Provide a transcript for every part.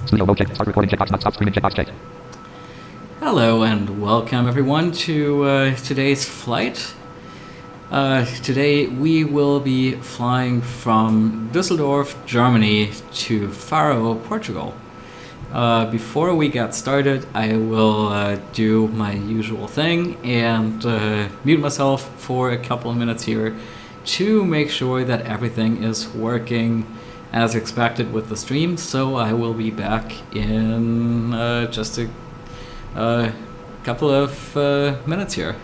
Studio mode check. Start recording checkbox. Stop screening checkbox check. Hello and welcome everyone to today's flight. Today we will be flying from Düsseldorf, Germany to Faro, Portugal. Before we get started, I will do my usual thing and mute myself for a couple of minutes here to make sure that everything is working as expected with the stream. So I will be back in just a couple of minutes here.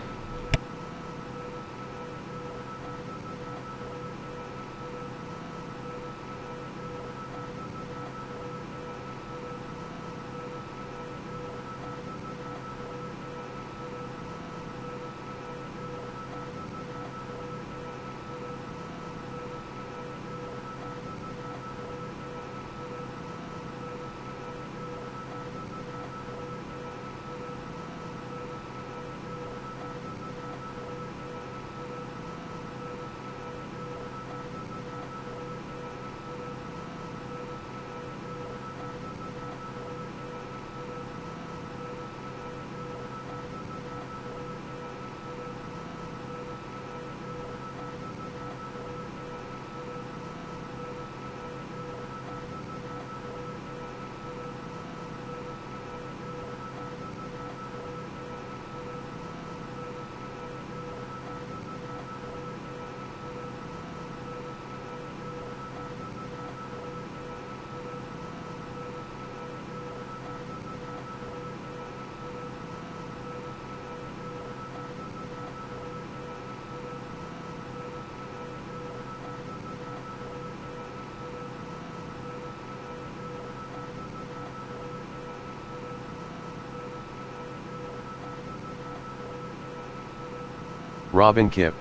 Robin Kip.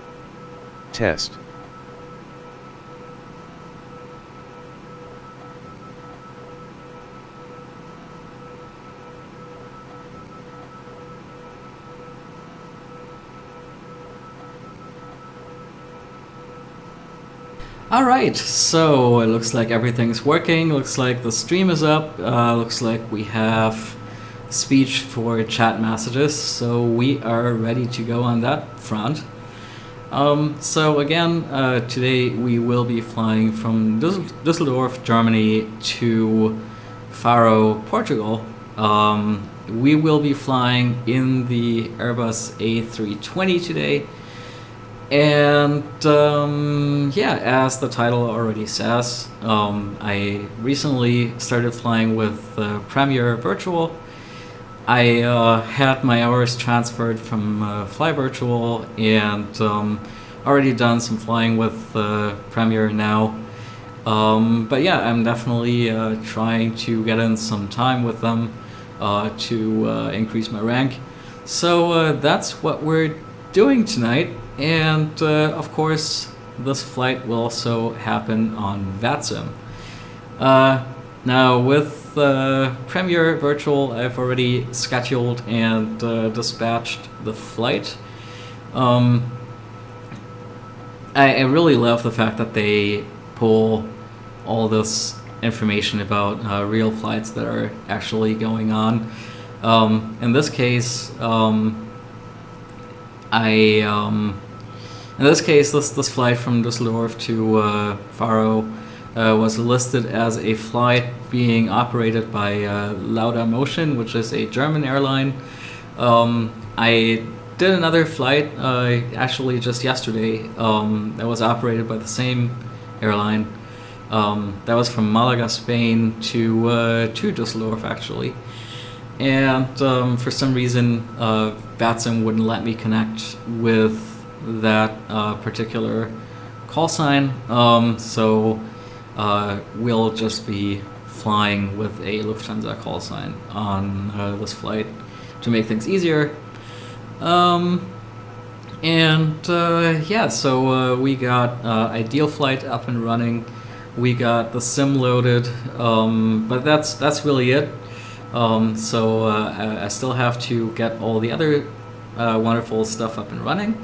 Test. Alright, so it looks like everything's working, looks like the stream is up, looks like we have speech for chat messages, so we are ready to go on that front. So again, today we will be flying from Düsseldorf, Germany to Faro, Portugal. We will be flying in the Airbus A320 today. And yeah, as the title already says, I recently started flying with Premier Virtual. I had my hours transferred from Fly Virtual and already done some flying with Premier now. But yeah, I'm definitely trying to get in some time with them to increase my rank. So that's what we're doing tonight. And of course, this flight will also happen on VATSIM. Now with Premier Virtual, I've already scheduled and dispatched the flight. I really love the fact that they pull all this information about real flights that are actually going on. In this case, this flight from Düsseldorf to Faro was listed as a flight being operated by Lauda Motion, which is a German airline. I did another flight actually just yesterday that was operated by the same airline. That was from Malaga, Spain to Düsseldorf actually. And for some reason, VATSIM wouldn't let me connect with that particular call sign. So we'll just be flying with a Lufthansa call sign on this flight to make things easier. Yeah, so we got Ideal Flight up and running. We got the sim loaded, but that's really it. So I still have to get all the other wonderful stuff up and running.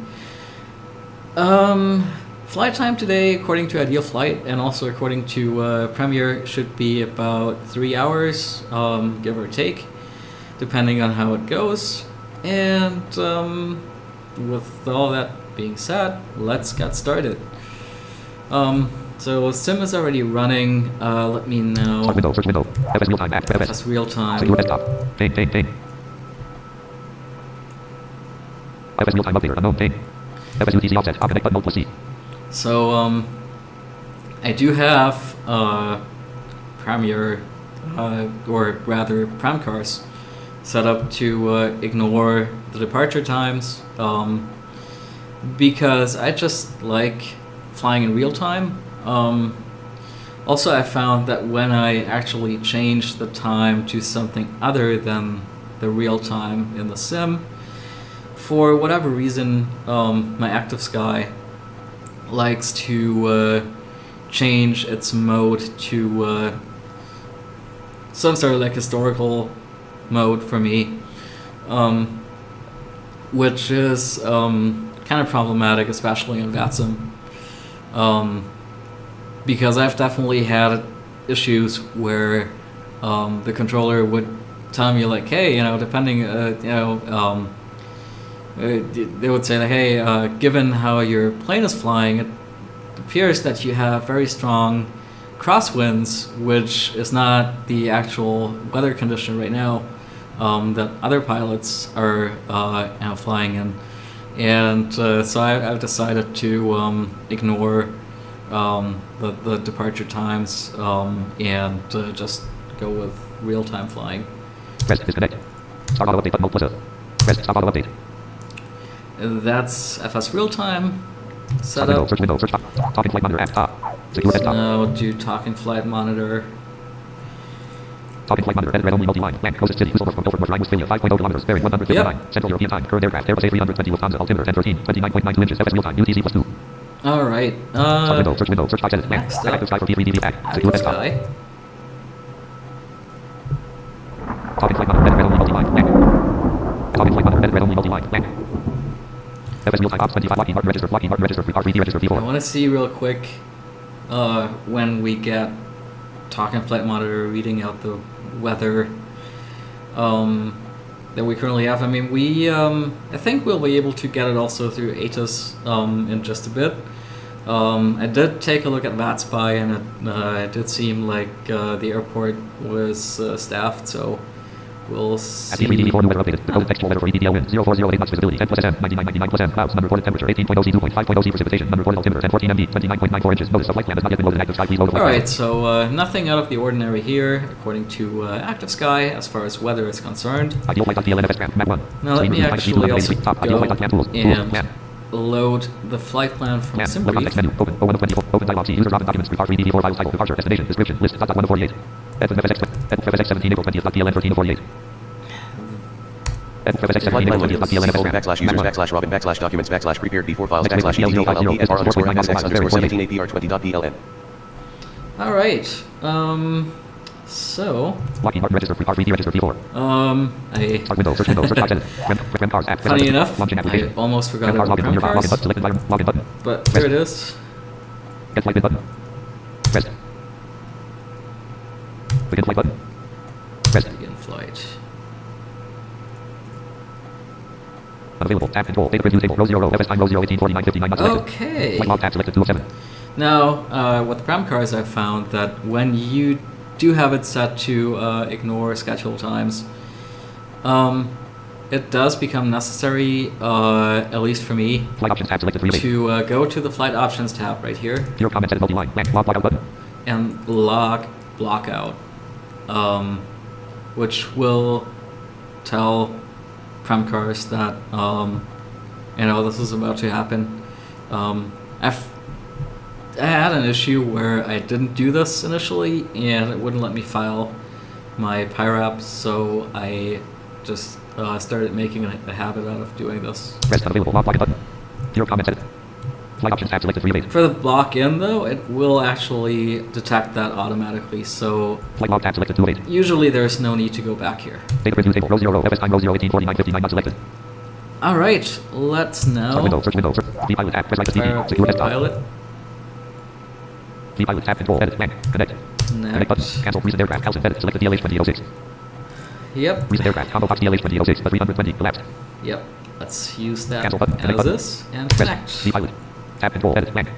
Flight time today, according to Ideal Flight, and also according to Premier, should be about 3 hours, give or take, depending on how it goes. And with all that being said, let's get started. So Sim is already running. Let me know. Start window, search window. FS real time, FS. That's real time. Secure desktop. Ping, ping, ping. FS real time updater, unknown, ping. FS UTC offset, connect button, Alt+C. So I do have Premier, or rather Premcars, set up to ignore the departure times, because I just like flying in real time. Also, I found that when I actually change the time to something other than the real time in the sim, for whatever reason, my Active Sky likes to change its mode to some sort of like historical mode for me, which is kind of problematic, especially on VATSIM. Because I've definitely had issues where the controller would tell me like, hey, depending, they would say like, hey, given how your plane is flying, it appears that you have very strong crosswinds, which is not the actual weather condition right now that other pilots are flying in. And so I've decided to ignore the departure times and just go with real-time flying. Press disconnect. Start auto update button, Alt+A. Press stop auto update. That's FS real-time Start window, setup. search top. Talking flight monitor, app top. Secure desktop. Now do talking flight monitor. Talking flight monitor, edit red only multi-line. Blank, closest city, Düsseldorf from Gulf North Rhine-Westphalia, 5.0 kilometers, bearing 159. Yep. Central European time, current aircraft, Airbus A320 Lufthansa, altimeter, 1013, 29.92 inches, FS real time, UTC +2. All right. Start window, search 5 seconds. Blank, Next up. Active Sky for P3DV back. Secure Active desktop. Sky. Talking flight monitor, edit red only multi-line. Blank. Talking flight monitor, edit red only multi-line. Blank. FS real time, ops 25, Lockheed Martin register, R3D register, I V4. want to see real quick when we get talking flight monitor reading out the weather that we currently have. I mean, I think we'll be able to get it also through ATIS in just a bit. I did take a look at VATSpy, and it did seem like the airport was staffed, so we'll see. At P3DV4 new weather updated. The code textual weather for EDDL wind, 0408 knots visibility, 10 plus SM, 99.99% clouds, number reported temperature, 18.0 C, 2.5.0 C precipitation, number reported altimeter, 1014 MD, 29.94 inches. Notice the flight plan has not yet been loaded in Active Sky, please load the flight plan. Alright, so nothing out of the ordinary here, according to Active Sky, as far as weather is concerned. Ideal flight DLNFS map 1. Now let me actually also go and Plan. load the flight plan from Plan. Look on text menu. SimBrief. Open. 01 of 24. Open dialog. See user Robin documents. Prepare 3D4 files. Title. Departure. Destination. Description. List. Dot 1 of 48. FFX 17 April 20th. DLN 13 of 48. FFX 17 April 20th. DLN backslash users backslash Robin backslash documents backslash prepared D4 files backslash EDDLto LPFR _NSX underscore 17 APR20.PLN. Alright, so Lockheed Martin register. Prepare 3D register. V4. I Start window. Search window. Search 5 seconds. Rem cars. App. funny enough, Launching I application. almost forgot Rem cars. about Login. On your login button. Premcars, Select environment. Login button. but here it is. Get flight bin button. Press. Begin flight button. Press. Begin flight. Unavailable. Tab control. Data preview table. Row 0. FS time. Row 0. 18. 49. 59. Not selected. Okay. Flight log tab selected. 2 of 7. Now, with the Premcars, I've found that when you do have it set to ignore schedule times, it does become necessary, at least for me, Flight options tab selected. 3 of 8. to go to the flight options tab right here Your comments edit multi-line. Blank. Log blockout button. and log blockout, which will tell Premcars that this is about to happen. I had an issue where I didn't do this initially, and it wouldn't let me file my PyRap, so I just started making a habit out of doing this. Press unavailable. Log blockout button. Your comments edit. Flight options tab selected. 3 of 8. For the block in, though, it will actually detect that automatically, so Flight log tab selected. 2 of 8. usually there's no need to go back here. Data preview table. Row 0. FS time. Row 0. 18. 49. 59. Not selected. Alright, let's Start window. now Search window. Search. Vpilot app. Press right to fire TV. up Secure desktop. Pilot. Pilot, tab control, edit, blank, connect. Connect button, Next. cancel, recent aircraft, Alpha, edit, select the DLH-2006. Yep. Recent aircraft, combo box DLH-2006, the 320, collapsed. Yep. Let's use that Cancel button, connect as button. this and Press, connect. Pilot, tab control, edit, blank.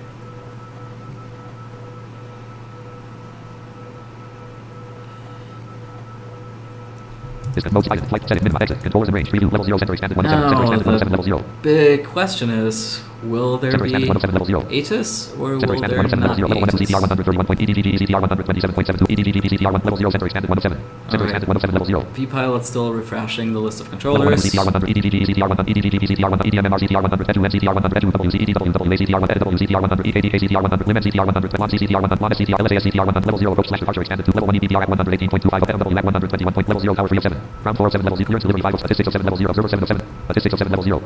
Disconnect mode, silent, flight setting, minimum, exit, controllers in range, preview, level 0, center expanded 107, center expanded 107, level 0. Big question is, will there Center be expanded 107, level 0. ATIS or Center will expanded there 107, not level 0, be level 1 CTR ATIS? 131.EDGG, CTR 127.72, EDGG, CTR 1, level 0, center expanded 107. Center expanded 107, level 0. Vpilot's still refreshing the list of Level 1 controllers. CTR 100, EDGG, CTR 100, EDGG, CTR 100, EDMMR, CTR 100, F2, CTR 100, F2, WCED, WWA, CTR 100, EDW, CTR 100, EKDK, CTR 100, LIMN, CTR 100, LAN, CTR 100, LAN, CTR, LSAS, CTR 100, level 0, approach slash departure expanded to level 1, EBDR at 118.25, FMW at 121, level 0, tower 3 of 7. Ground floor of 7, level 0, clearance delivery 5 of statistics of 7, level 0, observer 7 of 7, statistics of 7, level 0.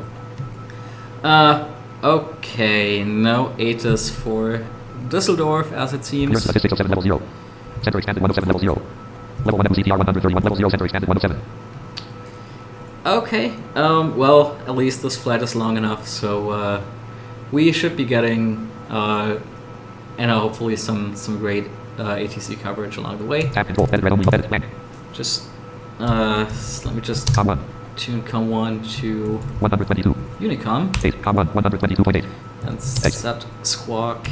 Okay, no ATIS for Düsseldorf as it Clearance seems. statistics of 7, level 0. Center expanded 107, level 0. Level 1 CTR 131, level 0, center expanded 107. Okay, well, at least this flight is long enough, so we should be getting, hopefully some great ATC coverage along the way. Tab control, edit, red only, edit, blank. Just, let me just Com 1, tune Com1 to 122. Unicom 8, Com 1, 122.8. and set squawk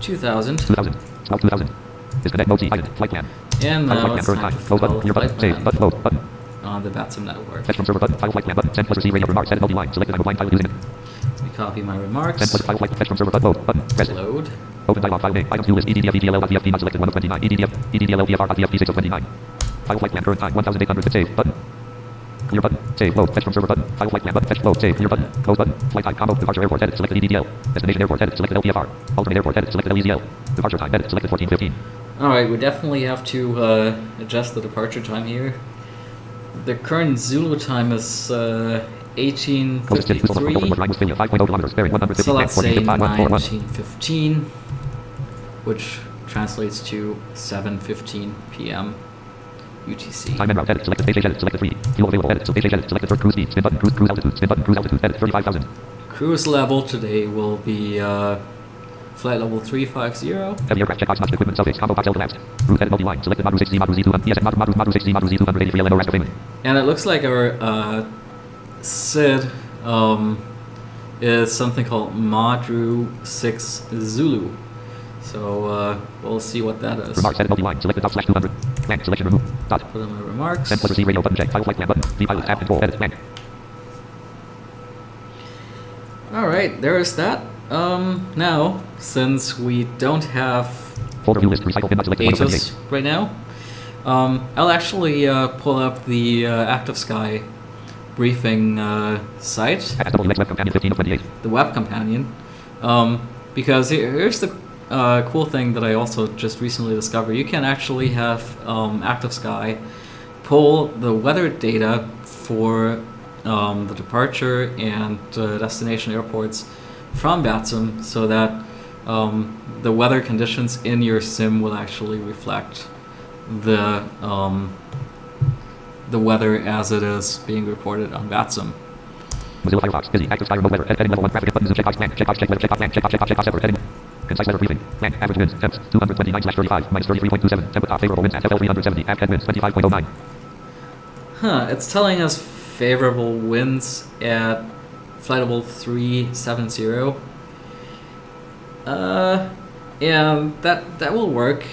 2000. 2000. Squawk 2000. Disconnect mode, silent, flight plan. And File now flight it's plan, current time time. to Close fill button, clear flight button, save, plan button, load, button. on the VATSIM network. Fetch from server button, file flight plan button, send plus receive radio remarks, edit multi-line, select the number line file using it. Let me copy my Send remarks. plus file flight, fetch from server button, load, button, press. Load. Open dialog, file name, items view list, EDDF, EDDL, not selected, 1 of 29, EDDF, EDDLto LPFR, 6 of 29. File flight plan, current time, 1800, save, button. Clear button, save, load, fetch from server button, file flight plan button, fetch, load, save, clear button, close button, flight time, combo, departure airport, edit, selected EDDL, destination airport, edit, selected LPFR, alternate airport, edit, selected LEZL, departure time, edit, selected 1415. Alright, we definitely have to adjust the departure time here. The current Zulu time is 18:53, so let's say 19:15, which translates to 7:15 p.m. UTC. Time and route, edit, selected stage edit, selected 3, fuel available, edit, stage edit, selected third cruise speed, spin button, cruise altitude, spin button, cruise altitude, edit, 35,000. Cruise level today will be flight level 350. Heavy aircraft, checkbox, notch, equipment, subject, combo box, L collapsed. Route, edit, multi-line, selected Module 6Z, Module Z2, ESN, Module 6Z, Module Z283, LNO, rest of payment. And it looks like our SID is something called Module 6 Zulu. So we'll see what that is. Remarks, edit, multi-line, selected dot slash 200. Blank, selection remove. Dot. Put in my remarks. Send plus receive radio button check. File flight plan button. Vpilot tab control. Edit blank. Alright, there is that. Now, since we don't have Folder view list. Recycle pin not selected. ATIS right now, I'll actually pull up the Active Sky briefing site, SW next web companion 15 of 28. the web companion, because here's the cool thing that I also just recently discovered. You can actually have Active Sky pull the weather data for the departure and destination airports from VATSIM, so that the weather conditions in your sim will actually reflect the weather as it is being reported on VATSIM. Mozilla Firefox. Busy. Active Sky remote weather. Heading level 1 graphic buttons. Checkbox plan. Checkbox check weather. Checkbox plan. Checkbox separate. Heading. Concise weather briefing. Plan. Average winds. Temps. 229/35. Minus 33.27. Temperature. Favorable winds at FL 370. Average winds. 25.09. Huh, it's telling us favorable winds at flight level 370. And that will work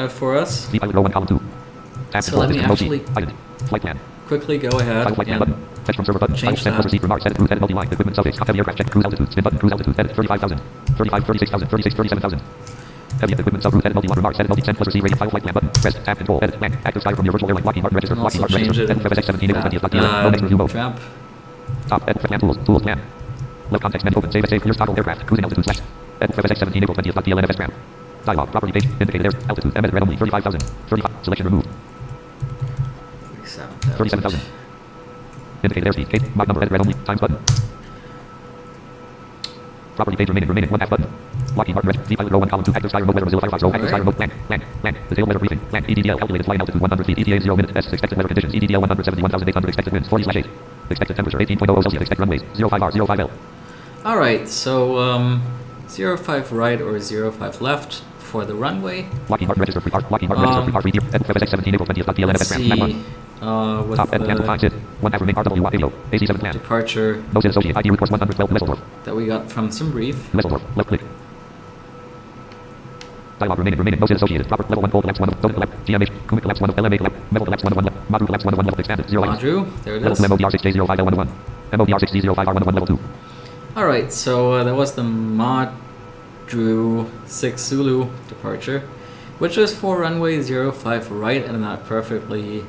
for us. Vpilot row 1 column 2. Tab So control. let me Disconnect actually Item. Flight plan. quickly go ahead File flight plan button. and Fetch from server button. change File send plus that. receive remarks. Edit route. Edit multi-line. Equipment subject. Heavy aircraft check. Cruise altitude. Spin button. Cruise altitude. Edit 35,000. 35, 36,000. 36, 37,000. Heavy equipment sub route. Edit multi-line remarks. Edit multi send plus receive radio. File flight plan button. Press tab control. Edit blank. Active Sky from your virtual airline. Lockheed Martin register. and Lockheed also Martin change register. it Edit FSX 17 April 20th. that, No next review mode. tramp. Top. Edit plan tools. Tools plan. Left context menu open. Save it. Save. Clear toggle aircraft. Cruising altitude slash. Edit FSX 17 April 20th. DLNFS tram. Dialog. Property page. Indicated air. Altitude. Embedded red only. 35,000. 35. Selection removed. 37,000. Indicated airspeed. 8. Mod number. Edit red only. Times button. Property page remaining. Remaining. 1 half button. Lockheed Martin register. Vpilot row 1 column 2. Active Sky remote weather. Mozilla Firefox row. Active Sky remote blank. Blank. Blank. Detailed weather briefing. Blank. EDDL. Calculated flight altitude 100 feet. ETA 0 minutes. Best expected weather conditions. EDDL 171,800. Expected winds 40/8. Expected temperature 18.00 Celsius. Expected runways 05R 05L. Alright, so 05 right or 05 left for the runway. Lockheed Martin register free art. Lockheed Martin register free art. Review. FX 17 April 20th. DLNFS Let's Map see 1. with Top and cancel time the sit. 1 average RW radio. AC7 plan. departure Nose associate. ID route course 112 Wesseldorf. that we got from some brief. Wesseldorf. Left click. Dialog remaining. Nose associated. Proper level 1 fold collapse 1 of left. GMH. Kumic collapse 1 of LMA collapse. Metal collapse 1 of 1 left. Module collapse 1 of 1 left. Expanded. 0 levels. Madru, there it is. Level MODR6J05L1 MODR6Z05R1 level 2. Alright, so that was the Madru 6 Zulu departure, which is for runway 05 right, and that perfectly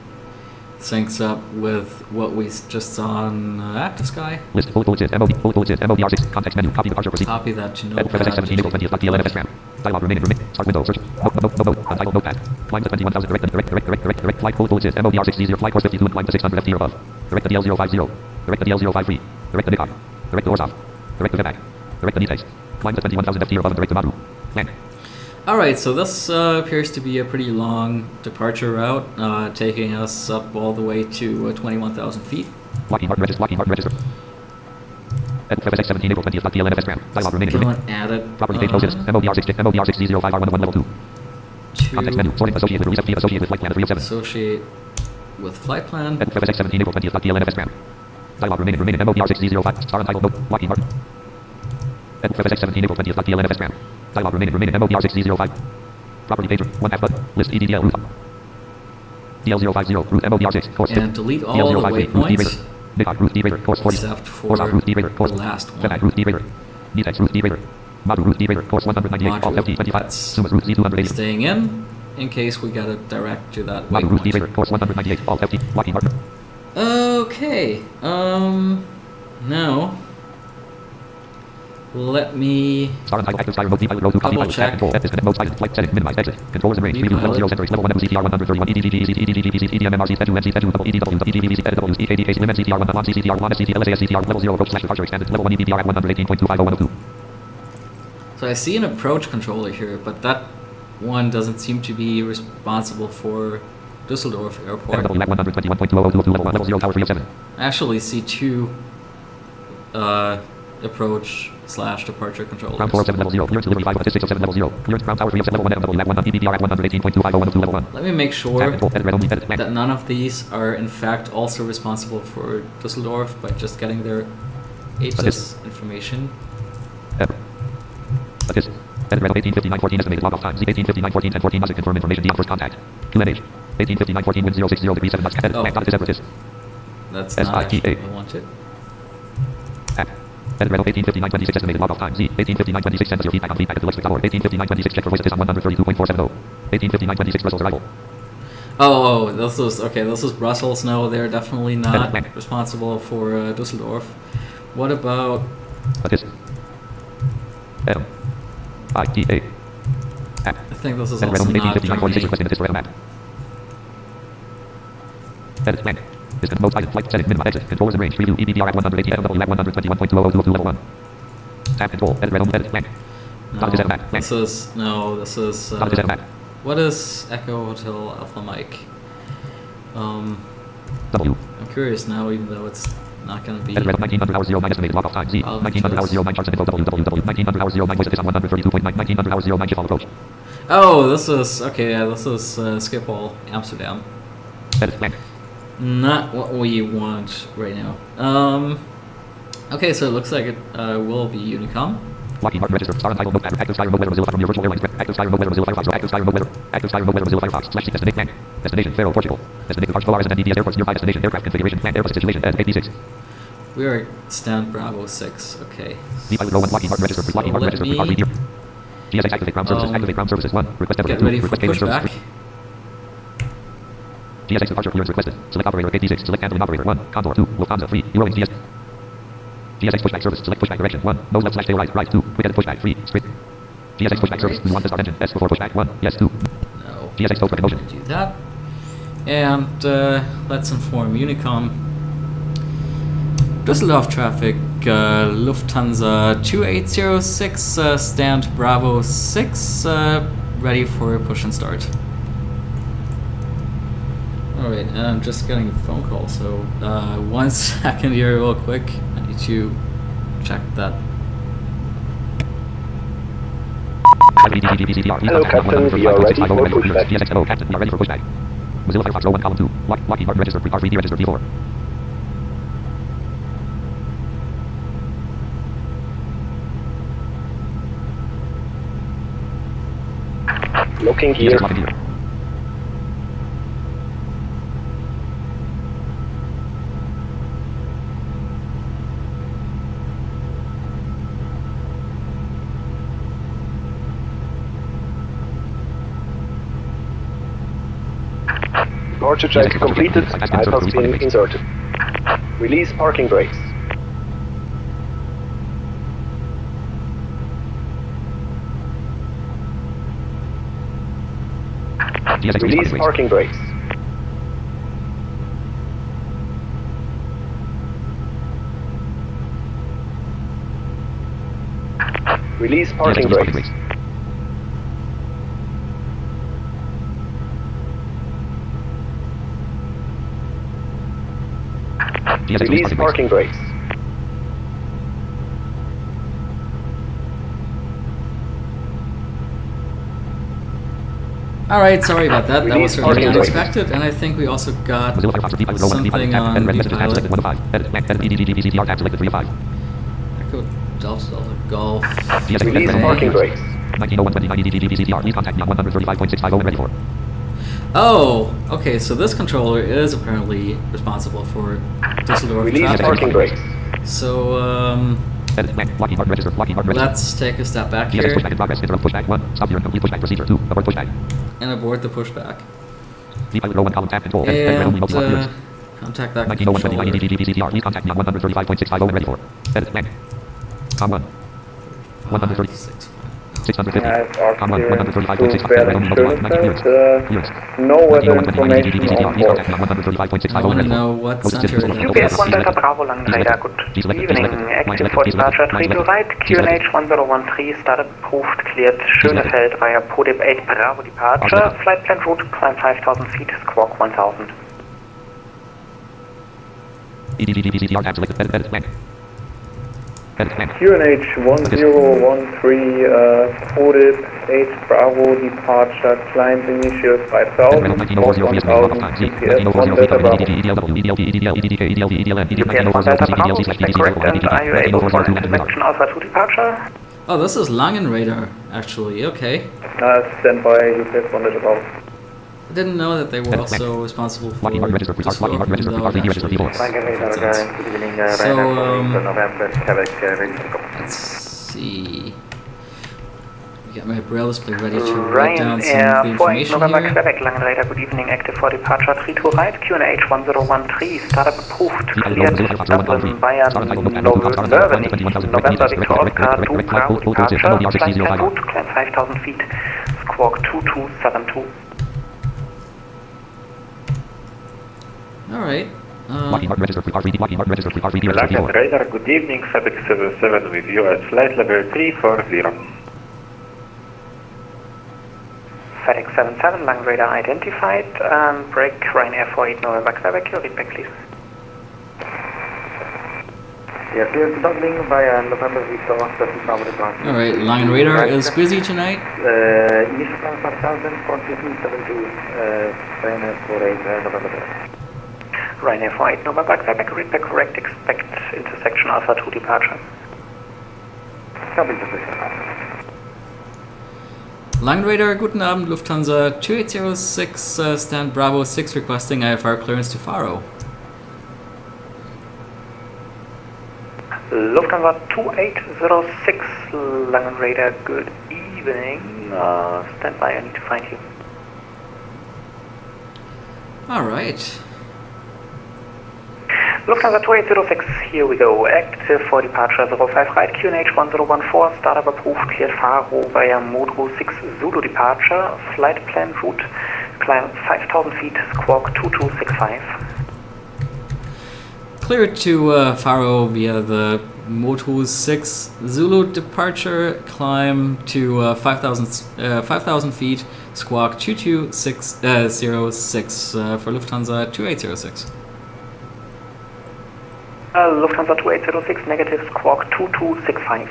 syncs up with what we just saw on Active Sky. List full bullet MODR6 context menu. Copy departure proceed. Copy that to FX 17 April notepad. 20th. DLNFS RAM. Dialog remaining. Start window. Search. No. Untitled notepad. Climb to 21,000. Direct. Flight full bullet MODR6Z0. Flight course 52 and climb to 600 FT or above. Direct the DL050. Direct the DL053. Direct the NICOG. Direct the Orzov. Direct the VEMAC. Direct the NITEX. Climb to 21,000 FT or above and direct the Madru. Land. Alright, so this appears to be a pretty long departure route, taking us up all the way to 21,000 feet. Lockheed Martin register. FX 17 April 20th. DLNFS RAM. Dialog remaining. Go and add it Property date notice. MODR6Z05R1 level 2. Context menu. Sorting associated with reset associated with flight plan 307. associate with flight plan. FX 17 April 20th. DLNFS RAM. Dialog remaining. MODR6Z05. Star untitled note. Lockheed Martin. FX 17 April 20th. DLNFS RAM. Dialog remaining. MODR6Z05. Property page. 1 half button. List EDDL route. DL050. Route MODR6. Course And delete all the DL053. Route waypoints derater. NICOG. Route derater. Course 40. except for Orzov. Route derater. Course. the last one. VEMAC. Route derater. NITEX. Route derater. Madru. Route derater. Course 198. Alt FT 25. That's Sumas. Route Z280. staying in case we gotta direct to that Madru. Route waypoint. derater. Course 198. Alt FT. Lockheed Martin. Okay, now let me Star untitled active sky remote pilot row 2 copy pilot check. control F is mode silent flight setting minimize exit controllers in range preview level 0 center level 1 MCTR 131 EDGGZ EDGGZ EDMMRZ FED2 MC FED2 double EDW EDVZ FEDW EKDK slim MCTR 1 CCTR 1 SCTL SASCTR level 0 approach slash departure expanded level 1 EBDR at 118.250 So I see an approach controller here, but that one doesn't seem to be responsible for Düsseldorf Airport. FW at 121.2022 level 0 tower 307. I actually see two approach slash departure controllers. Ground 407 level 0 clearance delivery 5 to 607 level 0 clearance ground tower 307 level 1 FW at 1 EBDR at 118.250 level 1. Let me make sure Tap control edit red only edit that none of these are in fact also responsible for Düsseldorf by just getting their HSS information. Assist. Edit red 1859.14 estimated log off time. Z 1859.14 and 14 must confirm information D on first contact. QNH. 1859.14 wind 060 degrees 7 knots. Edit Oh. dot assist. That's not actually SITA. what I wanted. App. Edit red 1859.26 estimated log off time. Z 1859.26 sends your feedback on feedback at deluxe.org. 1859.26 check for voice assist on 132.470. 1859.26 Brussels arrival. Oh, this is okay. This is Brussels. No, they're definitely not responsible for Düsseldorf. What about? Assist. M. ITA. App. I think this is Edit red also only not 1859.26 Germany. requesting assist for map. Edit plan. Distance mode silent flight setting minimum exit controllers in range preview EBDR at 180 FW at 121.2022 level 1. Tab control edit red only edit plan. No, This is this is map. what is Echo Hotel Alpha Mike? W. I'm curious now, even though it's not going to be. Edit red 1900 hours 09 estimated log off time. Z. 1900 hours 09 charts and info www. 1900 hours 09 voice assist on 132.9 1900 hours 09 shift approach. Oh, this is okay. Yeah, this is Schiphol, Amsterdam. Edit plan. Not what we want right now. Okay, so it looks like it will be Unicom. Lockheed Martin register. Star untitled notepad. Active Sky remote weather Mozilla from your virtual airlines. Active Sky remote weather Mozilla Firefox. Active Sky remote weather. Active Sky remote weather Mozilla Firefox. /C destination. Destination Faro, Portugal. Destination Arch Polaris and NDDS airports nearby destination aircraft configuration plan Airbus situation as AP6. We are stand Bravo 6. Okay. The pilot row 1 Lockheed Martin register. Lockheed Martin register. RV here. GSX activate ground services. Activate ground services 1. Request Get evidence 2. ready for Request payment service pushback. 3. GSX departure clearance requested. Select operator AP6. Select handling operator 1. Condor 2. Lufthansa 3. Eurowings GS. GSX pushback service. Select pushback direction 1. Nose left slash tail right. Right 2. Quick edit pushback 3. Straight. GSX pushback service. We want to start engine. S before pushback 1. Yes 2. No. GSX toast motion. Do that. And let's inform Unicom. Düsseldorf traffic, Lufthansa 2806, stand Bravo 6, ready for push and start. Alright, I'm just getting a phone call, so 1 second here real quick. I need to check that. Hello, Captain. We are ready for pushback. Hello, Captain. We are ready for pushback. Mozilla Firefox row 1, column 2. Lockheed Martin register, R3D register, V4. Looking here. Departure check completed. iPad pin inserted. Release parking brakes. Release parking brakes. Release parking brakes. Release parking brakes. Alright, sorry about that. That was really Release parking unexpected, and I think we also got something on the pilot. Echo Delta Golf. Release parking brakes. 190129 please contact me on 135.650 ready for. Oh, okay, so this controller is apparently responsible for Düsseldorf Release traffic. parking brakes. So, let's take a step back here Pushback in progress. Interrupt pushback 1. Stop here and complete pushback procedure 2. Abort pushback. and abort the pushback. The pilot row 1 column tab control. And contact that 190129 controller. please contact me on 135.650 ready for. Edit command. Com 1. 130. 650. Com 1. 135.650. No weather information on board. I want to know what center it is. UPS 1 Delta Bravo London Radar, good evening. Active for departure 3 to right, QNH 1013, started approved, cleared, Schönefeld via Podip 8 Bravo departure, flight plan route, climb 5000 feet, squawk 1000. EDDLto tab selected. Edit command. QNH 1013, Podip 8 Bravo departure, climb initial 5000, 1000, GPS 1 Delta Bravo. UPS 1 Delta Bravo, is that correct, and are you able for intersection Alpha 2 departure? Oh, this is Langen radar, actually. Okay. Stand by UPS 1 Delta Bravo. I didn't know that they were also responsible for Lockheed Martin register, this Lockheed Martin register, work, R3D register, though, V4. let's see. Get my braille display ready to write down some of the Ryanair 48 information November here. Quebec, Langen Radar, good evening, active for departure 3 to right, QNH 1013, startup approved, cleared, Dublin via Northern November Victor Oscar 2 Bravo departure, flight plan route, climb 5000 feet, squawk 2272. Alright. Lockheed Martin register, R3D, Lockheed Martin register, R3D register, Langen V4. Radar, good evening, FedEx 77 with you at flight level 340. FedEx 77, Langen Radar identified, break Ryanair 48 November Quebec, your read back please. Yes, we are doubling via November Victor Oscar 2 Bravo departure. Alright, Langen radar is busy tonight. Initial plan 5000, 4272, Ryanair 48 November. Ryanair 48 November Quebec, read back correct, expect intersection Alpha 2 departure. Copy intersection. Langen radar, guten Abend, Lufthansa 2806, stand Bravo 6 requesting IFR clearance to Faro. Lufthansa 2806, Langen Radar, good evening. Stand by, I need to find you. Alright. Lufthansa 2806, here we go. Active for departure 05 right, QNH 1014, startup approved, cleared Faro via Modro 6 Zulu departure, flight plan route, climb 5000 feet, squawk 2265. Clear to Faro via the Moto 6 Zulu departure, climb to 5,000 feet, squawk 22606 for Lufthansa 2806. Lufthansa 2806, negative, squawk 2265.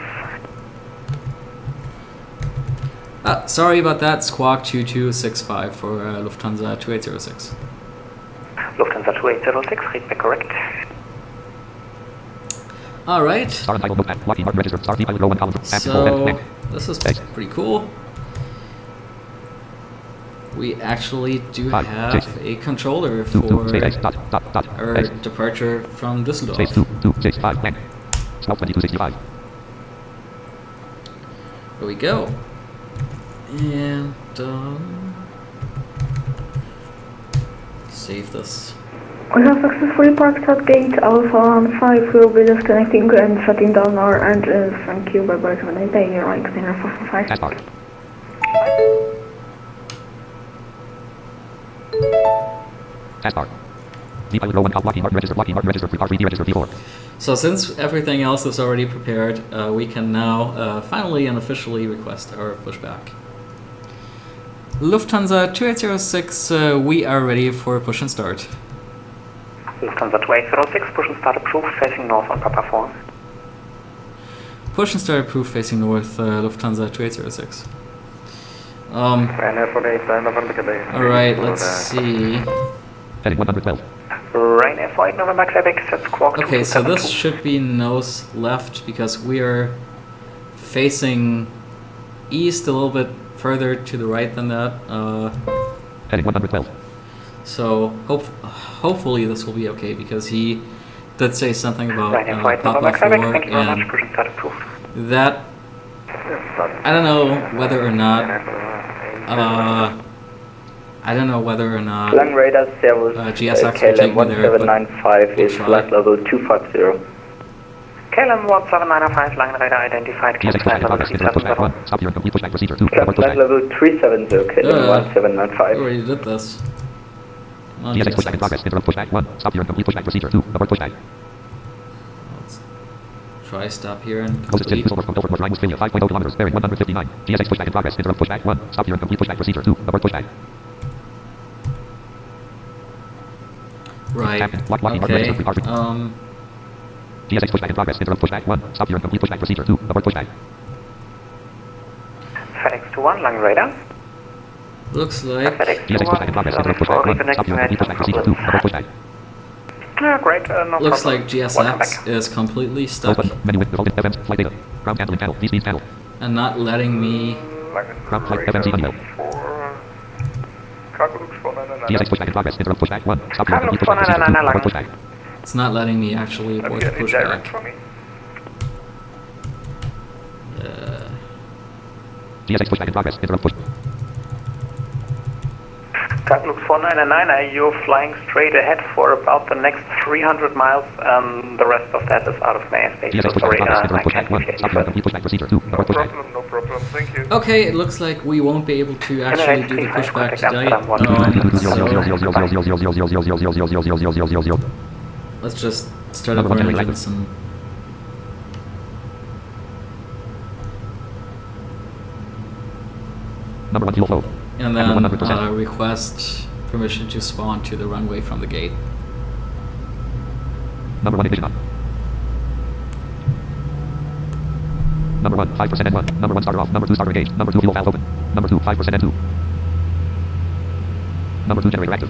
Sorry about that, Squawk 2265 for Lufthansa 2806. Lufthansa 2806, read back correct. Alright, Star untitled notepad. Lockheed Martin register. Star pilot row 1 column. so this is pretty cool. We actually do Five, have six, a controller 2 2 for space X dot dot our X departure from space Düsseldorf. 2 2 6 5 blank. Small 2265. Here we go. And save this. We have successfully parked at gate Alpha 5. We'll be disconnecting and shutting down our engines. Thank you. Bye bye. Have a nice day. You're right. Cleaner 445. Taskbar. Taskbar. The pilot row 1 column. Lockheed Martin register. Lockheed Martin register. R3D register P4. So since everything else is already prepared, we can now finally and officially request our pushback. Lufthansa 2806, we are ready for push and start. Lufthansa 2806, push and start approved, facing north on Papa 4. Push and start approved facing north, Lufthansa 2806. Alright, let's see. Heading 112. Ryanair 48 November Quebec, set squawk. Okay, so this 272. should be nose left because we are facing east a little bit further to the right than that. Heading 112. So hopefully this will be okay because he did say something about Ryanair 48 November Papa Quebec, 4 thank you very much, and push and start approved. that I don't know whether or not Lang radar Servus GSX will KLM take me there, but 1795 is we'll try. flight level 250. KLM 1795, Lang radar identified, GSX flight pushback level progress. Enter pushback 1. 370. Stop your complete pushback procedure 2. Abort Flight pushback. level 370 KLM we 1795. already did this. Come on, GSX pushback in GSX. progress. Interrupt pushback 1. Stop your complete pushback procedure 2. Abort pushback. Let's try stop here and Closest complete. Düsseldorf from Belfort Rhine, Westphalia 5.0 kilometers. Bearing 159. GSX pushback in progress. Interrupt pushback 1. Stop your complete pushback procedure 2. Abort pushback. Right. Lockheed Martin Okay. register. GSX pushback in progress. Interrupt pushback 1. Stop your complete pushback procedure 2. Abort pushback. FedEx 21, Lang radar. Looks like FedEx GSX pushback in 21, progress. Interrupt pushback 1. Stop your complete pushback procedure 2. Abort pushback. Great, no looks problem. like Welcome back. GSX is completely stuck Open. Menu with default FM. Flight data. Ground handling panel. V-speed panel. and not letting me. Ground flight FMC audio. GSX pushback in progress. Interrupt pushback 1. Stop your complete pushback procedure 2. Abort pushback. It's not letting me actually abort the pushback. GSX pushback in progress. Interrupt push. Carlux 499, are you flying straight ahead for about the next 300 miles? The rest of that is out of my airspace. GSX So pushback sorry, in progress. I Interrupt pushback can't 1. give you Stop any your further. complete pushback procedure 2. Abort pushback. No problem, thank you. Okay, it looks like we won't be able to actually do the pushback today. So let's just start up our engines and Number 1 fuel flow. then 100%. request permission to spawn to the runway from the gate. Number 1 ignition on. Number 1 5% and 1. Number 1 starter off. Number 2 starter engaged. Number 2 fuel valve open. Number 2 5% and 2. Number 2 generator active.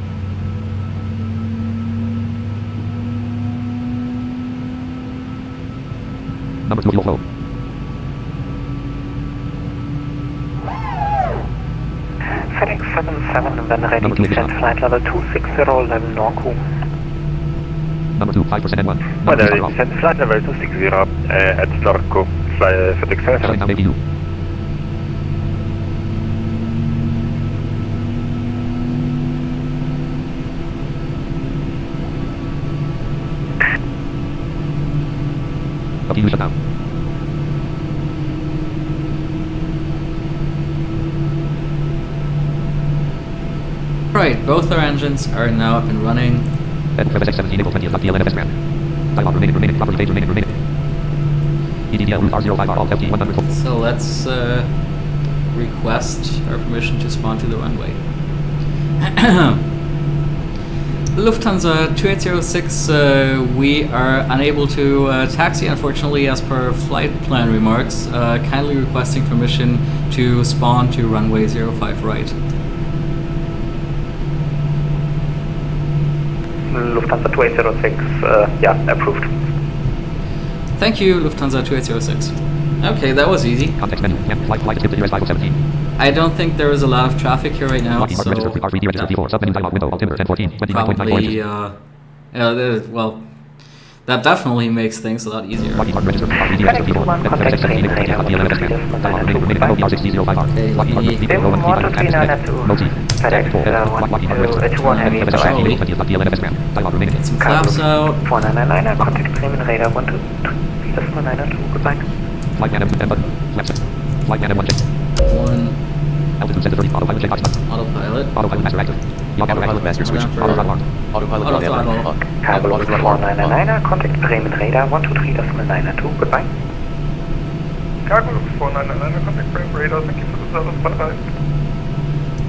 Number 2 fuel flow. FedEx 77, when ready, Number two, descend ignition. flight level 260, level Norco. Number 2 5% and 1. Number 2 Weather starter off. descent flight level 260 at Norco, fly FedEx Shutting 77. down APU. APU shut down. Right, both our engines are now up and running. And FSX 17 April 20th. DLNFS RAM. Dialog remaining. Property page remaining. EDDL route R05R all FT 100. So let's request our permission to spawn to the runway. Lufthansa 2806, we are unable to taxi, unfortunately, as per flight plan remarks. Kindly requesting permission to spawn to runway 05 right. Lufthansa 2806, yeah, approved. Thank you, Lufthansa 2806. Okay, that was easy. Context menu. Flight skip to US 517. I don't think there is a lot of traffic here right now, Lockheed so Martin register RVD register before submenu dialog window altimeter 1014 probably, well, that definitely makes things a lot easier. Lockheed Martin register RVD register before Contact train radar 125 Okay, Lockheed Martin let me- DLM Motor 392. FedEx 121 Heavy Charlie. Delay. Get some flaps out. 4999, contact Bremen radar 123.992, goodbye. Flight pan M button. Flaps. Flight pan M1 check. One Altitude sensor 30. Autopilot check box button. autopilot. Autopilot master active. Log auto Autopilot master switch. Auto Auto throttle. Autopilot Auto on throttle. on. Cargo Auto throttle on. 4999, contact Bremen radar 123.992, goodbye. Cargo 4999, contact frame radar, thank you for the service, bye-bye.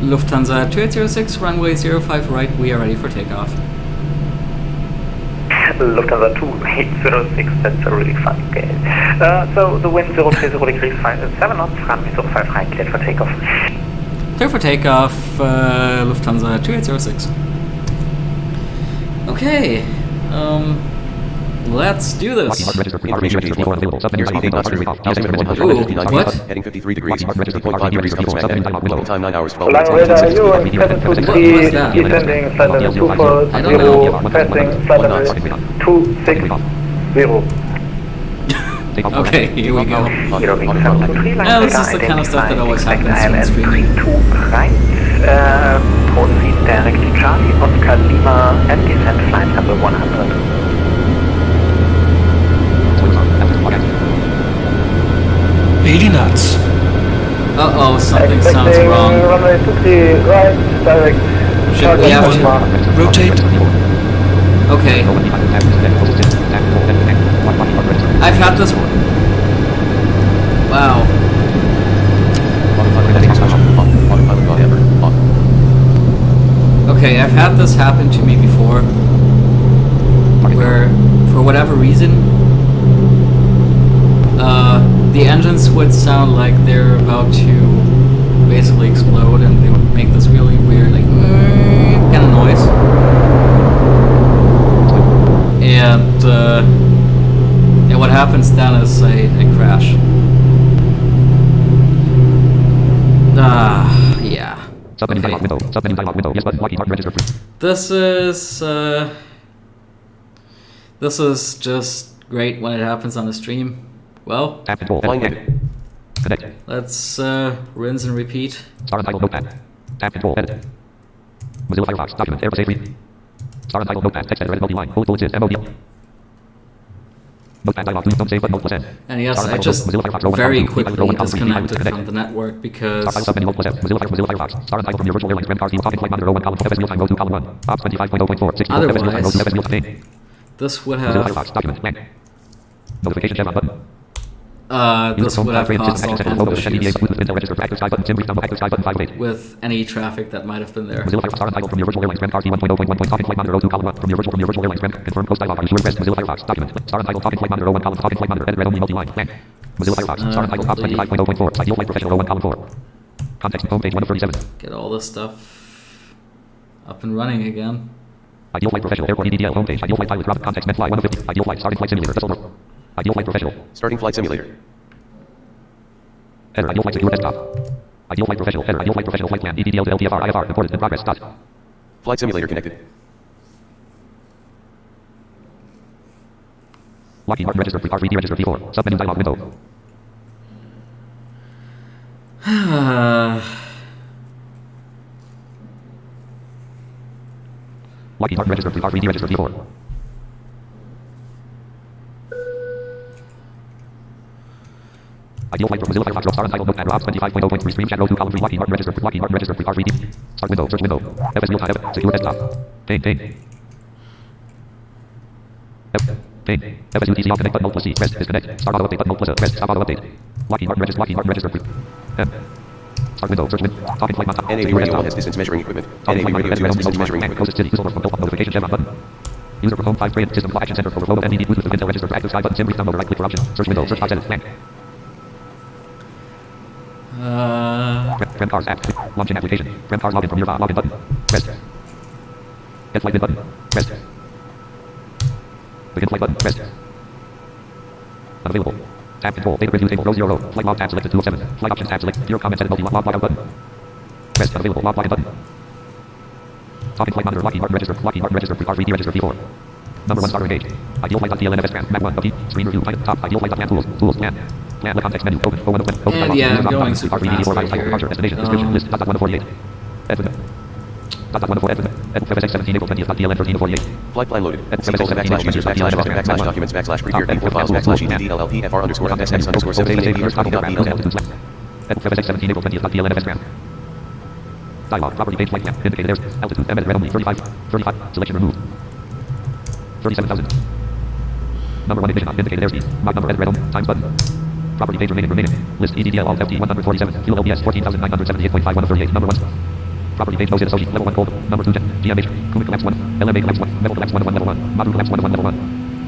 Lufthansa 2806, runway 05 right, we are ready for takeoff. Lufthansa 2806, that's a really fun game. So the wind 030 degrees 7 knots, runway 05 right, cleared for takeoff. Clear for takeoff, Lufthansa 2806. Okay, let's do Lockheed this. Martin register RVD register before available submenu dialog window altimeter altimeter Ooh, what? Heading 53 degrees. 60.5 degrees east magnetic. Local time 9 hours 12 Flying minutes. radar, you on What 723, was that? descending, flight level 240, I don't know. passing, flight level 260. Okay, here we go. Hero Wing 723, line Yeah, this radar, is the kind of stuff that always identifying happens when ILM streaming. 32 right, proceed direct to Charlie, Oscar Lima, and descend flight level 100. 80 knots. Uh-oh, something sounds Expecting wrong. runway 23 right, direct. Should we have to... Rotate. Okay, I've had this... Wow. Autopilot on ever. On. Okay, I've had this happen to me before, where, for whatever reason, the engines would sound like they're about to basically explode, and they would make this really weird, like, kind of noise. And what happens then is I crash. Yeah. Submenu dialog Okay. window. Submenu dialog window. Yes button. Lockheed Martin register. This is just great when it happens on the stream. Well, Tap control. Flying Edit. negative. Connect. let's rinse and repeat. Star untitled notepad. Tap control. Edit. Mozilla Firefox. Document. Airbus A3. Star untitled notepad. Text editor. Edit multi-line. Bullet is MOD. Notepad dialog. Don't save button. Notepad N. And yes, Star I untitled just Mozilla Firefox. Row one, very column two. quickly Row one, column three. disconnected Connect. from the network Star because file submenu Notepad N. Mozilla Firefox. Star untitled Premier Virtual Airlines. Ram Talking Flight Monitor. Row one, column 4. FS real time. Row 2, column 1. Ops 25.0.4. 64. FS real time. Row 2. FS real time. this would Mozilla have Firefox. Document. Blank. Notification chevron button. this would have caused all kinds of issues issues. with any traffic that might have been there. Mozilla Firefox star untitled Premier Virtual Airlines Ram RT 1.0.1 Talking Flight Monitor Row 2 column 1 Premier Virtual Airlines Ram confirm post dialog. Are you sure request Mozilla Firefox document star untitled Talking Flight Monitor Row 1 column Talking Flight Monitor edit read only multi-line blank. Mozilla Firefox star untitled Ops 25.0.4 Ideal Flight Professional Row 1 column 4 context home page 1 of 37 Get all this stuff up and running again. Ideal Flight Professional Airport EDDL homepage Ideal Flight Pilot Robert context med fly 1 of 50 Ideal Flight starting flight simulator Düsseldorf Ideal Flight Professional Starting flight simulator. Header Ideal Flight secure desktop Ideal Flight Professional Header Ideal Flight Professional flight plan EDDLto LPFR IFR reported in progress dot Flight simulator connected. Lockheed Martin register RVD register before submenu dialog window Lockheed Martin register RVD register before Ideal Flight Mozilla Firefox star untitled notepad Ops 25.0.3 stream chat row 2 column 3 Lockheed Martin register RVD start window search window FS real time secure desktop Ping FSUTC off connect button alt+C rest disconnect start auto update button alt+S rest stop auto update Lockheed Martin register Start window. Search window. Talking flight mount. NAV Radio 1 has distance measuring equipment. NAV Radio 2 has distance measuring equipment. Coast City. Use over from notification chevron button. User for home 5 train system action center overflow NVD Bluetooth with Intel register for active sky button. Sim brief download right click for option. Search window. Search 5 settings. Blank. Prem cars app. Launching application. Prem cars login from your login button. Pressed. Get flight in button. Pressed. Begin flight button. Pressed. Unavailable. Tab control. Data preview table. Row 0 row. Flight log tab selected 2 of 7. Flight options tab select. Your comments edit multi log out button. Pressed. Unavailable. Log button. Talking flight monitor. Lockheed Martin register. Lockheed Martin register. Pre-car 3D register P4. Number 1 star engaged. Ideal flight.dlnfs brand. Map 1. Update. Screen review. Item. Top. Ideal flight.plan tools. Tools. Plan. Plan. The context menu. Open. Open. Open. And yeah, I'm going super fast right here. Destination. Description. List. Dot 1 to 48. Edwin. Dot 1 to 48. FSX 17 April 20th. DLN 13 to 48. Flight plan loaded. Sequence /users /documents /documents /prepare B4 files /EDDL LPFR underscore context X underscore 17 APR 20.DLN. FSX 17 April 20th. DLN FS brand. Dialog. Property page flight plan. Indicated there's altitude. Embedded red only. 35. 35. Selection removed. 37,000. Number 1 ignition on. Indicated airspeed. Mach number edited red only. Times button. Property page remaining. List EDDL Alt FT 147. Fuel LPS 14,978.51 of 38. Number 1. Property page knows it associate. Level 1 cold. Number 2 jet. GMH. Kumic collapse 1. LMA collapse 1. Metal collapse 1 1 level 1. Module collapse 1 1 level 1.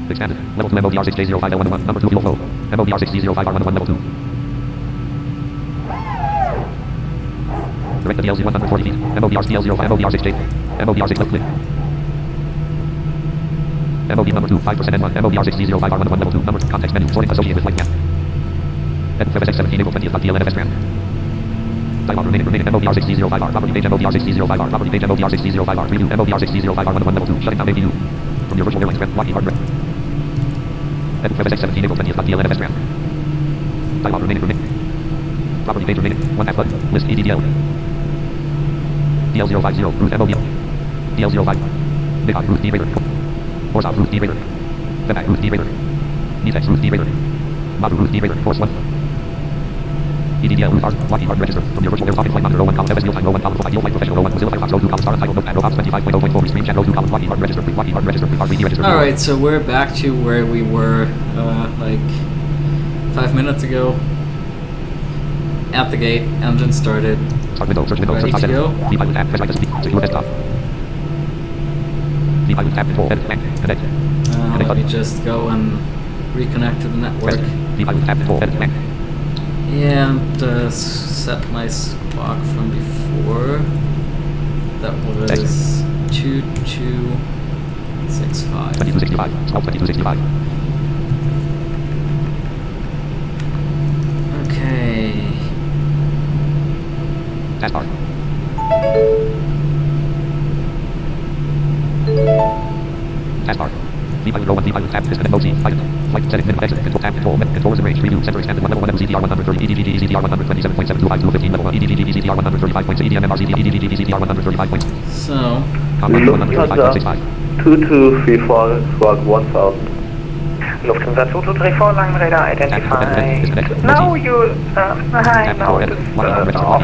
Expanded. Level 2 MODR 6J05 L1 1. Number 2 fuel flow. MODR 6G05 R1 1 level 2. Direct to DLZ 140 feet. MODR DL05 MODR 6J. MODR 6 left click. MOD number 2 5% N1. MODR 6G05 R1 1 level 2. Number context menu. Sorting associated with flight plan. FSX 17 April 20th. DLNFS brand. Dialog remaining MODR 6G05R. Property page MODR 6G05R. Property page MODR 6G05R. Preview MODR 6G05R 1 1 level 2. Shutting down APU. From your virtual airlines brand. Lockheed Martin brand. FSX 17 April 20th. DLNFS brand. Dialog remaining. Property page remaining. 1 half button. List EDDL. DL050. Route MOD. DL05. Nikon route D-Raider. Forza route D-Raider. Fenac route D-Raider. Nitex route D-Raider. Madu route D-Raider. Force 1. EDDL route R. Lockheed Martin register. From your virtual air talking flight monitor. Row 1 column. FS real time. Row 1 column. Ideal flight professional. Row 1 Mozilla Firefox. Row 2 column. Star title. Notepad. Row 25.0.4. Screen chat. Row 2 column. Lockheed Martin register. Lockheed Martin register. Pre-car 3D register. Alright, so we're back to where we were like 5 minutes ago. At the gate, engine started. Start window, search window, Ready search to go? V-Pilot tab, press right to speak, secure desktop. V-Pilot tab, control, edit, blank, connect. Let me just go and reconnect to the network. V-Pilot tab, control, edit, blank. And set my squawk from before. That was 2265. 2265, small 2265. Okay. Taskbar. Taskbar. V-Pilot row 1, V-Pilot tab, disconnect mode Z, item. Flight setting, minimum exit, control tab, control, controllers in range, preview, center expanded, 1 level 1 ZDR 130, EDVG ZDR 127.725 level 1, EDVG ZDR 135.6, EDMMR EDVG ZDR 135.6. So. Lufthansa 2234 squawk 1000. Lufthansa 2234, Langradar identified. Now you, hi, now it is off.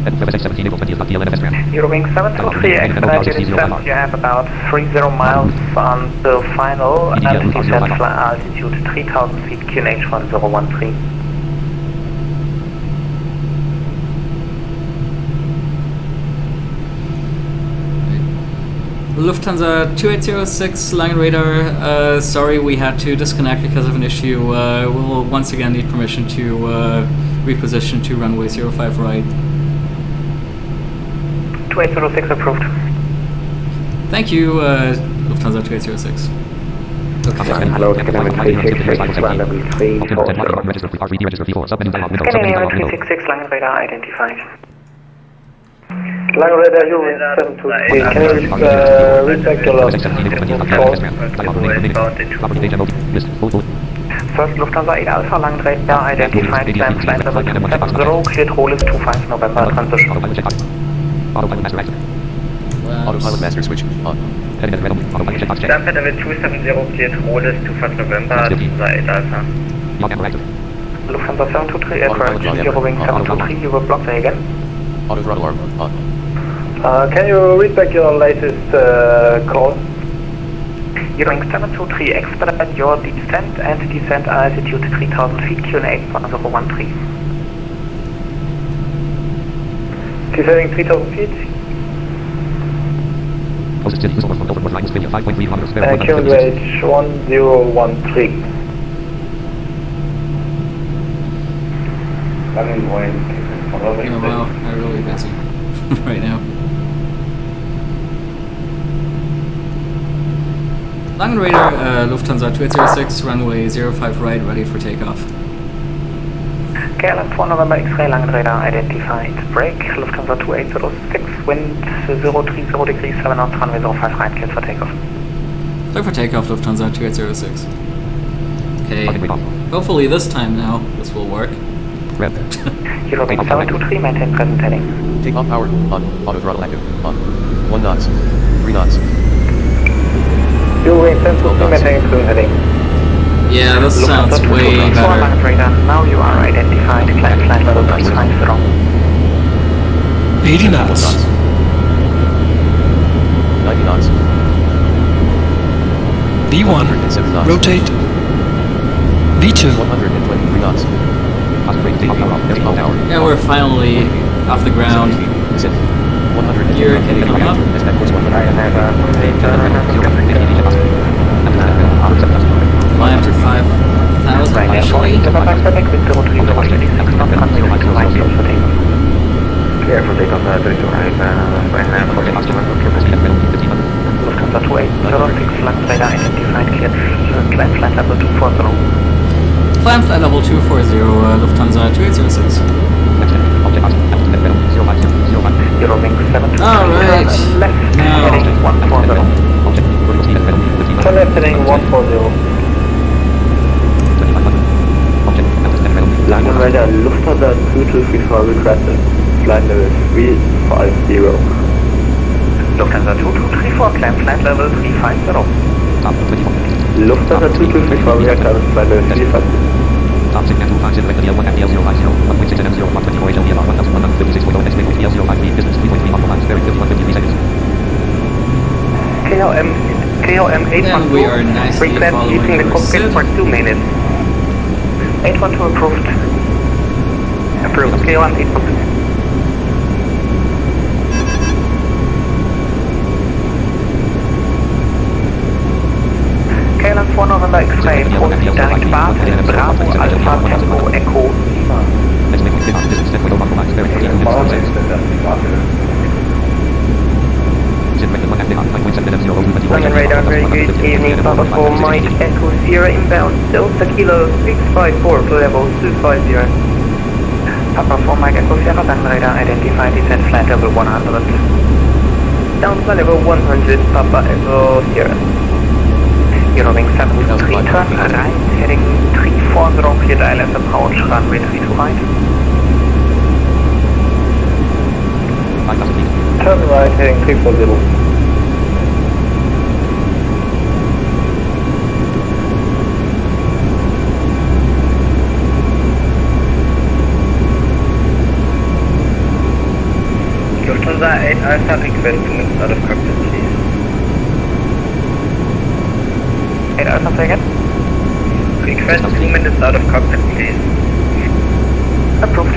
Eurowing 723, expedited descent, you have about 30 miles until final, altitude descent, altitude 3000 feet, QNH 1013. Lufthansa 2806 line radar, sorry we had to disconnect because of an issue. We'll once again need permission to reposition to runway 05 right. 2806 approved. Thank you, Lufthansa 2806. Okay. Hello, Scanner 366, level 3, Scanning 366, line radar identified. Line radar, you 723. Can you recheck your last First Lufthansa 8 Alpha, line radar identified, climb level 270, cleared roll is 25 November, transition. Autopilot master switch on. Jump level 270, cleared roll is 25 November, Lufthansa 8 Alpha. Lufthansa 723, aircraft, Eurowing 723, you were blocked again. Auto throttle arm on. Can you read back your latest call? Eurowing 723, expedite your descent and descent altitude 3000 feet, QNH 1013. Descending 3000 feet. Closest city, Düsseldorf, from Dover, Rhine, 5.3 kilometers, Current range 1013. Oh wow, I'm really busy right now. Langenradar, Lufthansa 2806, runway 05 right, ready for takeoff. KLM 4 November X-ray Langenradar identified. Break, Lufthansa 2806, wind 030 degrees 7 knots, runway 05 right, cleared for takeoff. Clear for takeoff, Lufthansa 2806. Okay, hopefully this time now, this will work. Red. Kilo Wing 723, maintain present heading. Takeoff power on. Auto throttle active on. 1 knots. 3 knots. Kilo Wing 723, maintaining present heading. Yeah, this sounds way better. Langenradar, now you are identified. Climb flight level 350. 80 1 knots. knots. 90 knots. V1. 107 knots. Rotate. V2. 123 knots. Takeoff power. Yeah, we're finally off the ground. Descent. 100. Gear coming up. Aspect course 100. Climb to 5,000 actually. Clear for takeoff, 32 Lufthansa 2806, Langenradar identified. Cleared. Climb flight level 240. Climb flight level 240, Lufthansa 2806. Euro Wing 723. Alright. Left Now. heading 140. Turn left heading 140. Langenradar Lufthansa 2234 requested. Flight level 350. Lufthansa 2234, climb flight level 350. Lufthansa 2234 requested. Flight level 350. Top 6 and 2 5 0 1 FDL 050, 1.6 and 0 124 HLDFR 1156.0 next vehicle DL 05 feet, distance 3.3 miles, bearing 51.53 seconds. KLM And we are 812, nicely request following using the our cockpit SID. for 2 minutes. 812 approved. Approved. KLM 812. KLM 4 November X-ray, proceed direct basis, Bravo, Alpha, Tango, Echo, Lima. Next vehicle distance 10.0 miles, bearing 48 minutes. Langenradar, very good evening, Papa 4, Mike, Echo, Sierra inbound, Delta Kilo 654 to level 250. Papa 4, Mike, Echo, Sierra, Langenradar, identified, descent flight level 100. Down by level 100, Papa Echo, Sierra. Euro Wing 723, turn right, heading 340, cleared ILS approach, runway 32 right. Turn right heading 340. Lufthansa 8 Alpha, request 2 minutes out of cockpit, please. 8 Alpha, say again. Request 2 minutes out of cockpit, please. Approved.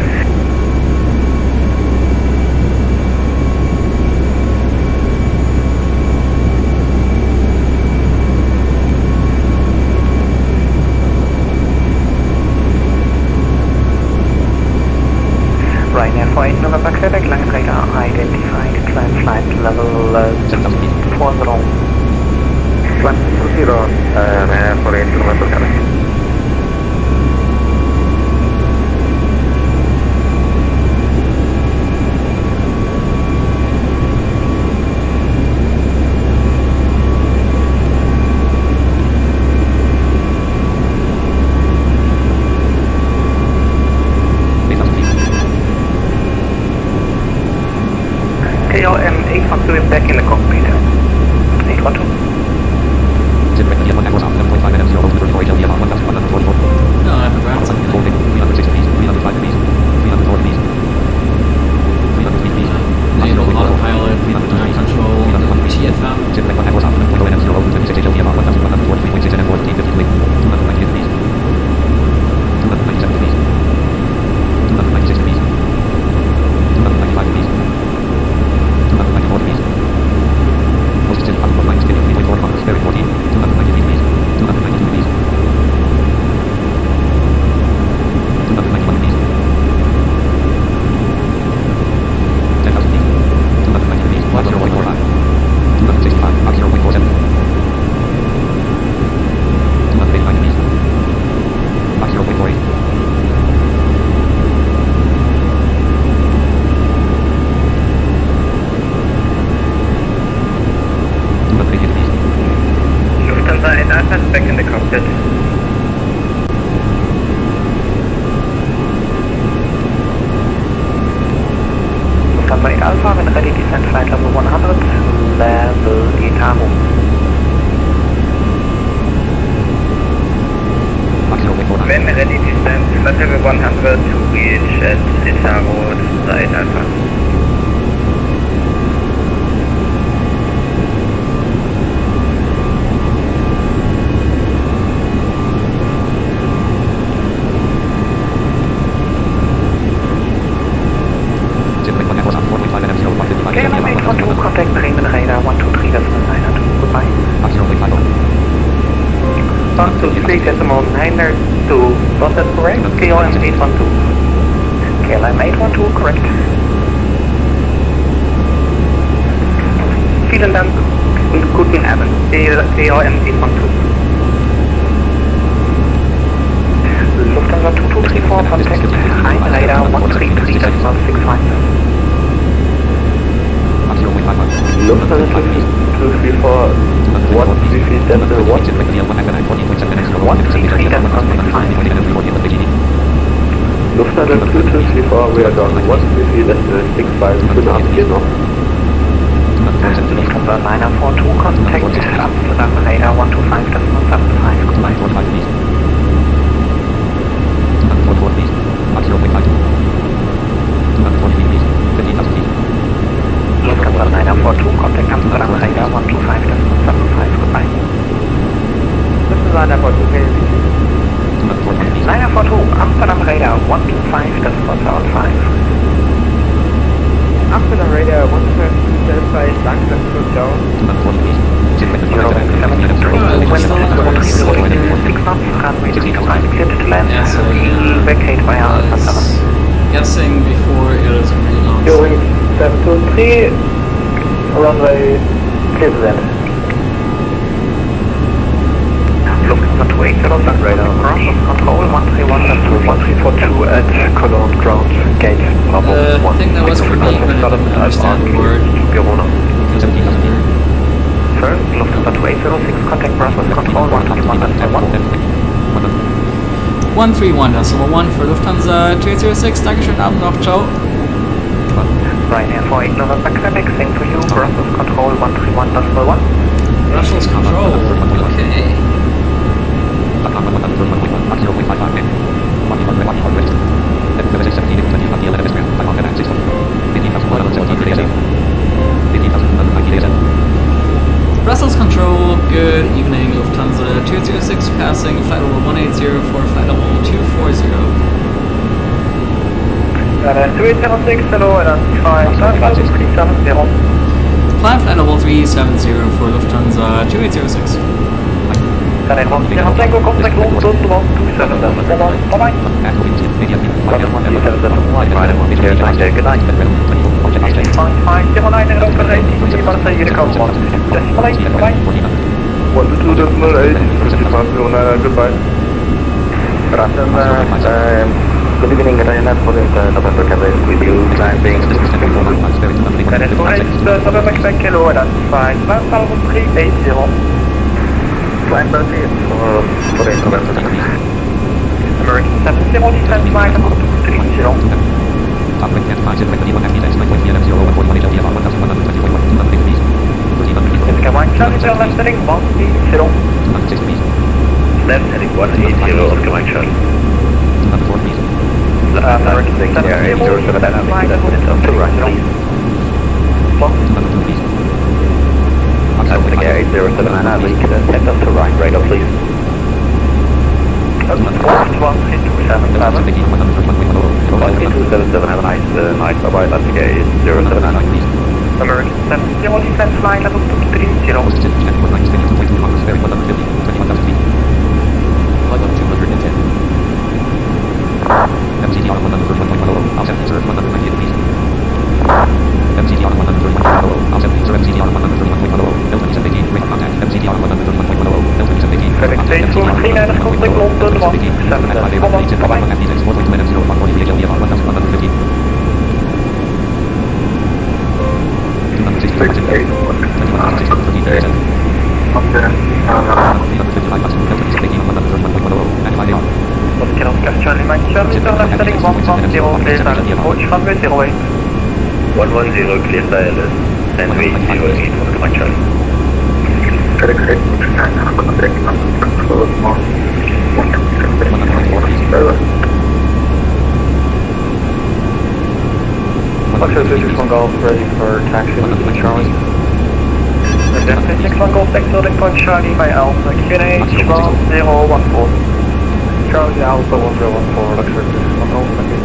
Ryanair 48 November Quebec, Langenradar identified, climb flight level 40. Climb 20, Ryanair 48 November Quebec. KLM 812 is back in the cockpit. 812. No, I have a ground something. Enable autopilot, control, TFM. Alpha is back in the cockpit. Lufthansa 8 Alpha, when ready, descend flight level 100, level EDDLto. When ready, descend flight level 100 to reach at EDDLto, Lufthansa 8 Alpha. KLM 812, contact Bremen radar 123.900. Goodbye. 123.902. Was that correct? KLM 812. KLM 812, correct. Vielen Dank und guten Abend. KLM 812. Lufthansa 2234, contact Bremen radar 133.65. Lufthansa 234, what wifi Delta 1? 133.65. Lufthansa 2234, we are going, what wifi Delta 65, 5 noch. Lufthansa 942, contact Amsterdam radar 125.75. Goodbye. Lufthansa 942, contact Amsterdam radar 125.75. Goodbye. Lufthansa 942, 942, Amsterdam radar 125.75. Amsterdam radar 125, langsam zurückdown. 6 knots, runway 25, cleared to land, Yeah, so, vacate via Alpha 7. Guessing before it is relaunched. Going 723, runway clear to land. Lufthansa 280, radar Russian control 131.2 at Cologne ground gate. I think that was for me, but I didn't understand the word. First, Lufthansa 2806, contact Brussels control 131.1. 131.1 für Lufthansa 206. Dankeschön, Abend noch, ciao. Ryanair 48 November Quebec, same for you, Brussels control 131.1. Brussels control, okay. Brussels control, good evening, Lufthansa 206 passing flight level 180 for flight level 240. Ryanair 2806, hello, identify flight level 370. Climb flight level 370 for Lufthansa 2806. Ryanair 1 Tango, contact London 127. Bye-bye. Fine, 09 en operatie, die van de hier komen. Bye-bye. 122.8, 5509, goodbye. Russian, good evening, Ryanair 48 November Quebec, with you, landing. Ryanair 48 November Quebec, hello, identify flight level 380. Climb 30 for 48 November. American 70, descent flight level 230. Charlie, left heading 180. Left heading 180, Oscar Mike Charlie. American 6 area 07, flight level 230. Pacific Air 807, send us to right, radar please. 13277, have a nice, bye-bye, Pacific Air 807. American 70, descent flight level 230. Oscar Oscar Charlie Mike Charlie, turn left heading 110, clear silence, approach runway 08. 110 clear silence, and wait 08 Oscar Mike Charlie. Oscar 661 Golf ready for taxi with Charlie. Identity 61 Golf, next building point Charlie by Alpha, QNH 1014. Charlie Alpha 1014, Oscar 661 Golf, thank you.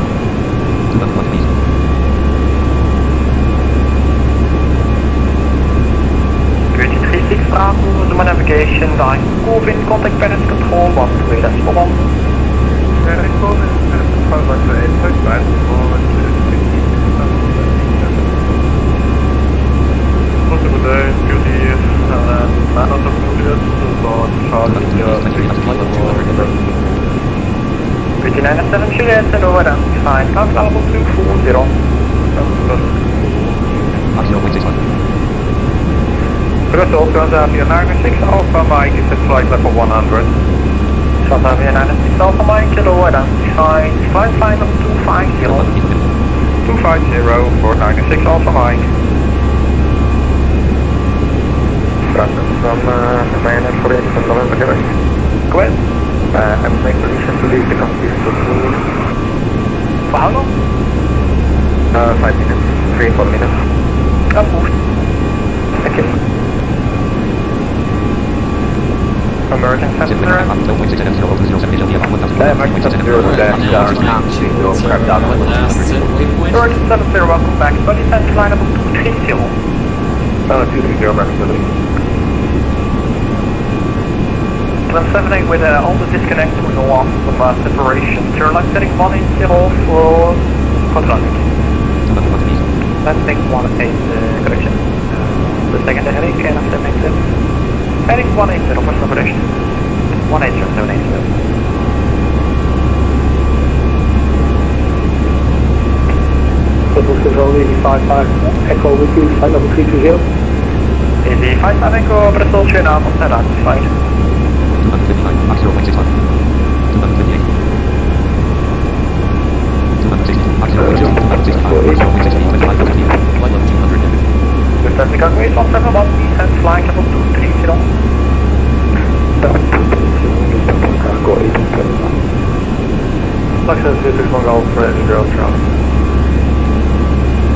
Grid 36 Bravo, Zuma navigation, line move in, contact balance control 13, that's for 1. Good day, Judy, man of Julius, Charlie, Grid 97 Juliet, and over down, fine, cloud level 240. Bristol, Transavia 96 Alpha Mike, is at flight level 100. Transavia 96 Alpha Mike, lower down, fine, flight line of 250. 250 for 96 Alpha Mike. From Commander for the November Quebec. Go ahead. I'm making permission to leave the cockpit for For how long? 5 minutes, 3-4 minutes. Approved. Thank you. American passenger. George 70, welcome back. Body sense line up 230. 230, maximum. 78 with all the disconnect, we go off from separation. Turn left heading 180 for Quadratic. Let's make 180 correction. The second heading, and if that makes sense. Heading 180 for separation. 180, 780. Double control, Easy 55, Echo with you, flight level 320. Easy 55 Echo, Bristol, China, Montana, identified. 260, runway 171, descent flying level 230. Success 261 Golf, ready to go, Charlie.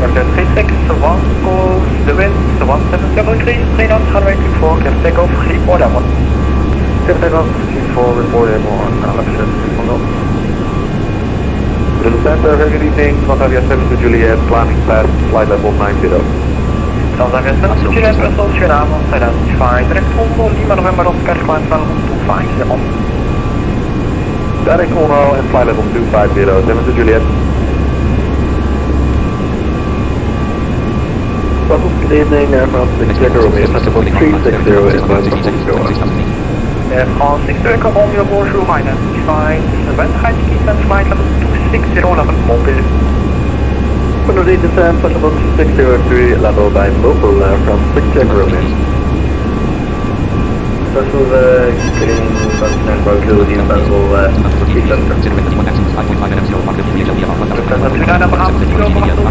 Roger 36, 1 goes the wind, 1773, 3 knots, runway 24, clear takeoff, report M1. Clear takeoff, Q4, report M1, Alex 661 Golf. Little Center, good evening, Transavia 7 to Juliet, planning past flight level 90. Transavia 7 to Juliet, Bristol, China, identified, direct Hondo, Lima, November, Oscar, climb level 250. Direct Hondo and flight level 250, 7 to Juliet. Good evening, Air France 60 Romeo, Festival 360 inbound from Tokyo. Air France 60 Romeo, bonjour, identified, event height, descent flight level 260, level mobile. Under the descent, flight level 260 level by mobile, Air France 60 Romeo. Vessel getting Boston Road to the vessel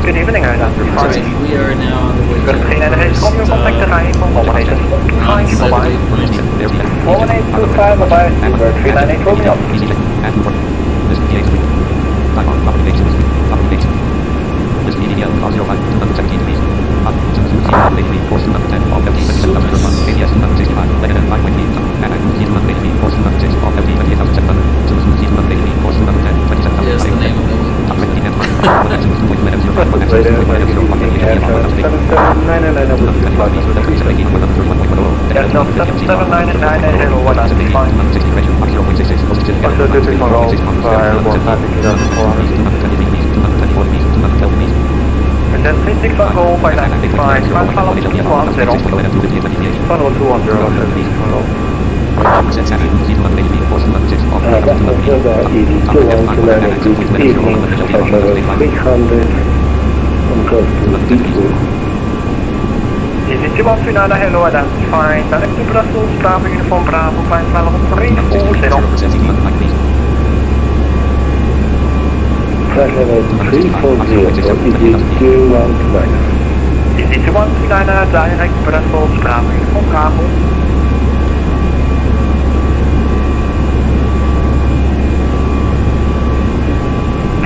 Good evening, identified. We are now on the way Good clean and head from your contact the line from 11825, bye-bye. 1825, bye-bye. Uber 398 Romeo. Yes, the name of the one. Then 36 on goal by 95, flight follow 210. Funnel 300 on coast to Deepwood. Easy 219, hello, identified. Direct to Brussels, Bravo Uniform Bravo, climb level 340. Flight level 340, ED219. Easy 219, direct Brussels, Bravo Uniform Bravo.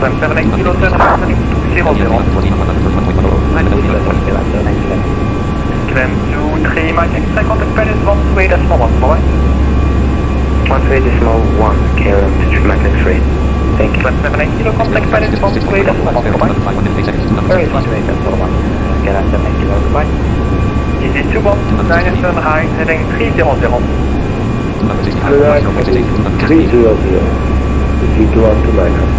Climb 78 kilo, 700. Climb 23, Mike X-ray, contact Paris 1, 2 decimal 1, boy. 1 decimal 1, KLM to Mike X-ray. Thank you. Climb 78 kilo, contact Paris 1, 2 decimal 1, boy. Paris 1 decimal 1. KLM 78 kilo, goodbye. Easy 219, high, heading 300. Correct, 300. ED219.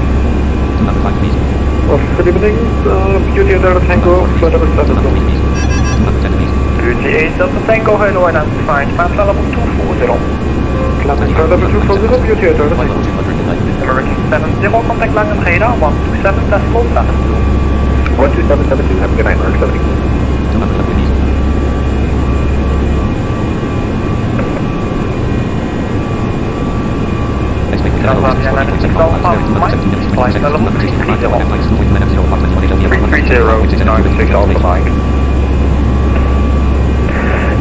Of good evening, Beauty Delta Tango, Flight level 72. Beauty 8 Delta Tango, hello, identified. Flight level 240. Flight level 240, Beauty 8 Delta Tango. American 70, contact Langen radar 127 decimal 7. 12772, have a good night, Mark 70. Transavia 96 Alpha, Mike, flight level 330. 330, 96 Alpha Mike.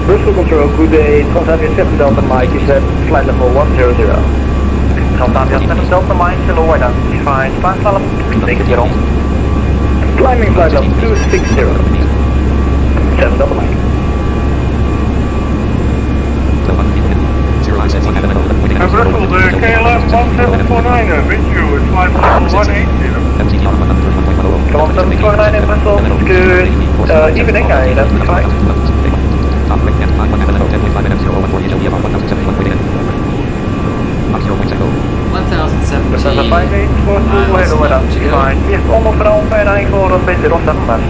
Bristol Control, good day. Transavia 7 Delta Mike is at flight level 100. Transavia 7 Delta Mike, hello, identified. Flight level 260. Climbing flight level 260. 7 Delta Mike. Brussels, KLM 1749, with you, it's flight level 180. Come on, 749 in Brussels, good evening, identified. 1070. 5842, hello, identified. Yes, almost around 994, base 07 left.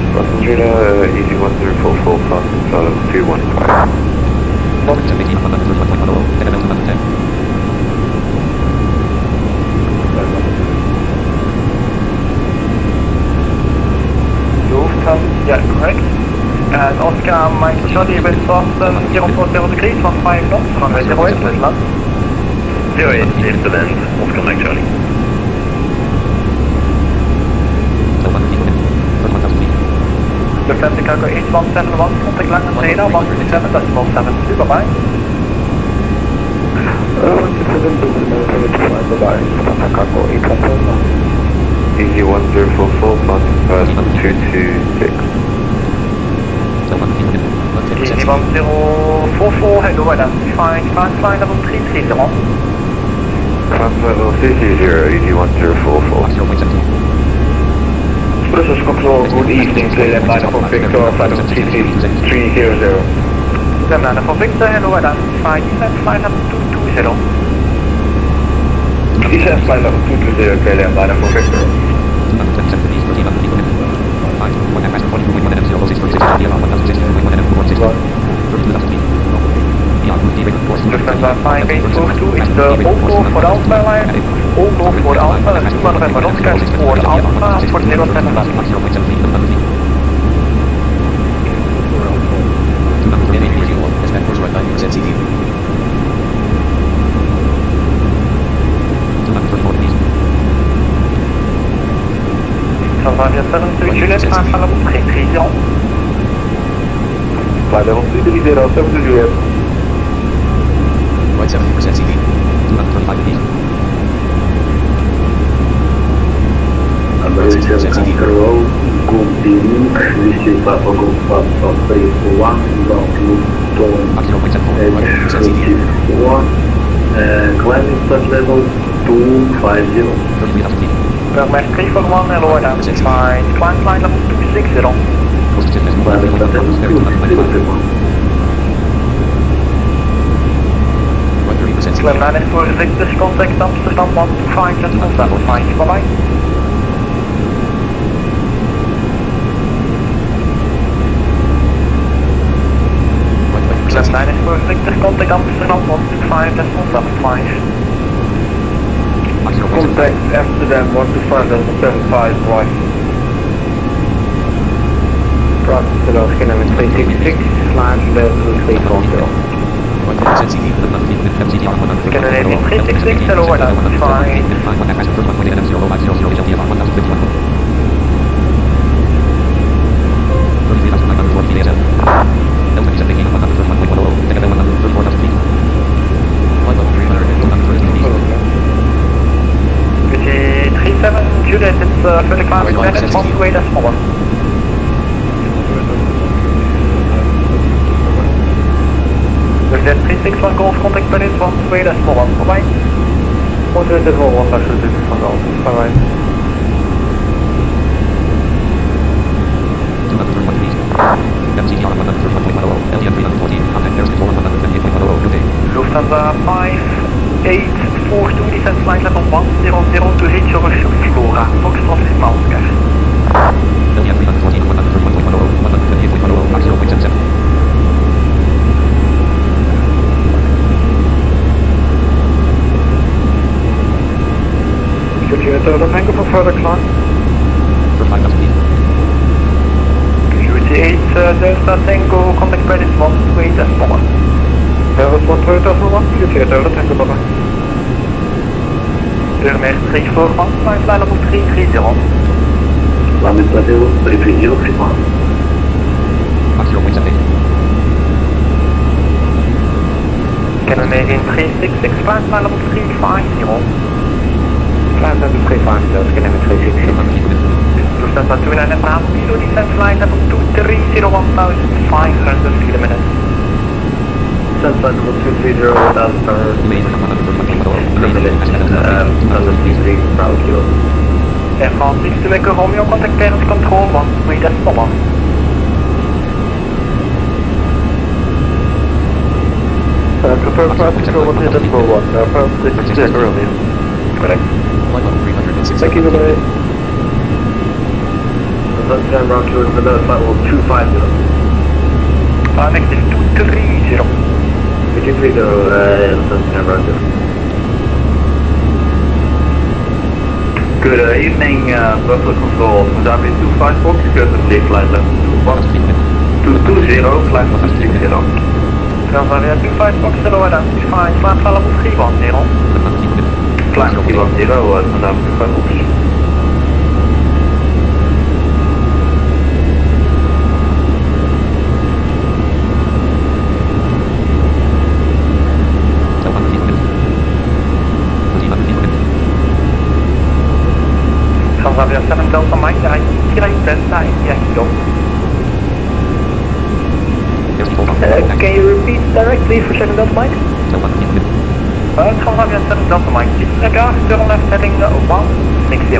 Passenger, easy 1044, flight 215. Lufthansa, yeah, correct. And Oscar, Mike Charlie, with Boston, 040 degrees, 15 knots, runway 08, please land. 08, safe to land, Oscar Mike Charlie. Lufthansa Cargo 8171, contact Langen radar 127 decimal 72, bye-bye. 127, bye-bye. Lufthansa Cargo 8171. Easy 1044, flight 226. Easy 1044, hello, identified. Flight level 330. Flight level 330, easy 1044. Brussels Control, good evening, KLM 94 Victor, flight level 300. KLM 94 Victor, hello, identified. Descent flight level 220. Descent flight level 220, KLM 94 Victor. Lufthansa 5842 is the Old for Alpha line, Old for Alpha, and 2 November Oscar for Alpha for 07 left. Transavia 7 Juliet, flight level 330. Flight level 330, 7 to Juliet. Right 70% CD. American Control, good evening, this is Papa Golf Papa 341, Long Luton H34, climbing flight level 250. Runway 341, hello, identified. Climb flight level 260. Climbing flight level 260. Climb 9 is for Victor's contact Amsterdam 125, decimal 75, bye-bye. Climb 9 is for Victor's contact Amsterdam 125, decimal 75. Contact Amsterdam 125.75 right. Cross to those scanner with 366 slash level 340. Scanner name 366, hello, that's fine. Vicky 37 Juliet, it's 35 minutes, one way, that's one. Juliet 361 Golf, contact Paris, one way, that's one. Bye-bye. What is it for one actually this one out? Bye-bye. Lufthansa 5842, descent flight level 100 to reach your Flora, Foxtrot is Oscar. Should you enter the tango for further climb? QT8 Delta Tango, contact Paris 1 way, that's one. Paris 12001, QT8 Delta Tango, bye-bye. Turner 341, flight line level 330. Landing level 330, please one. Canon 366, flight line level 350. Climb level 350, scanner with 360. Lufthansa 29 Bravo, Kilo, descent flight level 230, 1500 feet a minute. Descent flight level 230, as per under speed 3 Bravo Kilo. Air France 6 to make a Romeo, contact Paris control 1 way, that's one. Confirm flight control 1 here, decimal 1. Firm 6 Romeo. Correct. Thank you, goodbye. Amsterdam round to the flight level 250. Negative 230. 230, Amsterdam round to. Good evening, Buffalo Control. Mozambique 25 Fox, currently flight level 220, flight level 260. Transavia 25 Fox, hello, identify, flight level 310. Flight 310, Mozambique 25 Fox. Transavia 7 Delta Mike, direct Delta India Kilo. Can you repeat directly for 7 Delta Mike? Transavia 7 Delta Mike, disregard, turn left heading 160.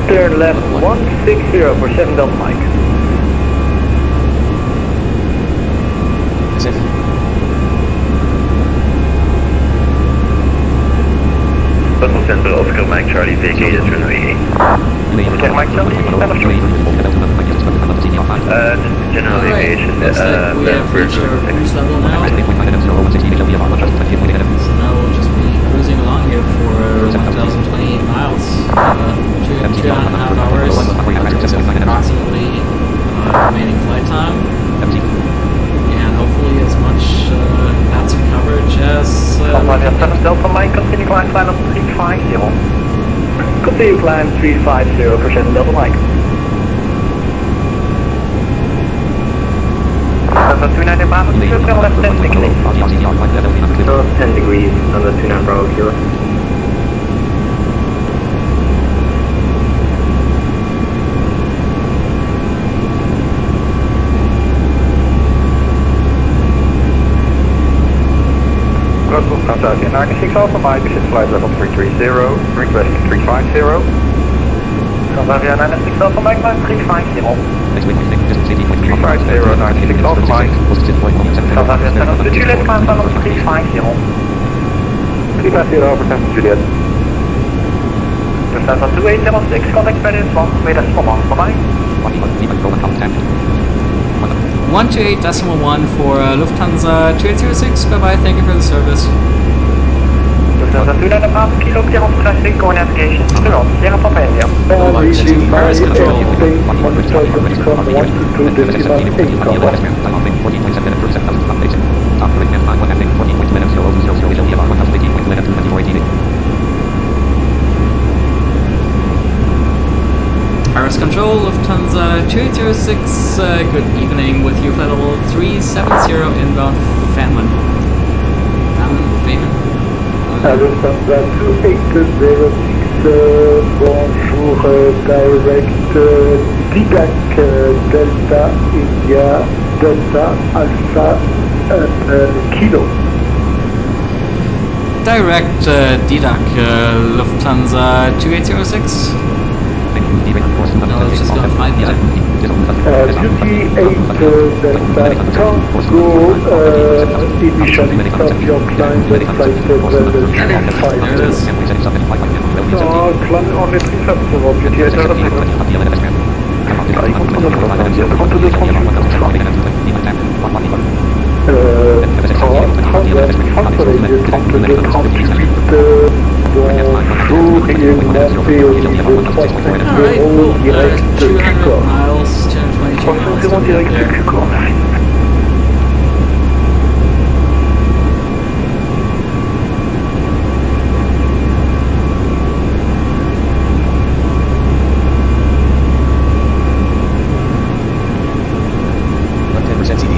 Turn left 160 for 7 Delta Mike. Buffalo Central, Oscar Mike Charlie, vacated runway 8. Okay, Mike Charlie, stand up street. General aviation, Looks like we have reached our cruise level now. So now we'll just be cruising along here for 1,028 miles. 2.5 hours, approximately remaining flight time. And hopefully as much fancy coverage as Transavia 7 Delta Mike, continue climb flight level 350. Continue climb 350 for 7 Delta Mike. Transavia 29 Bravo, turn left 10 degrees. Turn 10 degrees under 29 Bravo Kilo. Transavia 96 Alpha Mike, descent flight level 330, requesting 350. Transavia 96 Alpha Mike, line 350. 350, 96 Alpha Mike. Transavia 7 to Juliet, climb level 350. 350 over 10 Juliet. Lufthansa 2806, contact Paris 1, way, that's one. Bye-bye. 128.1 for Lufthansa 2806. Bye bye, thank you for the service. Lufthansa 2.5 kilo, clear on traffic, go navigation, Sierra Papa India. Over to Paris Control. Monitor become 1 to 2 decimal 8 over. Paris Control, Lufthansa 2806, good evening with you, flight level 370 inbound Feynman. Feynman? Lufthansa 2806, bonjour, direct Didac Delta India Delta Alpha Kilo. Direct Didac Lufthansa 2806. No, let's just go find the Duty 8 Delta Tango, initially stop your climb at flight level 35. There it is. Climb only 37 over duty 8 Delta Tango. Bonjour et montez au niveau 350 direct 200 Cucor. miles, 222 miles. 350 direct Cucor, merci. Left 10% CD.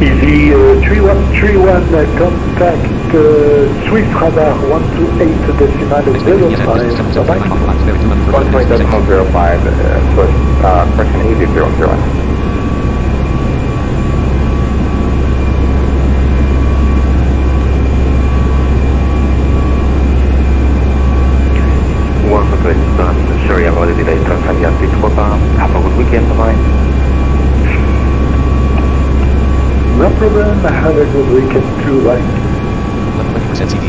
Easy 3131 contact Swift radar 128 decimal 05. Bye-bye. 127.05, Swift, correction, easy 001. Welcome to Pakistan. Sorry about the delay. Have a good weekend. Bye-bye. No problem, have a good weekend too, bye. Left 20% CD.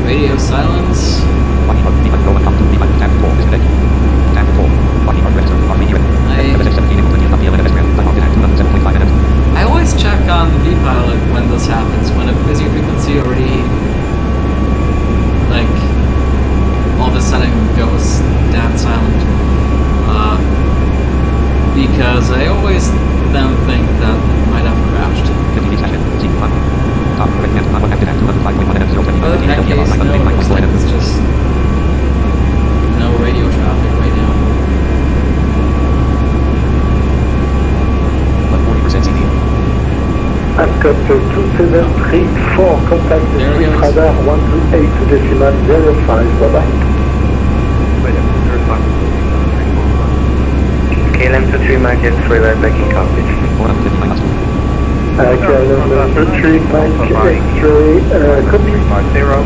Radio silence. I always check on vPilot when this happens, when a busy frequency already, like, all of a sudden goes dead silent. Because I always then think that it might have crashed. But in that case, no, it looks like it's just no radio traffic right now. Left 40% CD. Ascot 2734, contact There it Swift goes. radar 128 decimal 05, bye-bye. KLM 23 Mike X-ray, right back in cockpit. KLM 23 Mike X-ray, copy. Mark 0.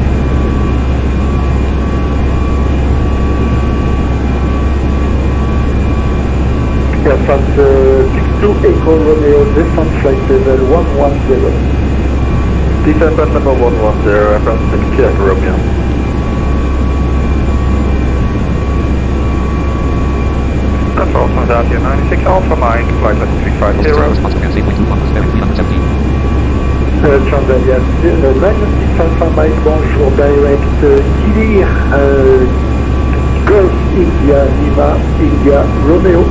Airfront 62 Echo Romeo, descent flight level 110. Descent at number 110, Airfront 60 Echo Romeo. Control from Zambia 96 Alpha Mike, flight level 350. Chandalia 96 Alpha Mike, bonjour, direct Kilir, Golf India, Lima, India, Romeo.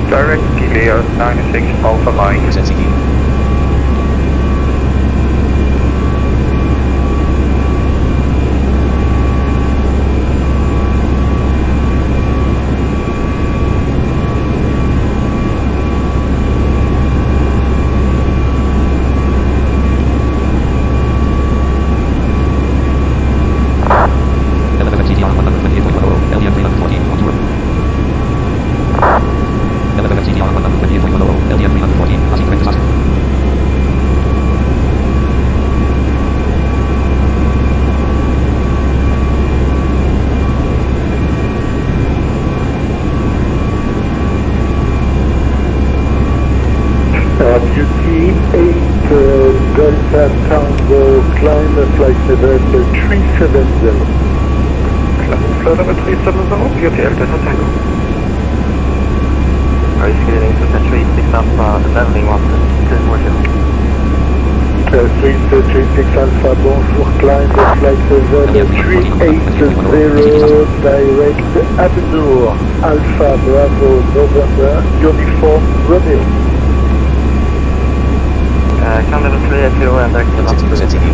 Direct Gilead 96 Alpha Mike. CD. Delta Tango, climb flight level 370. Flight level 370, POTL Delta Tango. Are you getting to the 36 Alpha, landing on the 36 Alpha, bonjour, climb flight level 380, direct Abnur, Alpha Bravo November, Uniform Romeo. Climb level 380 and direct to 60% CD.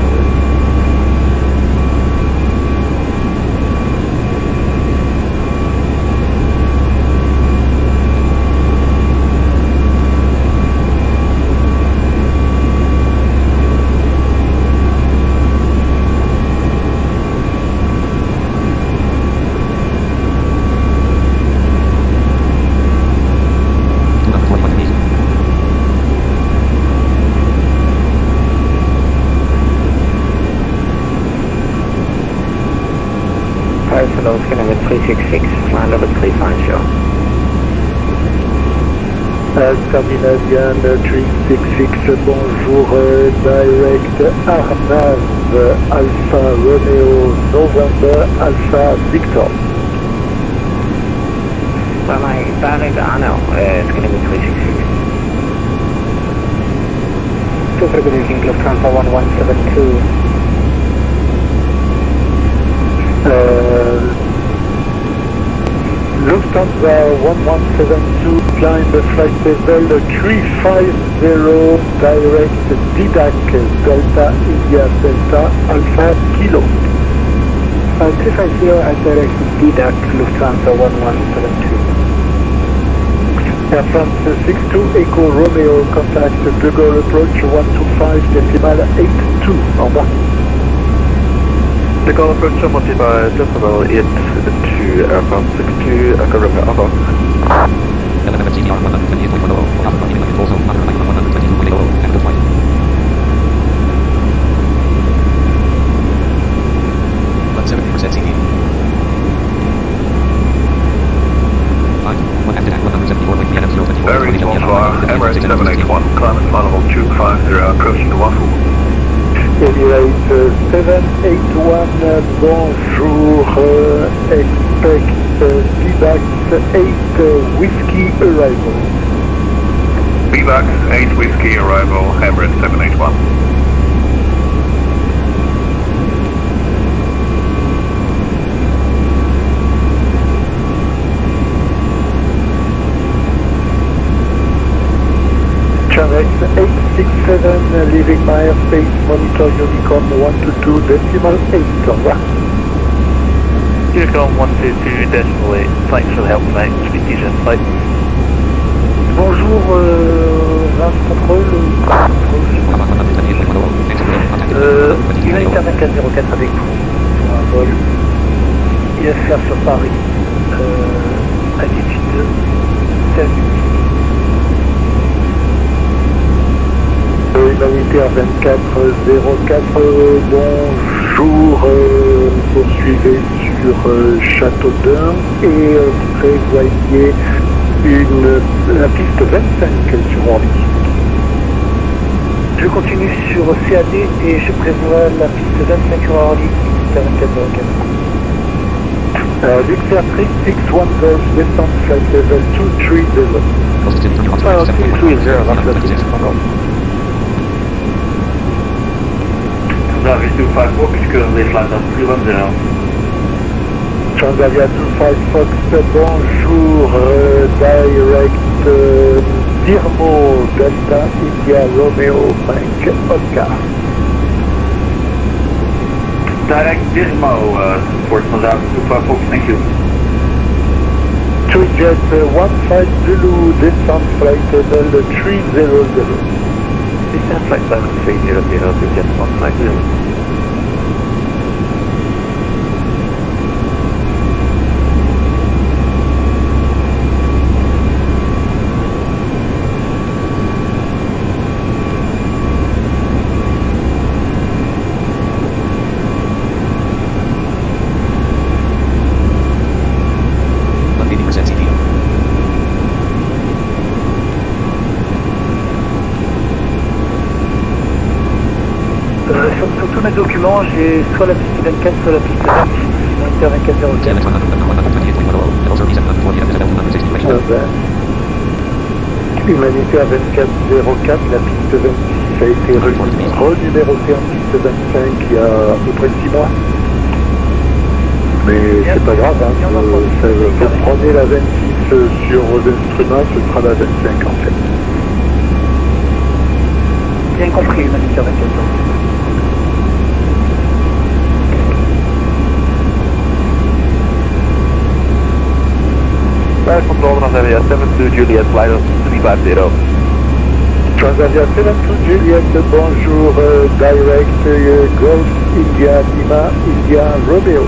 Hello, it's going to be 366, flight level 350. Scandinavian 366, bonjour, direct Arnav, Alpha Romeo November, Alpha Victor. Well, my direct Arno, it's going to be 366. Super good evening, Lufthansa 1172. Lufthansa 1172, climb flight level 350, direct Didac, Delta India Delta Alpha Kilo. 350 and direct Didac, Lufthansa 1172. Air France 62 Echo Romeo, contact De Gaulle approach 125.82, au revoir. The call approach 125.82, Air France 62, Echo Romeo, au revoir. CDR 128.10, for Alpha Romeo control zone, 122.80, active flight. About 70% CD. 1 active at 174.3 and 024. Very bonsoir, Emirates 781, climate flight level 250, approaching to Waffle. Emirates 781, bonjour, expect VBAX 8 whiskey arrival. VBAX 8 Whiskey arrival, Emirates 781. Channel 867, leaving my airspace, monitor Unicorn 122.8, au revoir. Unicorn 122.8, thanks for the help tonight, speed decent flight. Bonjour, RAF contrôle. United 2404 avec vous pour un vol IFR sur Paris, altitude 7. Humanitaire 2404, bonjour, poursuivez sur Châteaudun et prévoyez la piste 25 sur Orly. Je continue sur CAD et je prévois la piste 25 sur Orly, United 2404. Luxair 361 Golf, descent flight level 230. Close to 31. 230, that's the piste. Transavia 254, puisque les flights are 310. Transavia 25 Fox, bonjour, direct Dirmo, Delta India Romeo Mike Oscar. Direct Dirmo, for Transavia 254, thank you. Two jet 15 Zulu, descent flight level 300. Descent flight level 300, jet 150. mes documents, j'ai soit la piste 24, soit la piste 26, unitaire 2404. Humanitaire 2404, la piste 26 a été renumérotée en piste 25 il y a à peu près 6 mois. Mais c'est pas grave, hein, vous prenez la 26 sur vos instruments, ce sera la 25 en fait. Bien compris, humanitaire 2404. Control Transavia 72 Juliet, flight of 350. Transavia 72 Juliet, bonjour, direct Golf India Lima, India Romeo.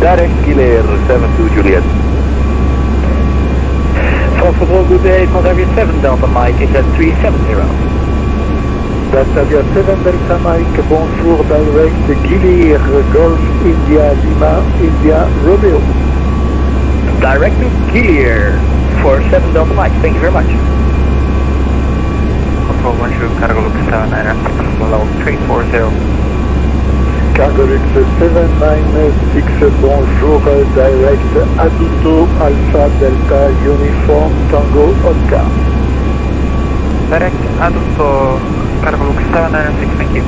Direct Gilead 72 Juliet. Comfortable, good day, Transavia 7 Delta Mike, is at 370. Transavia 7 Delta Mike, bonjour, direct Gilead Golf India Lima, India Romeo. Direct to Gilead for 7 Delta Mike, thank you very much. Control 1 Shoe, Cargo Lux 796, level 340. Cargolux 796, bonjour, direct Aduto Alpha Delta Uniform Tango Oscar. Direct Aduto, Cargo Lux 796, thank you.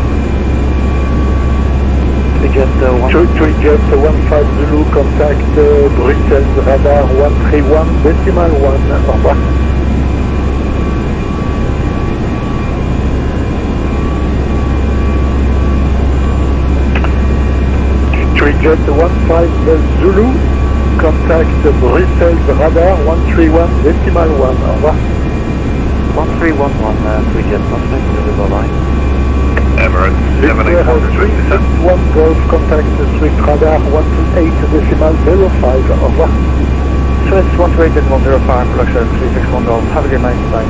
Jet 15 Zulu, contact Bruxelles, radar 131, decimal 1, au revoir. Jet 15 Zulu, contact Bruxelles, radar 131, decimal 1, au revoir. 1311, Jet, transmit to the line. Emirates 781, 1 Golf, contact Swift radar 128, decimal 05, au revoir. Swiss 128 decimal 05, production 361 Golf, have a good night, bye.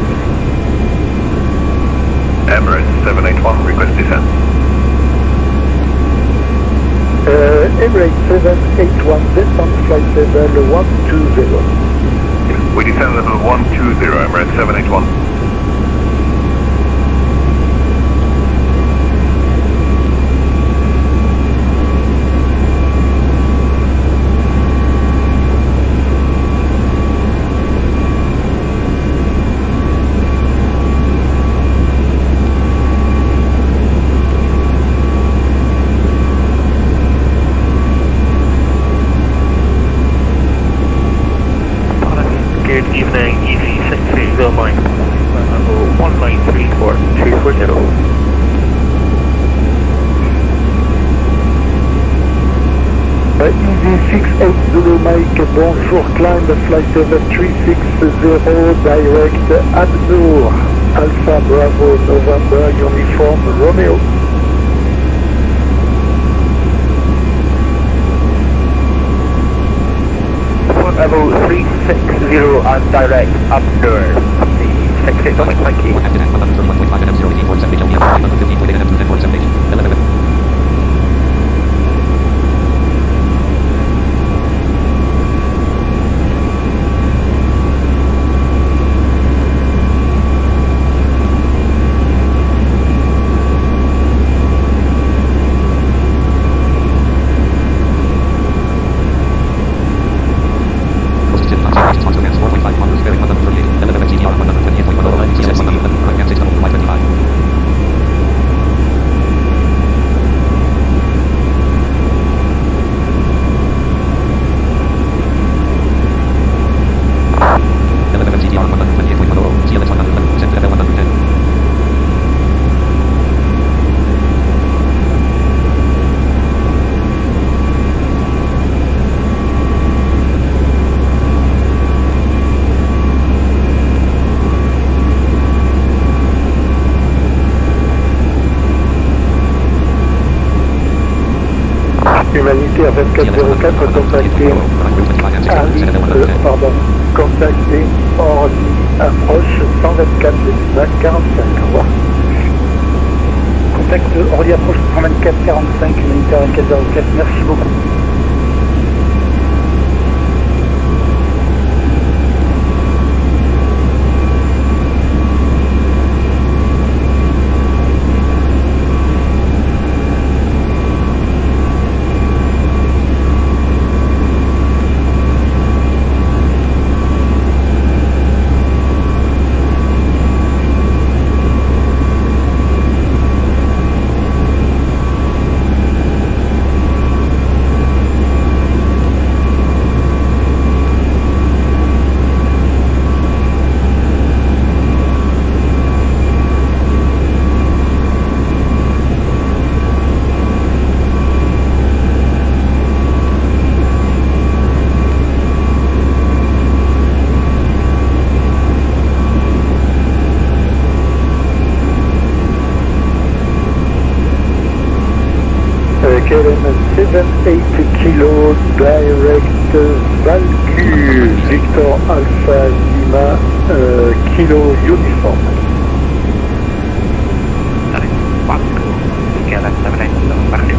Emirates 781, request descent. Emirates 781, descent flight level 120. We descend level 120, Emirates 781. Good evening, EV630 Mike, level 1934240. EV680 Mike, bonjour, climb flight level 360, direct Abnur, Alpha Bravo November Uniform Romeo. Level 360 on direct up north of the 68 point, thank you. Humanitaire 2404, contacting contacting Orly, approche 124, 45, au revoir. Contact Orly, approche 124, 45, humanitaire 2404, merci beaucoup. Valcu, Victor Alpha Lima, Kilo Uniform. KLM 787 Valcu.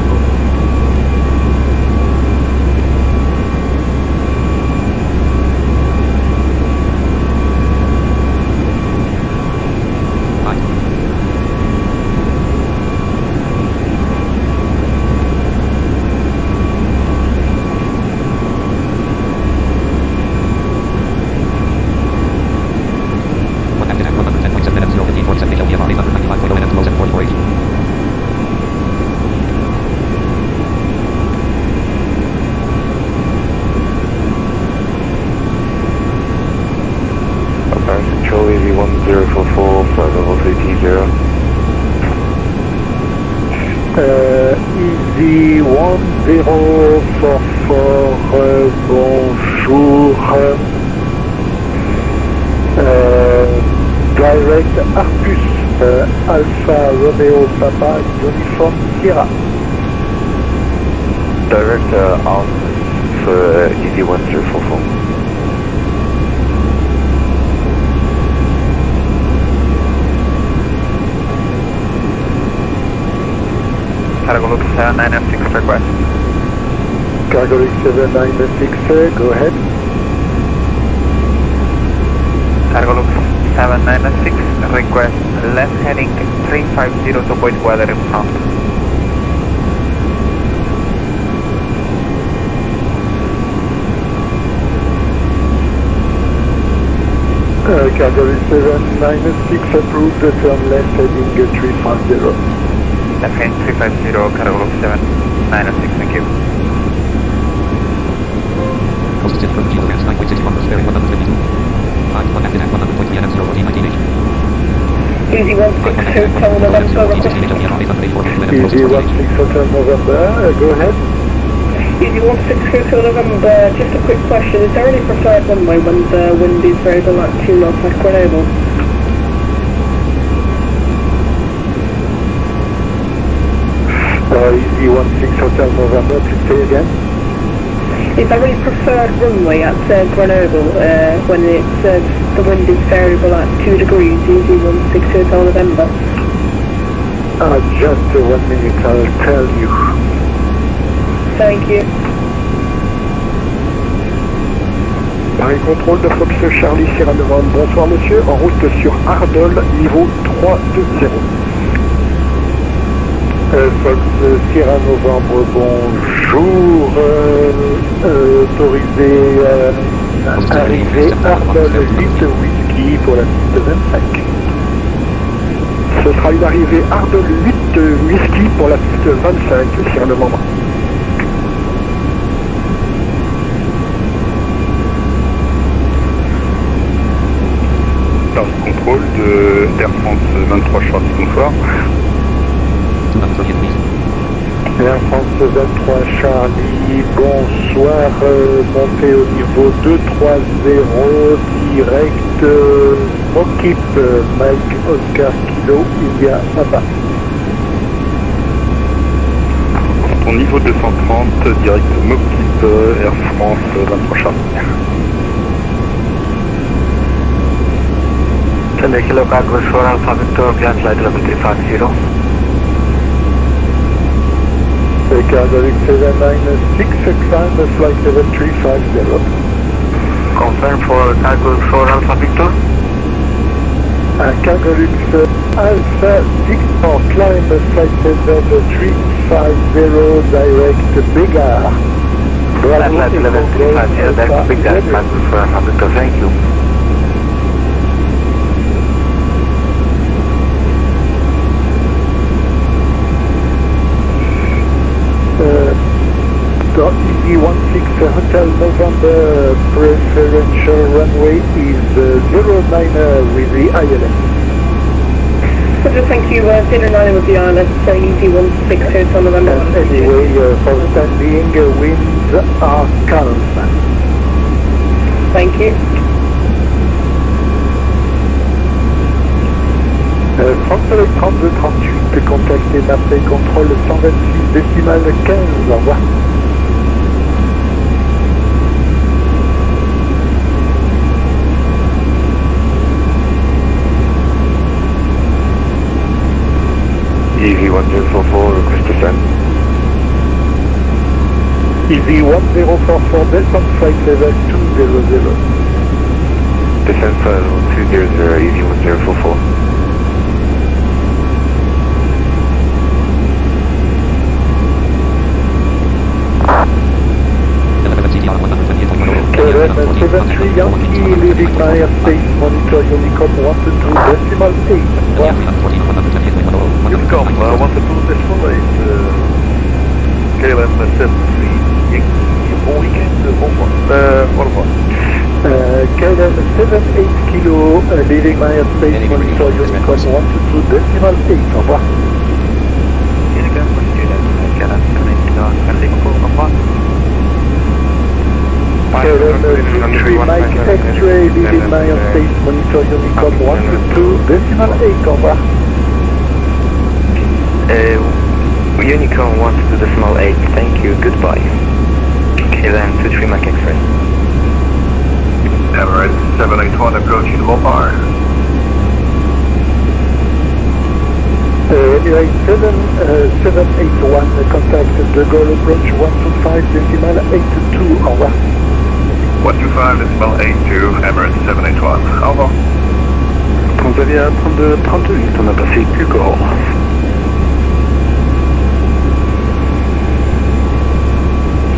Easy 1044, bonjour. Direct Arcus, Alpha Romeo Papa, Uniform Sierra. Direct Arcus, Easy 1044. Cargo Loop 7996 request. Cargo Loop 796, go ahead. Cargo Loop 796 request left heading 350 to avoid weather in front. Cargo Loop 796 approved, turn left heading 350. Left heading 350, Cargo Loop 796, thank you. Posted from kilograms 9.61, bearing 152. 51 active at 100.3 and 014 19H. Easy 16 Hotel November, Easy 16 Hotel November, go ahead. Easy 16 Hotel November, just a quick question, is there any preferred runway when the wind is variable at 2 knots at Grenoble? Easy 16 Hotel November, please say again. Is there any preferred runway at Grenoble when it's the wind is variable at 2 degrees, Easy 16 Hotel November? Just 1 minute, I'll tell you. Thank you. Paris Contrôle de Fox Charlie Sierra Novembre, bonsoir monsieur, en route sur Ardol, niveau 320. Fox Sierra Novembre, bonjour, autorisé arrivée Ardol 8 whisky pour la piste 25. Ce sera une arrivée Ardol 8 whisky pour la piste 25, Sierra Novembre. Paris Contrôle de Air France 23 Charlie, bonsoir. Air France 23 Charlie, bonsoir, montez au niveau 230, direct, Mokip, Mike Oscar Kilo, India, Papa. Au niveau 230, direct Mokip, Air France 23 Charlie. Kilo Cargo Shore Alpha Victor, climb flight level 350. Cargo 796, climb flight level 350. Confirm for Cargo Shore Alpha Victor. Cargo Alpha Victor, climb flight level 350, direct Bigard. Flight level 350, direct Bigard, Cargo Shore Alpha Victor, thank you. Easy 16 Hotel November, preferential runway is 09 with the ILS. So just thank you, dinner 9 with the ILS, Easy 16 Hotel November. Anyway, for the time being, winds are calm. Thank you. France 32 38, contactez Marseille Contrôle 126 décimale 15, au revoir. Easy 1044, descent flight level 200. Descent level 200, easy 1044. KLM 73 Yankee, leaving my airspace, monitor Unicom 122.8. Unicom 122.8. KLM 73 Yankee, bon weekend, bonsoir. Au revoir. KLM 78 Kilo, leaving my airspace, monitor Unicom 122.8. Au revoir. Unicom 122, KLM 78, merci beaucoup, au revoir. KLM 23 Mike X-ray, leaving my airspace, monitor Unicom 122.8. Au revoir. Unicom 122.8, thank you, goodbye. KLM 23 Mike X-ray. Emirates 781 approaching Mopar. Emirates 781, contact De Gaulle approach 125.82, au revoir. 125.82, Emirates 781. Au revoir. Transavia 32-38, on a passé Hugo.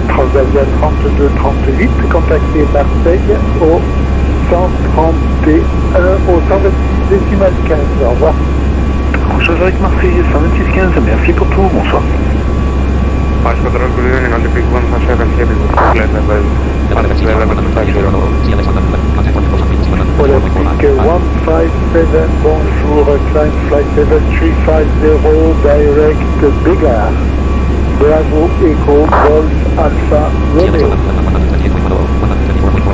Transavia 32-38, contactez Marseille au 131, au 126.15, au revoir. Bonjour avec Marseille, 126.15, merci pour tout, bonsoir. Olympique 157, bonjour, climb flight level 350, direct Bégard. Bravo Echo Golf Alpha Romeo.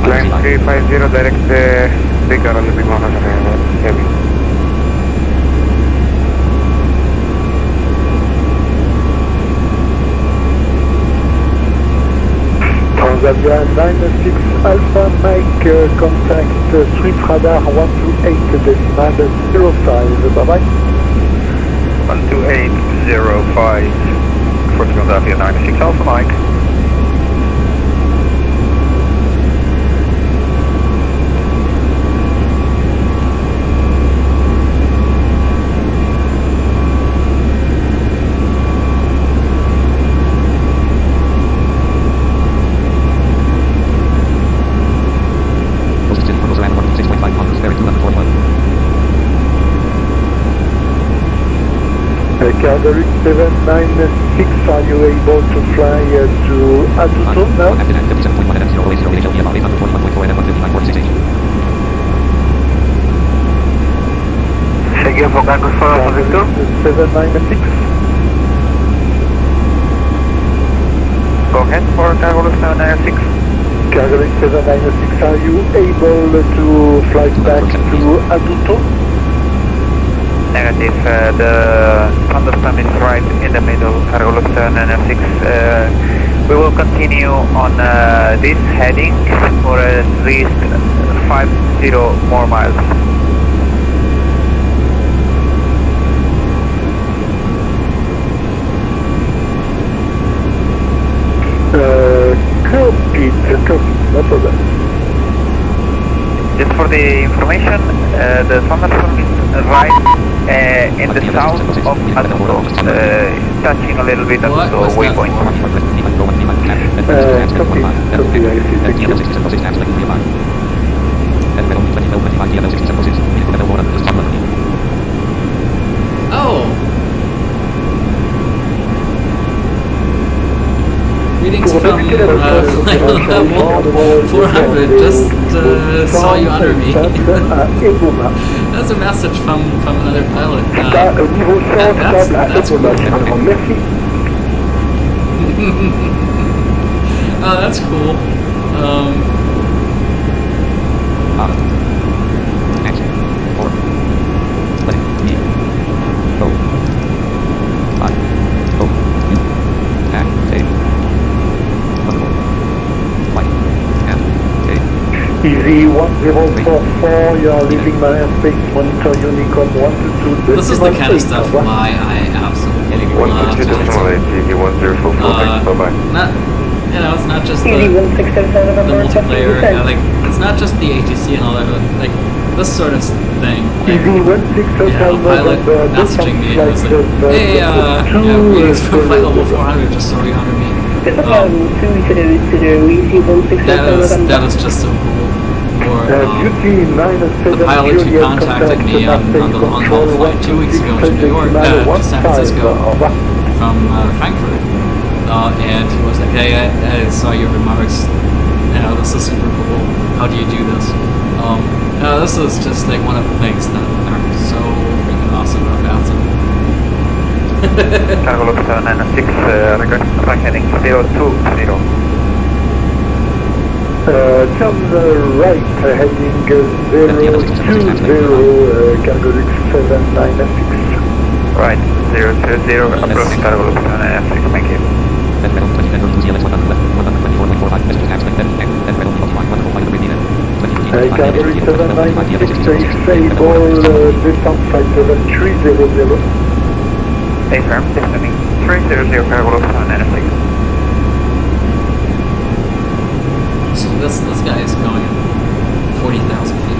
Climb 350, direct Bégard on the big 100 heavy. Transavia 96 Alpha Mike, contact Swift Radar 128.05, bye bye. 128.05 for Transavia 96 Alpha Mike. Cargolux 796, are you able to fly to Atuto now? Seguir for Cargolux for Victor. 796. Go ahead for Cargolux 796. Cargolux 796, are you able to fly back to Atuto? Negative, the thunderstorm is right in the middle, Cargolux 796. We will continue on this heading for at least 50 more miles. Copy, no problem. Just for the information, the thunderstorm is right in the south of Atuto, touching a little bit at the waypoint. Copy, I see, thank you. Oh! Greetings from flight level 400, just saw you under me. That's a message from another pilot. That's cool. Oh, that's cool. Easy 1044, you are leaving my airspace, monitor Unicom 122. This is the kind of stuff why I absolutely love Easy 1044, thanks, bye bye. you know, it's not just Easy the 1677 November, multiplayer, 15%. like, it's not just the ATC and all that, but, like, this sort of thing. Like, Easy 16 you know, pilot messaging me and was like, hey, greetings from flight level 400, just so you honor me. It's about to do, easy 1677 November. That is just so cool. Or, Duty the pilot who contacted me on the long-haul flight 2 weeks ago to New York, to San Francisco, from Frankfurt. And he was like, hey, I saw your remarks. You know, this is super cool. How do you do this? This is just like one of the things that are so freaking awesome about it. Cargo Loop 796, request track heading 020. Turn right, heading 020, Cargo Loop 796. Right, 020, approaching Cargo Loop 796, thank you. Cargo Loop 796, disable descent flight level 300. Affirm, descending 300, Cargo Loop 796. So this guy is going 40,000 feet.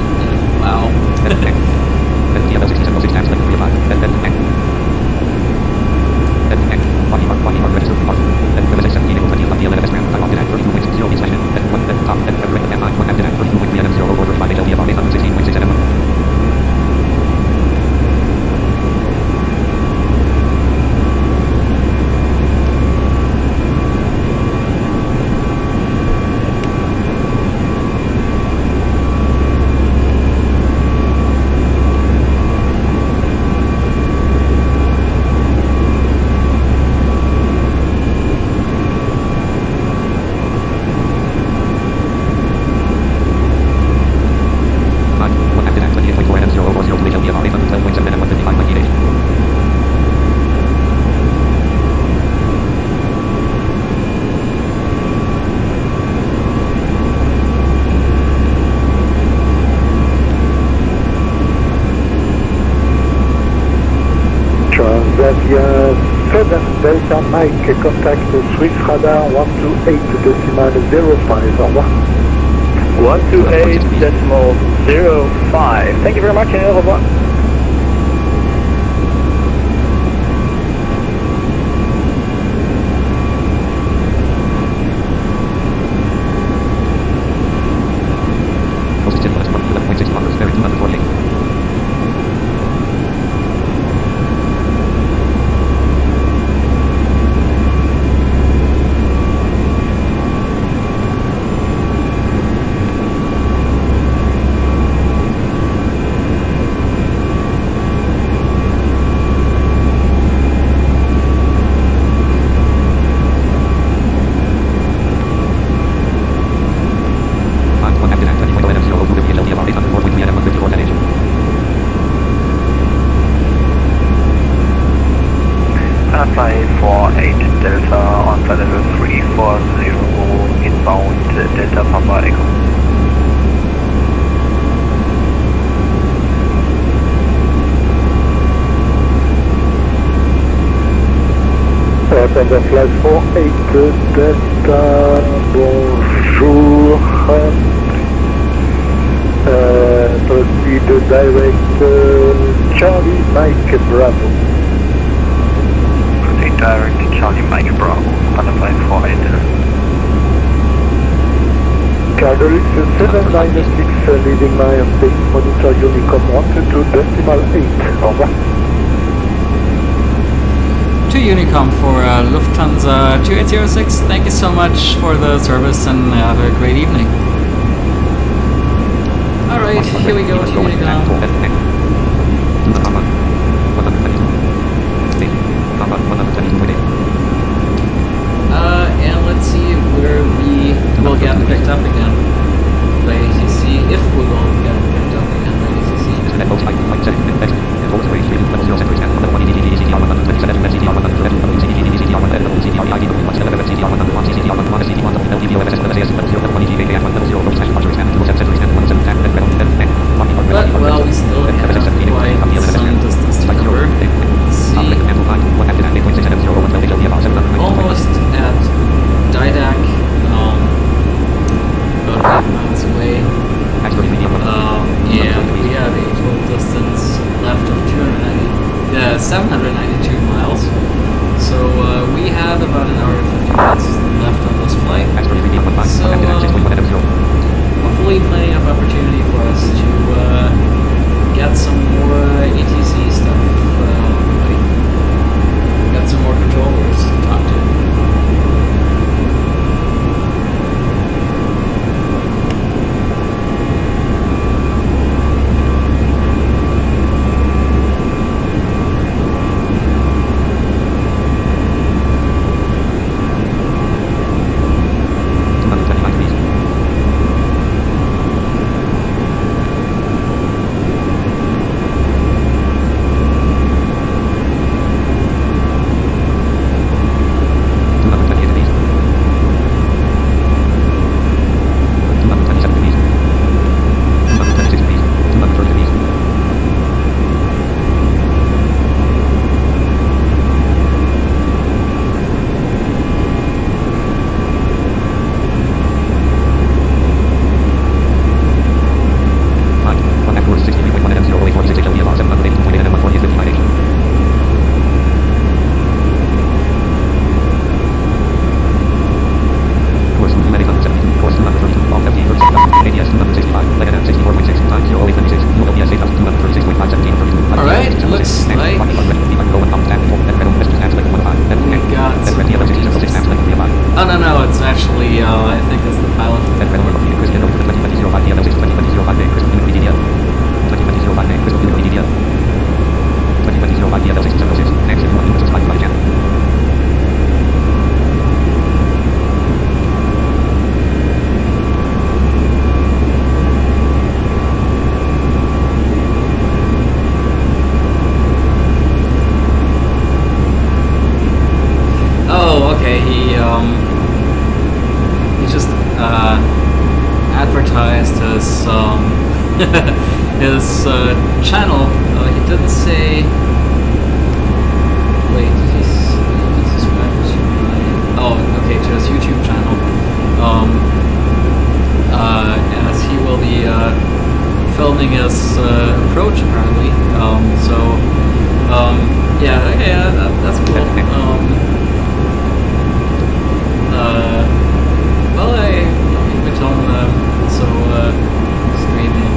Wow. Transavia 7 Delta Mike, contact Swiss radar 128.05, au revoir. 128.05. Thank you very much and au revoir. Flight 48 Delta on flight level 340 inbound Delta Papa Echo. Attendant flight 48 Delta, bonjour. Proceed direct Charlie Mike Bravo. Direct to Charlie Mike Bravo, Butterfly 48 Delta. Cargo Loop 796, leading my base monitor Unicom 122.8, au revoir. To Unicom for Lufthansa 2806, thank you so much for the service and have a great evening. Alright, here we go to Unicom. And let's see where we will get picked up again by ATC, if we will get picked up again by ATC. But, well, we advertised his his channel. He didn't say. Wait, did he subscribe to my? Oh, okay, to his YouTube channel. As he will be filming his approach apparently. That's cool. Well, I tell him also streaming.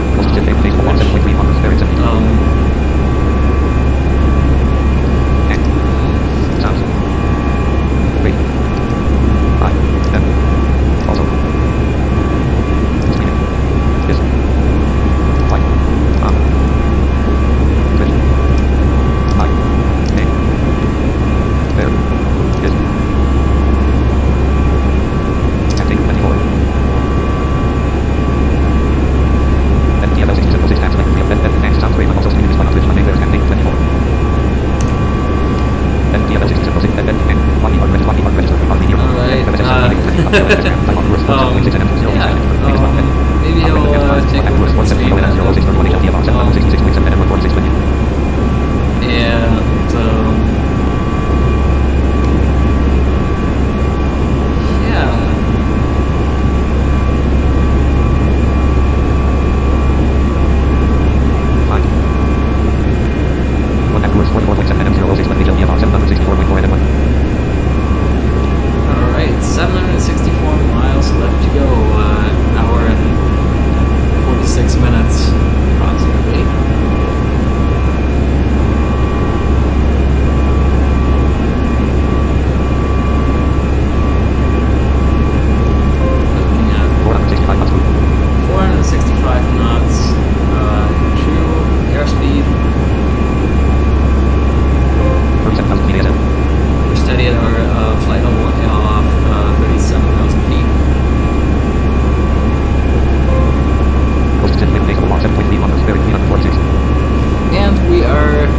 Maybe I'll take a look at stream and Alright, 764 miles left to go, hour and 46 minutes, approximately. Looking at 465 knots, true airspeed. We're steady at our flight level off 37,000 feet. And we are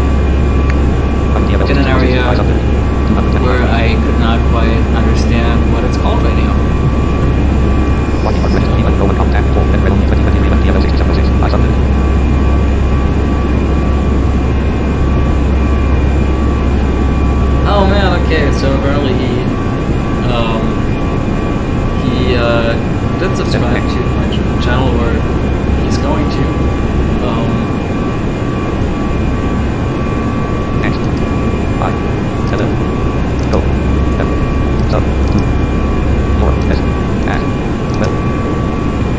in an area where I could not quite understand what it's called right now. Oh man, okay, so apparently he did subscribe to my channel, or he's going to. Next. 5, 7, go, 7, sub, 4, S, at, 12,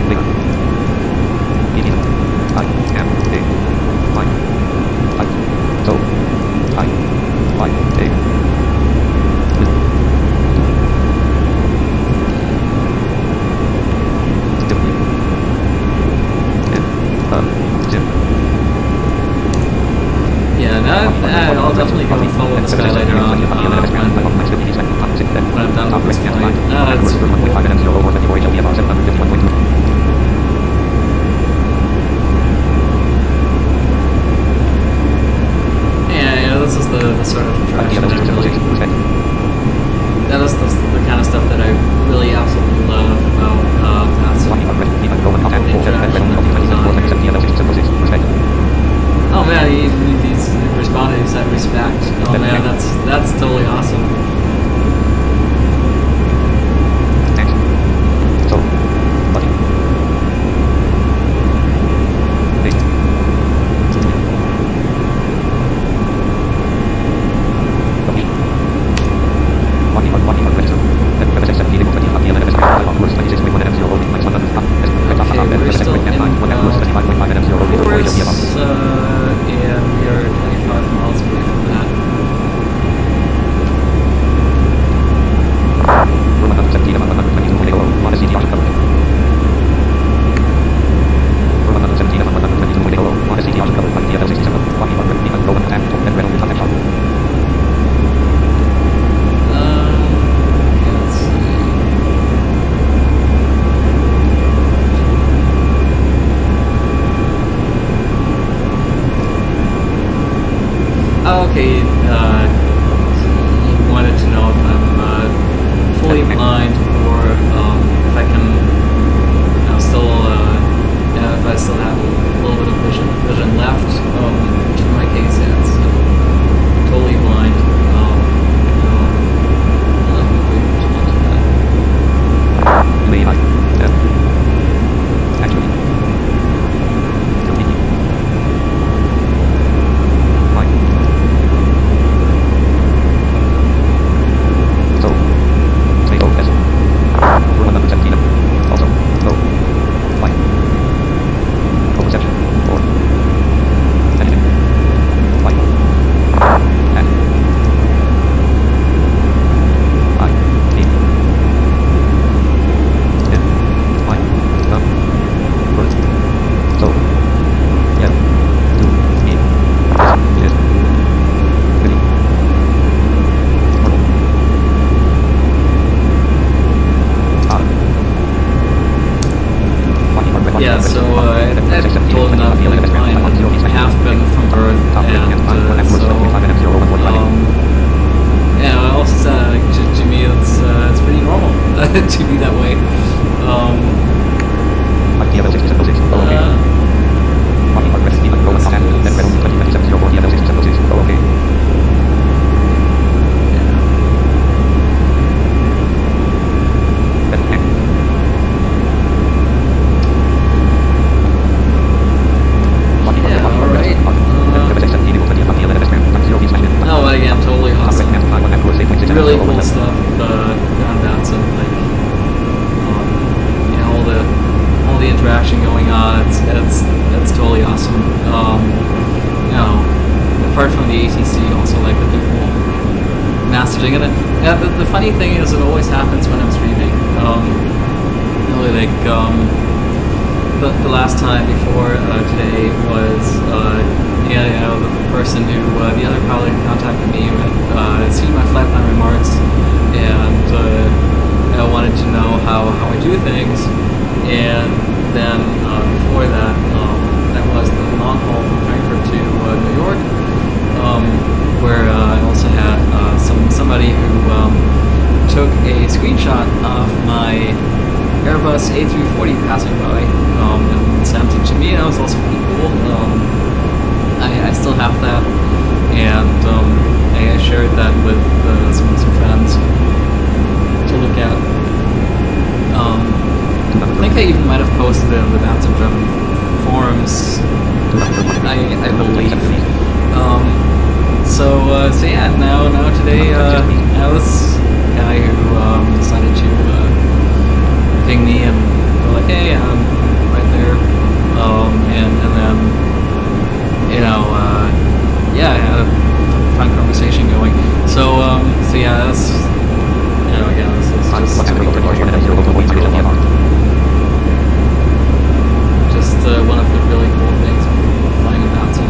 wing, 18, I, M, A, 5, so, I, Y, A, Yeah, I'll definitely go and follow this guy later on when I'm done with this flight. That's yeah, this is the sort of interaction that that is the kind of stuff that I really absolutely love about passive Oh man, he's responded, he said respect. Oh man, that's totally awesome. Yeah, so I told him that I'm feeling fine. I have been from birth, and so yeah. I also said like, to me it's pretty normal to be that way. No, but again, totally awesome. Really cool stuff on Datsun. Like, you know, all the interaction going on. It's totally awesome. You know, apart from the ATC, also like the people messaging. And the funny thing is, it always happens when I'm streaming. Really, like the last time before today was. Yeah, the person who, the other colleague contacted me who had seen my flight plan remarks and wanted to know how I do things. And then before that, that was the long haul from Frankfurt to New York, where I also had somebody who took a screenshot of my Airbus A340 passing by and sent it to me, and that was also pretty cool. I still have that, and I shared that with some friends to look at. I think I even might have posted it in the Datsun German forums, I believe. So yeah, now today, this guy who decided to ping me and go like, hey, I'm right there, and then. You know, yeah, I had a fun conversation going. So yeah, that's, you know, again, this is just one of the really cool things of flying a Datsun.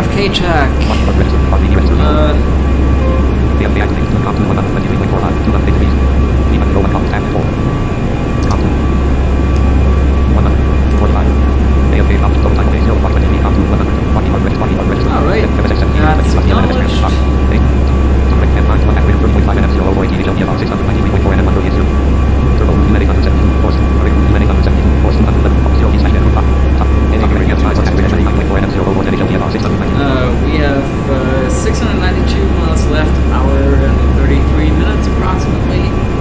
AFK check. Alright, that's acknowledged. We have 692 miles left, hour and 33 minutes approximately.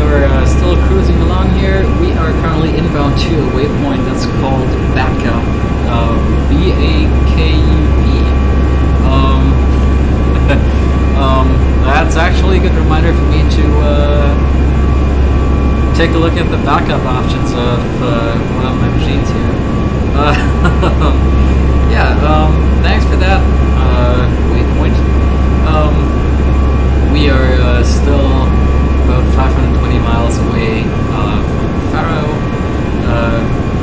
we're still cruising along here. We are currently inbound to a waypoint that's called Backup, B-A-K-U-P. That's actually a good reminder for me to take a look at the backup options of one of my machines here. Thanks for that waypoint. We are still about 520 miles away from Faro.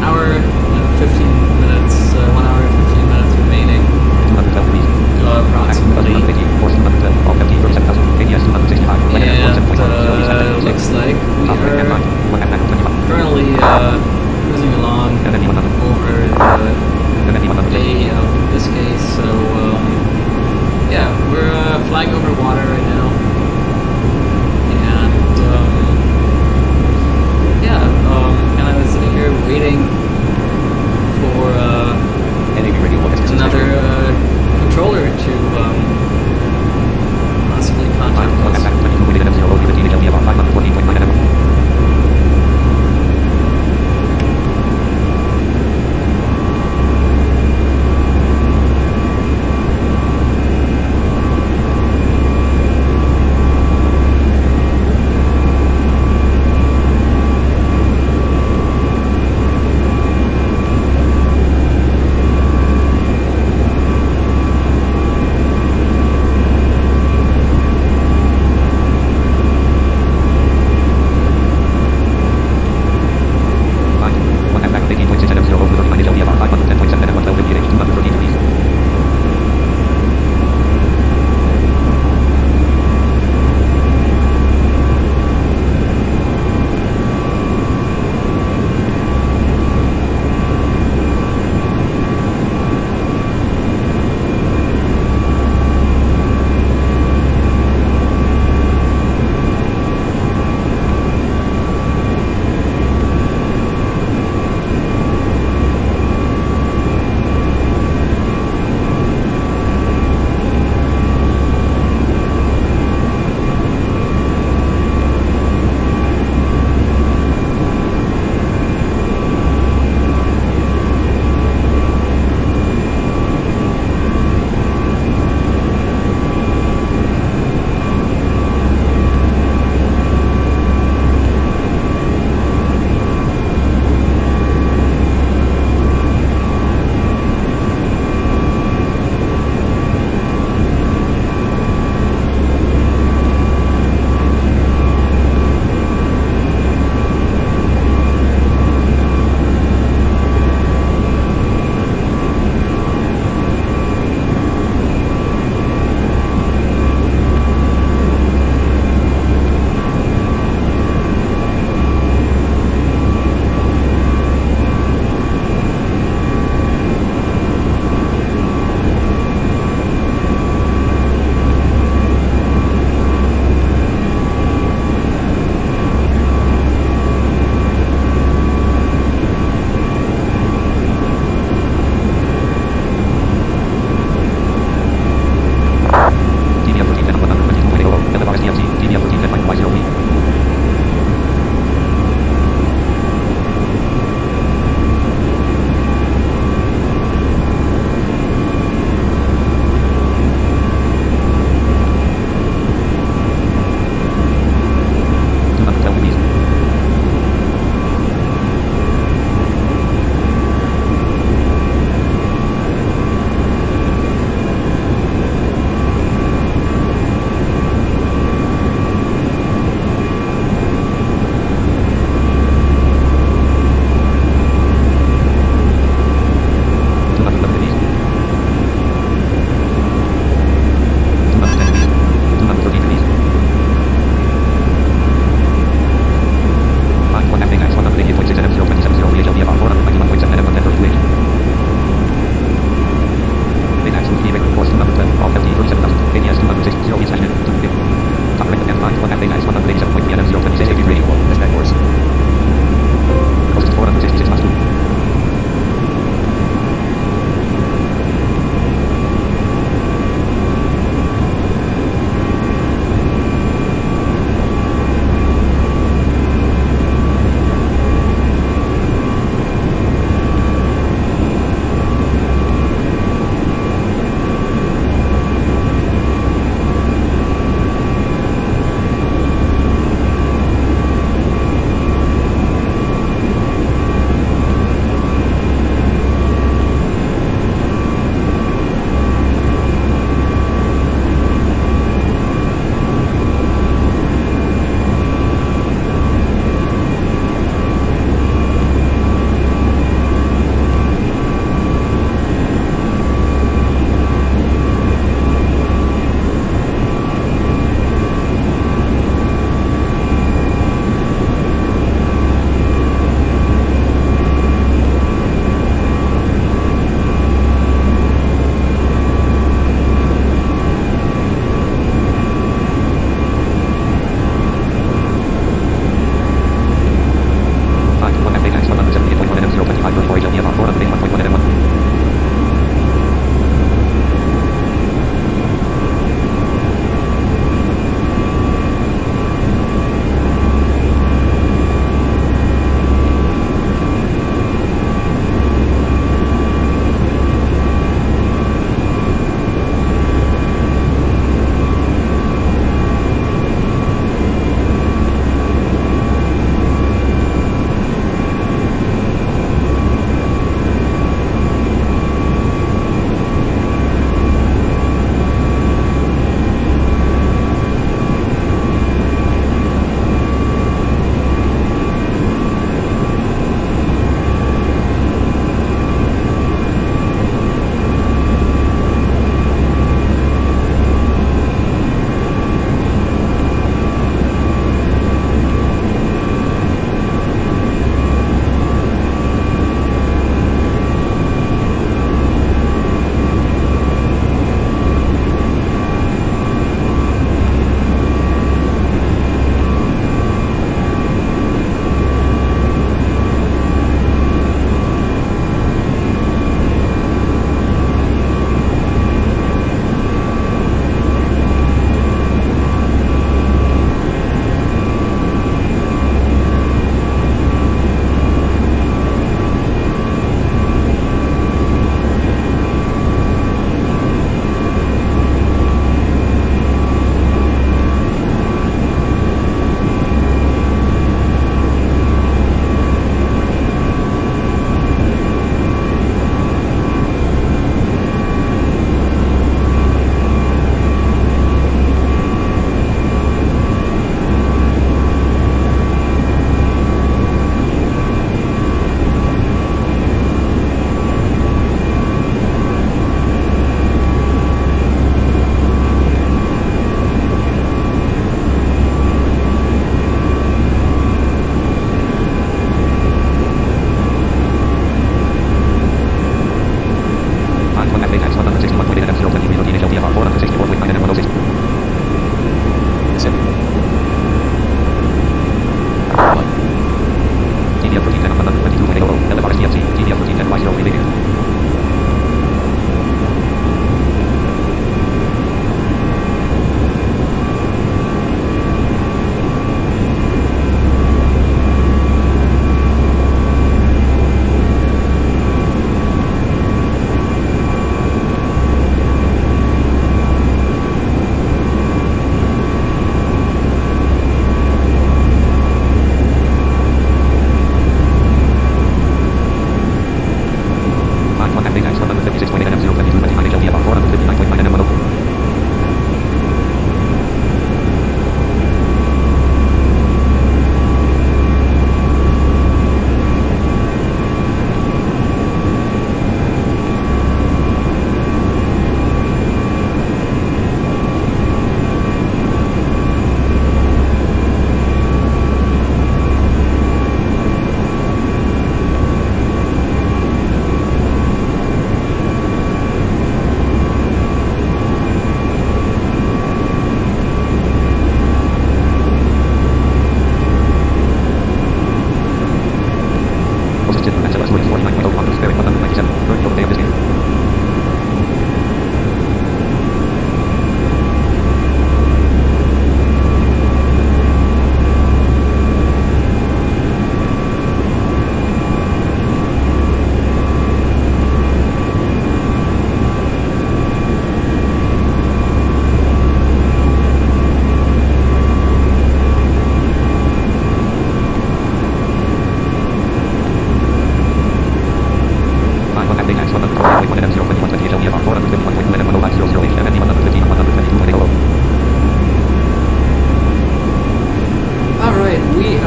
Hour and 15 minutes, 1 hour and 15 minutes remaining. Approximately. And looks like we are currently cruising along over the Bay of Biscay, so yeah, we're flying over water right now.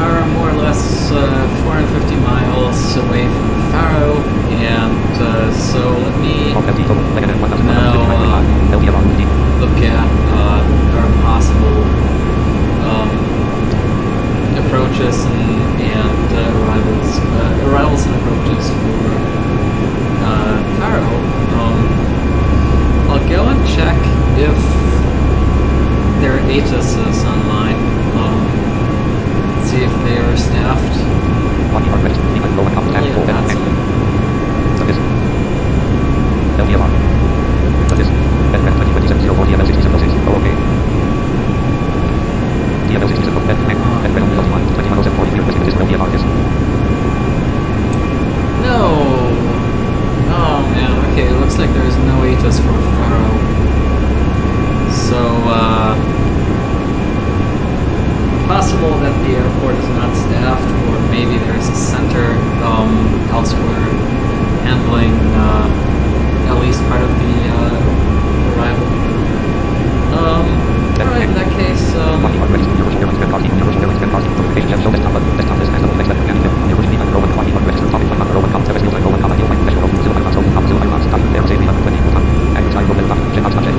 are more or less 450 miles away from the Faro, and so let me now look at our possible approaches and arrivals and approaches for Faro. I'll go and check if their ATISs online. See if they are staffed. No! Oh man, okay, it looks like there's no ATIS for Faro. So, possible that the airport is not staffed, or maybe there's a center elsewhere handling at least part of the arrival. Alright, in that case,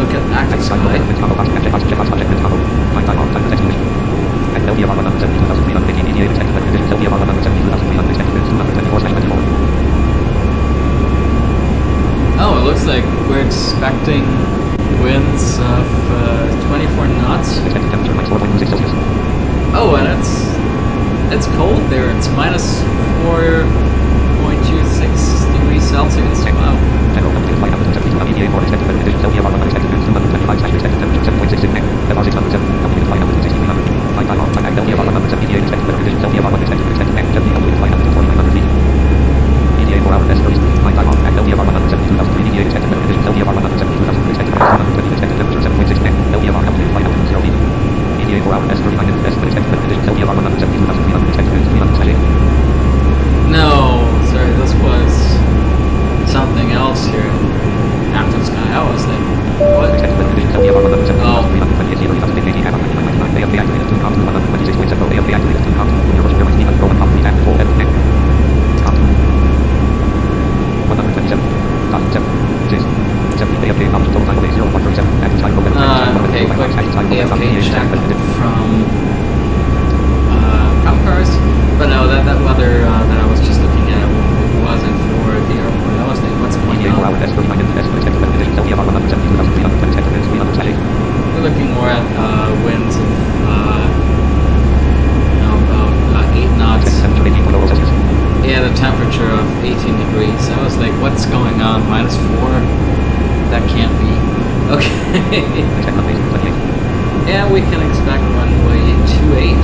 look at active sky. Oh, it looks like we're expecting winds of 24 knots. Oh, and it's cold there. It's minus 4.26 degrees Celsius. Wow. No, sorry, this was something else here. Active sky. I was like, what? Okay, quick AFK check from cars. But no, that weather that I was just looking at wasn't for the airport. I was thinking, what's going on? We're looking more at winds of about 8 knots. Yeah, the temperature of 18 degrees. I was like, what's going on? Minus 4? That can't be. Okay. Yeah, we can expect runway 28.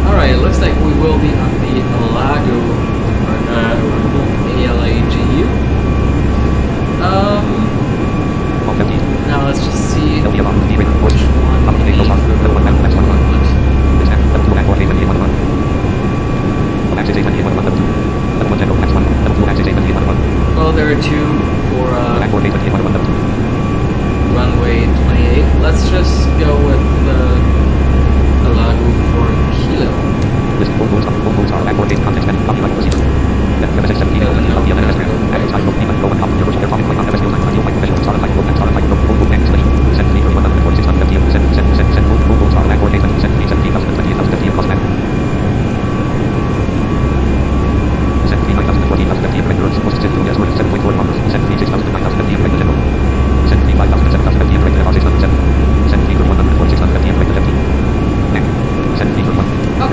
Alright, it looks like we will be on the Alago, ALAGU. Now let's just see which one we need for the well, there are two for runway 28. Let's just go with Alago for Kilo.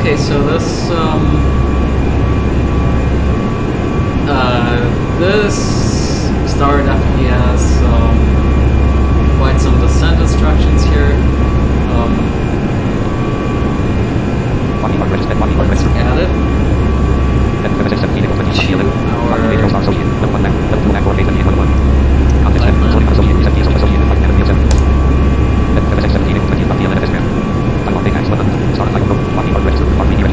Okay, so this star definitely has quite some descent instructions here. Let's add it to our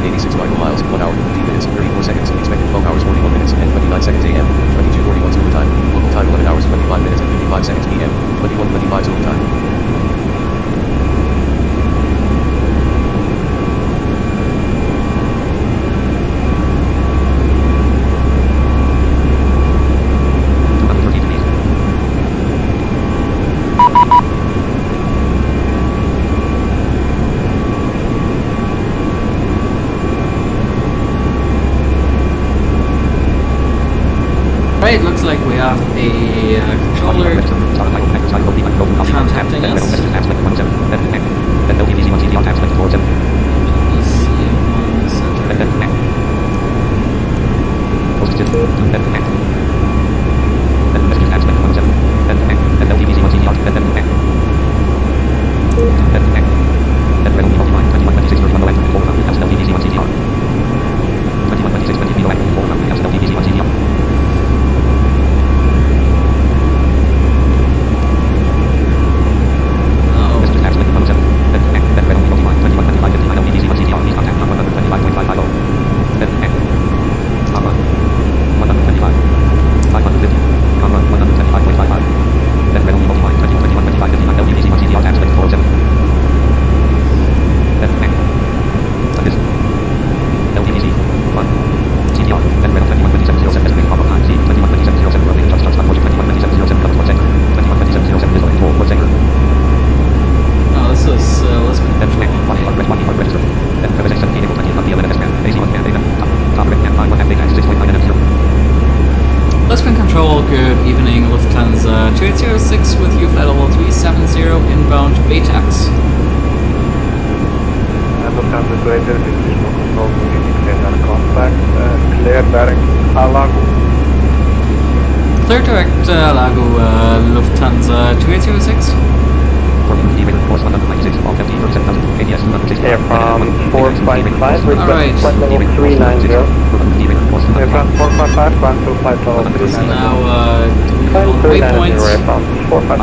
186 final miles, 1 hour, 15 minutes, 34 seconds, expected 12 hours, 41 minutes, and 29 seconds AM, 22:41 Zulu time, local time 11 hours, 25 minutes, and 55 seconds PM, 21:25 Zulu time. Right, looks like we have a controller contacting us. Let's see one Lisbon Control, good evening, Lufthansa 2806 with you, flight level 370, inbound Baytax. Lufthansa 2806, visual control, moving clear contact, clear direct Alago. Clear direct Lago, Lufthansa 2806. Air from 455, Alright. flight level 390. Air from 455, plan to flight level So 390. now doing Flight all 390, waypoints. air from 455.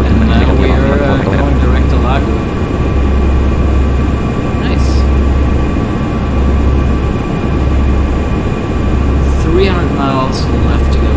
And now we are going direct to Lago. Nice. 300 miles left to go.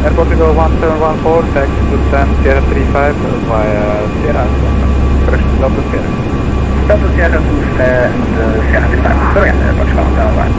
Airport to go 1714, taxi to San Sierra 35 via Sierra. Correction, Delta Sierra. Delta Sierra to Sierra 35. So yeah, airport to go down one.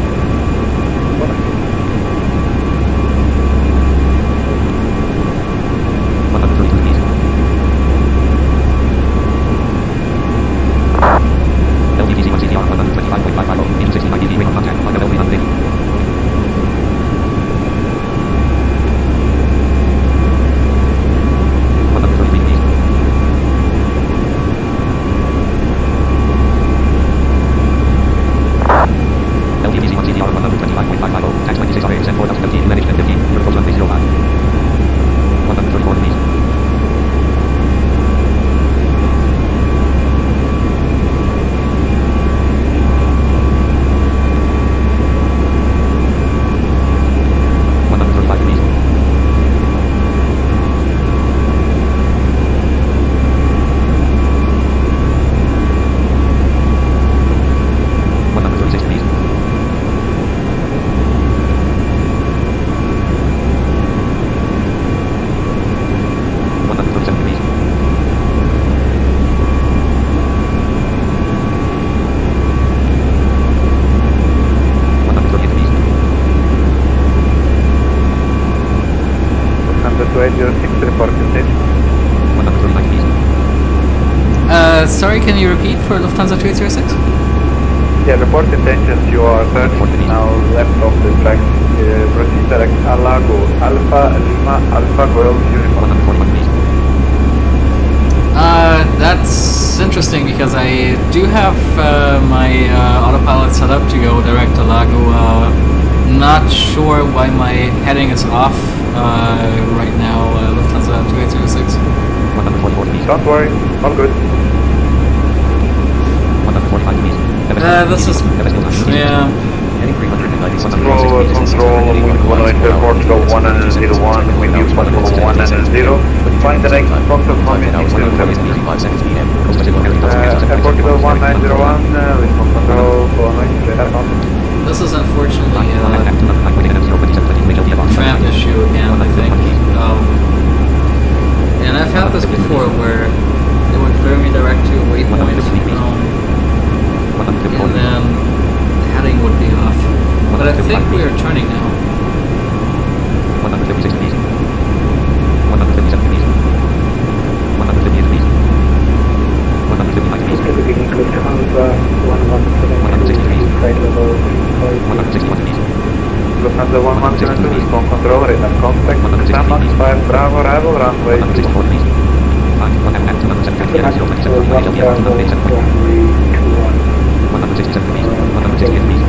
Sorry, can you repeat for Lufthansa 236? Yeah, report intentions, you are 30 now left of the track. Proceed direct Alago, Alpha, Lima, Alpha, Golf, Uniform. That's interesting because I do have my autopilot set up to go direct to Lago. Not sure why my heading is off right now, Lufthansa 2806. Don't worry, all good. This is, yeah. Control, Moon Portugal 101, with you possible 100. Find the next Foxtrot from Portugal 1901, respond control, Cologne, This is unfortunately a tramp issue again, I think. And I've had this before where it would clear me direct to a waypoint, and then the heading would be off. But I think we are turning now. 156 degrees. 157 degrees. 158 degrees. 159 degrees. 160 degrees. 161 degrees. Lufthansa 1172, respond control, radar contact, Max 5 Bravo, arrival, runway 164 degrees. 167 degrees. 167 degrees. 168 degrees.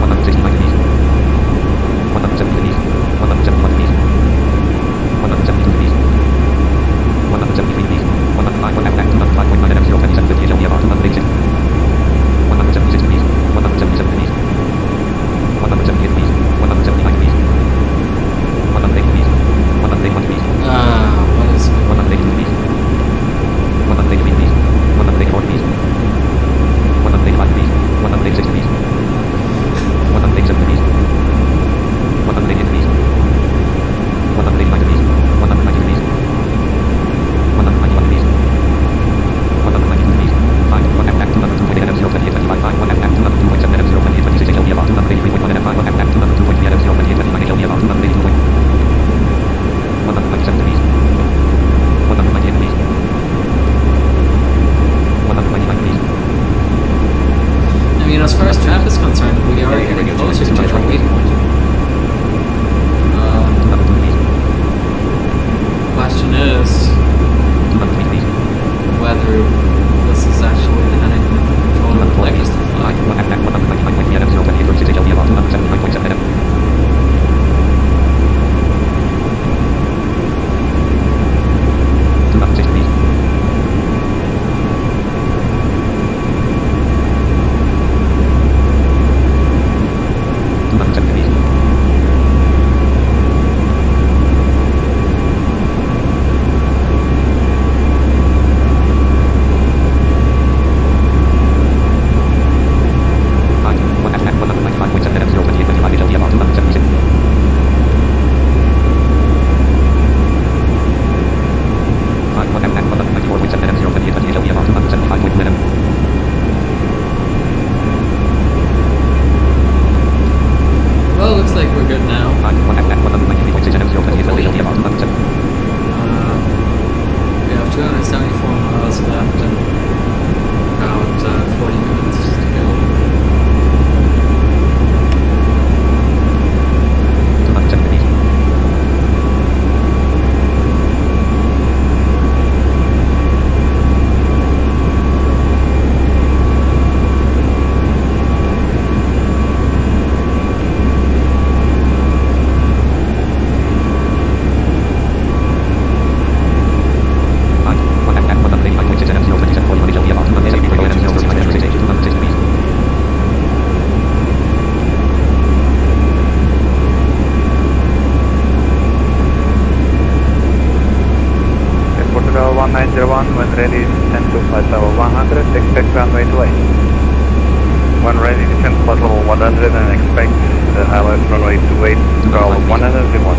169 degrees. 170 degrees. 171 degrees. 172 degrees. 173 degrees. 105.9 M0 2750 LPFR 286. 176 degrees. 177 degrees. 178 degrees. 179 degrees. 180 degrees. 181 degrees. What is it? 182 degrees. 183 degrees. 184 degrees. 185 degrees. 186 degrees. 187 degrees. 188 degrees. 189 degrees. 190 degrees. 191 degrees. 192 degrees. 1 F 228 M0 2825 1 F 202.7 M0 2826 LPFR 283.1 F 1 F 202.3 M0 2829 LPFR 282. 197 degrees. 198 degrees. 199 degrees. I mean, as far as tramp is concerned, we are getting closer to our waypoint. Question is whether this is actually the heading that the controller would like us to fly. Well, looks like we're good now. We have 274 miles left and about 40 minutes to go. Portugal 1901, when ready, descend to flight level 100, expect runway 28. When ready, descend to flight level 100 and expect the highlight runway 28, call 101.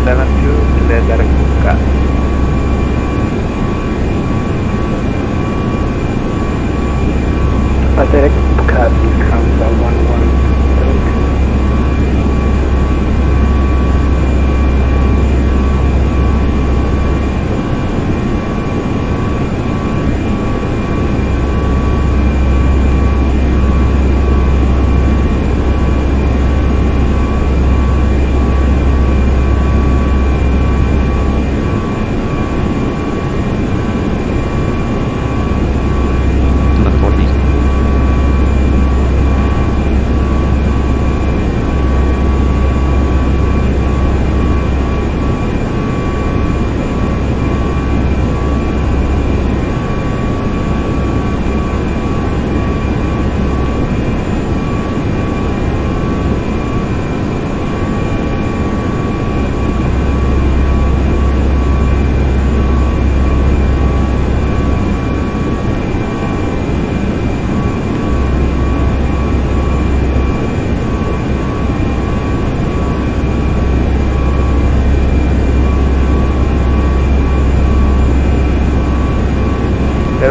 72, direct Buka. Direct Buka becomes 118.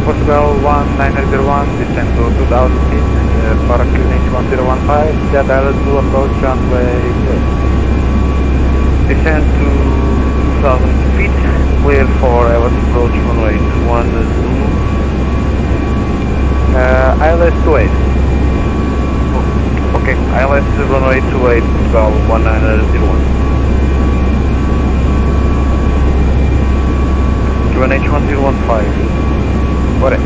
Portugal 1901, descend to 2000 feet, for QNH 1015, that island will approach runway good. Descend to 2000 feet, clear for island approach runway 21 Zulu. ILS 28. Oh, okay, ILS runway 28, Portugal 1901. QNH 1015. What?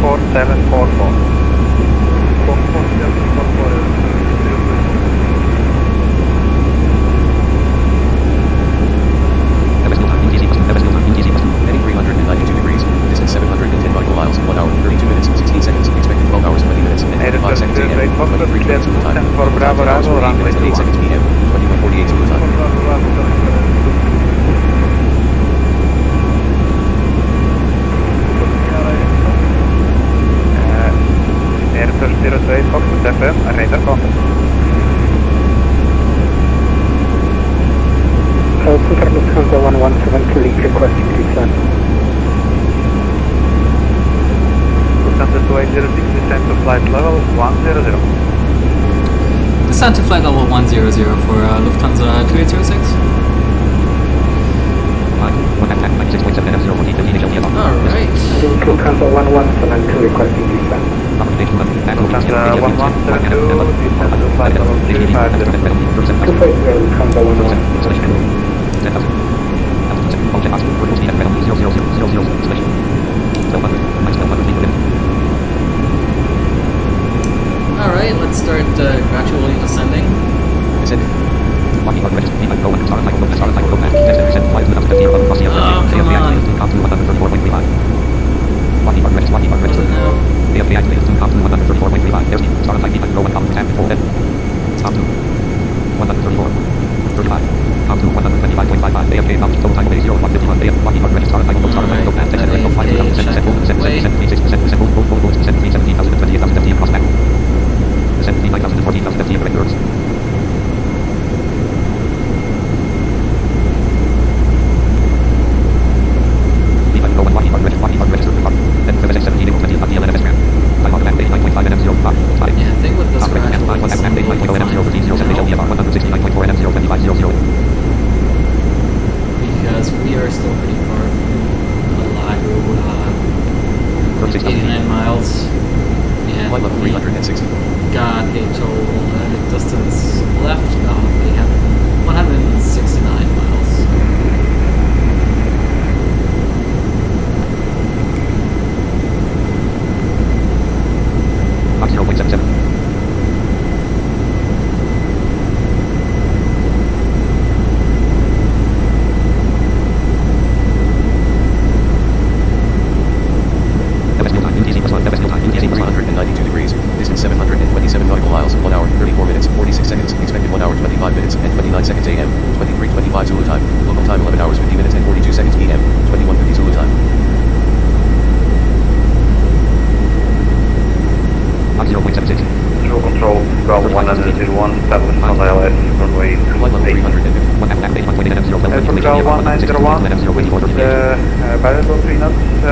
44744. 44744. Heading 392 degrees, distance 710 nautical miles, 1 hour, 32 minutes, 16 seconds, expected 12 hours, 20 minutes, and 25 seconds AM, 23 minutes Zulu time, local time 10 hours, 48 minutes, and 8 seconds PM, 21:48 Zulu time. Airbus 02 Foxtrot FM, radar contact. Super Lufthansa 117 to lead requesting descent. Lufthansa 2806, descent to flight level 100. Descent to flight level 100 for Lufthansa 2806. Alright. Lufthansa 117 to requesting descent. Lufthansa 1172, descent to flight level 350. 250 Lufthansa 1172. Alright, let's start gradually descending. Descending. Oh, come on. Because we are still pretty far from Alago, 89 miles, and Flight level 360. got a total distance left of 169 miles. Mach 0.77.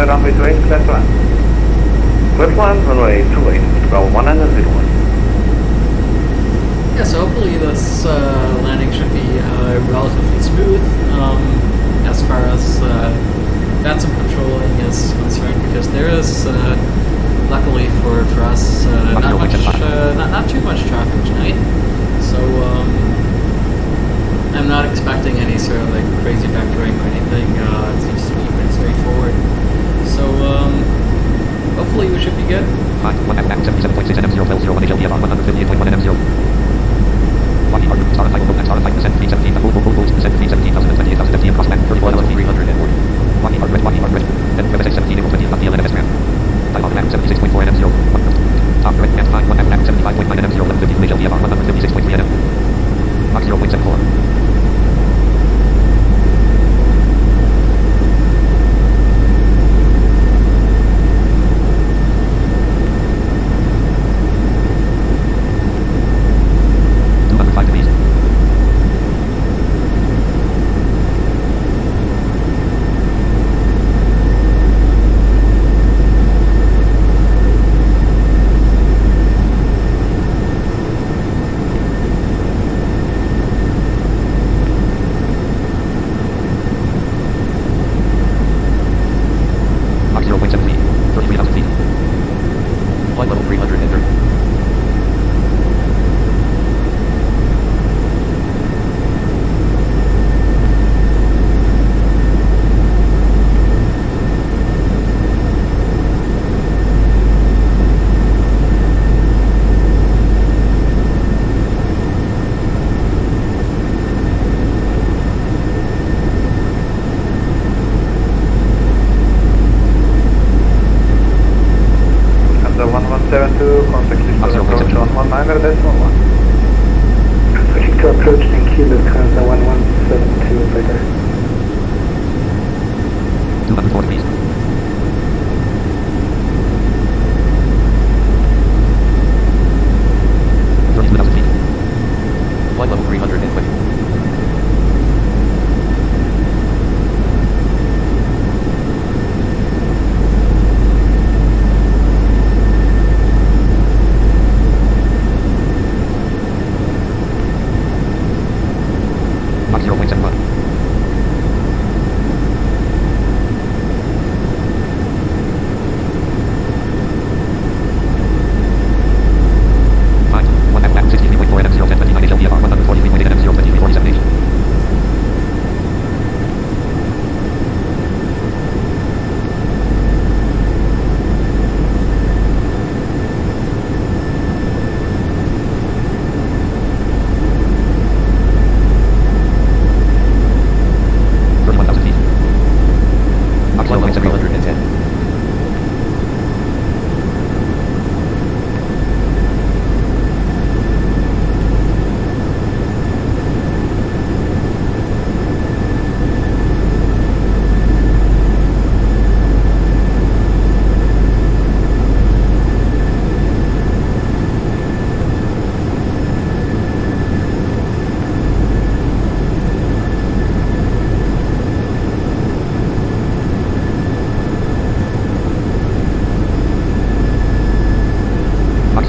Runway 28, clear to land. Clear to land, runway 28, well 101. Yeah, so hopefully this landing should be relatively smooth as far as phantom controlling is concerned, because there is, luckily for us, not too much traffic tonight. So I'm not expecting any sort of like crazy vectoring or anything. It seems to be pretty straightforward. So hopefully we should be good. 177.6 NM0 0 LPFR 158.1 NM0. Mach 0.74. 172, contact Lufthansa approach on 19.1. Switching to approach, thank you, Lufthansa 1172, operator. 240 feet. Flight level 300 and quick. Mach 0.71. Fine. 1 F 63.4 NM 01029 HLPFR 143.8 NM 02347 H. Flight level 310.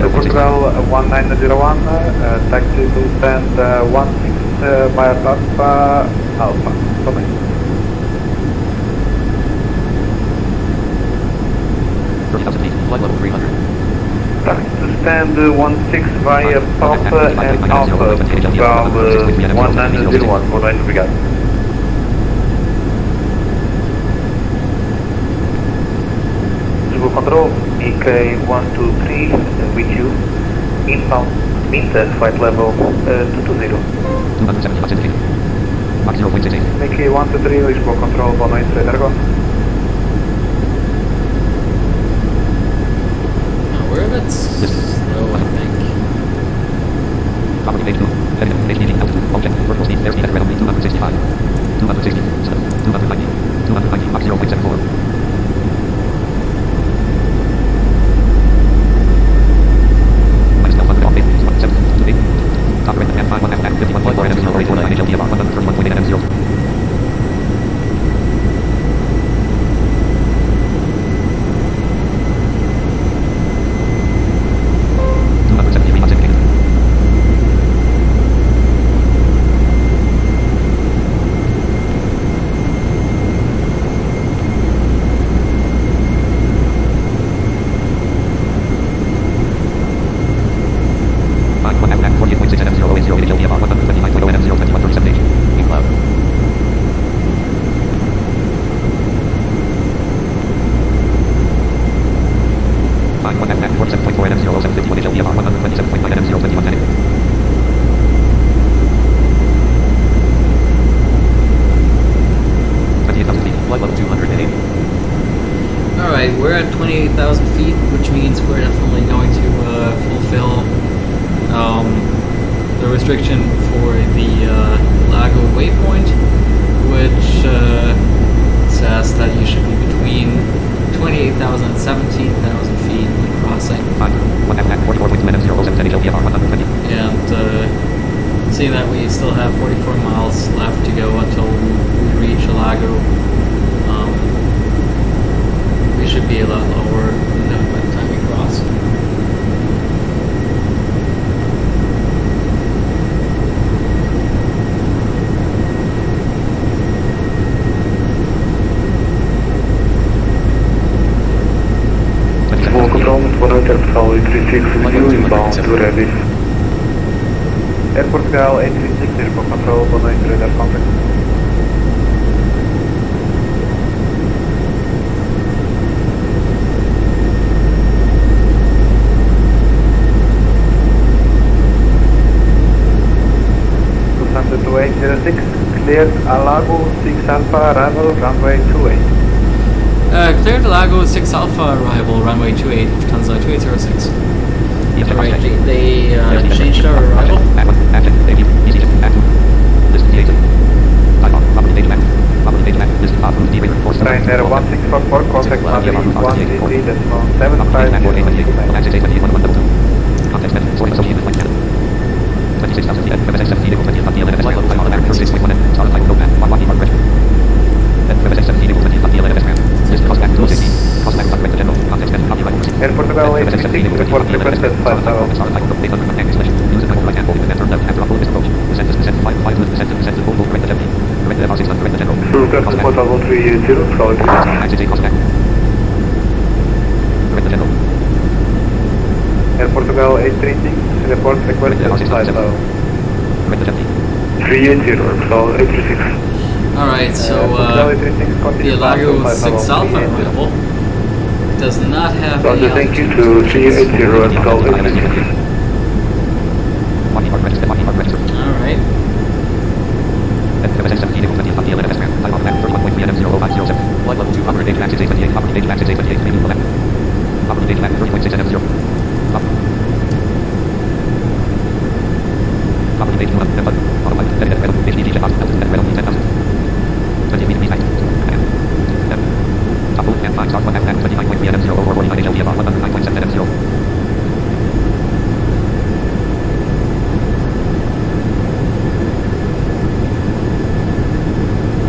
Portugal 1901, taxi to stand 16 by Alpha, Alpha. Come in. 30,000 feet. Flight level 300. Taxi to stand 16 via Papa and Alpha, Portugal 1901, for 9 Brigade. Zulu Control, EK123 with you, inbound, meter, flight level 220. 270 feet. Mach 0.68. EK123, Lisboa Control, boa noite, radar go. We're a bit slow, I think. Property page 2. Heading HDD altitude. Object. Vertical speed. Airspeed at only 265. 260. 290. 290. Mach 0.74. Minus 100 off 8. 7. 2 8. Top right and 5 1 F 51.4 NM 0849 HLPFR 131.8 NM 0. Alright, we're at 28,000 feet, which means we're definitely going to fulfill the restriction for the Lago waypoint, which says that you should be between 28,000 and 17,000 feet when crossing. And seeing that we still have 44 miles left to go until we reach Lago, we should be a lot lower than that by the time we cross. Full control, 136 with you, inbound to ready. Air Portugal 836, Airport Control, boa noite, radar contact. Lufthansa 2806, cleared Alago 6 Alpha, arrival runway 28. Clear the Lago 6 Alpha arrival, runway 28, Lufthansa 2806. Alright, they changed our arrival. Ryanair 1644, contact Madrid 165 Air Portugal 836, report requested 5,000. Request Portugal 380, solid. Air Portugal 836, report requested 5,000. 380, so 836. Alright, so Portugal 836, the continue Lago to 6 Alpha arrival does not have any Roger, thank you to 380 and call 836. Alright. Flight level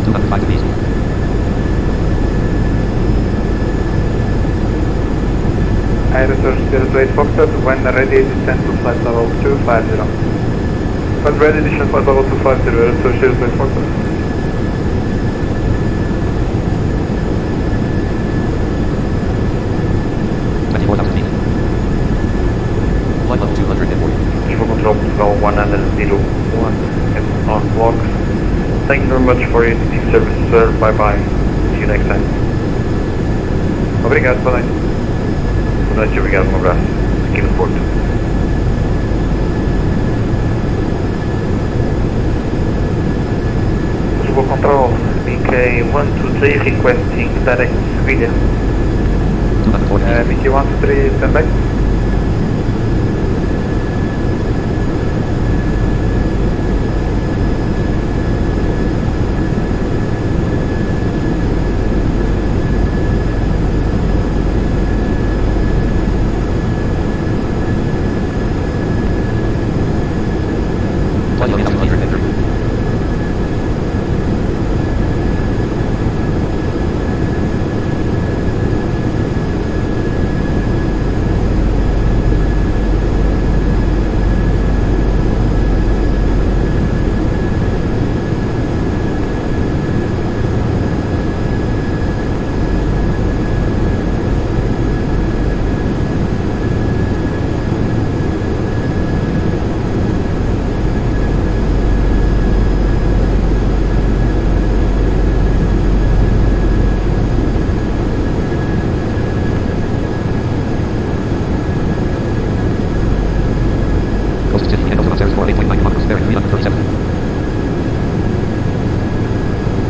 205 degrees. Aerosource 08 Foxtrot, when ready, descend to flight level 250. When ready, descend flight level 250, Aerosource 08 Foxtrot. Flight level 240. Control Portugal 101 is on blocks. Thank you very much for your team service, sir. Bye bye. See you next time. Obrigado, boa noite. Boa noite, obrigado, um abraço. Aqui no Porto. Portugal Control, BK 123 requesting direct civilian. BK 123 stand by. Flight level 230.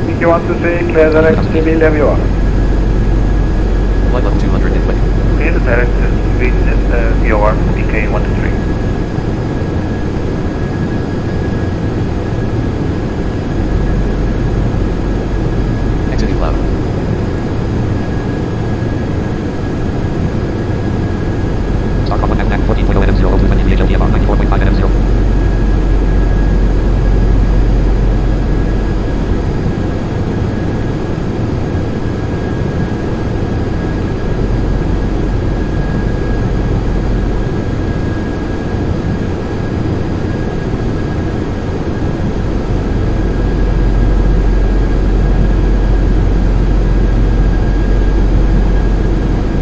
BK 123 clear direct civilian viewer. Flight level 220. Clear the direct civilian viewer, BK 123. Exiting cloud. Star 14.0 NM0 to 20 VHLTFR 94.5 NM0.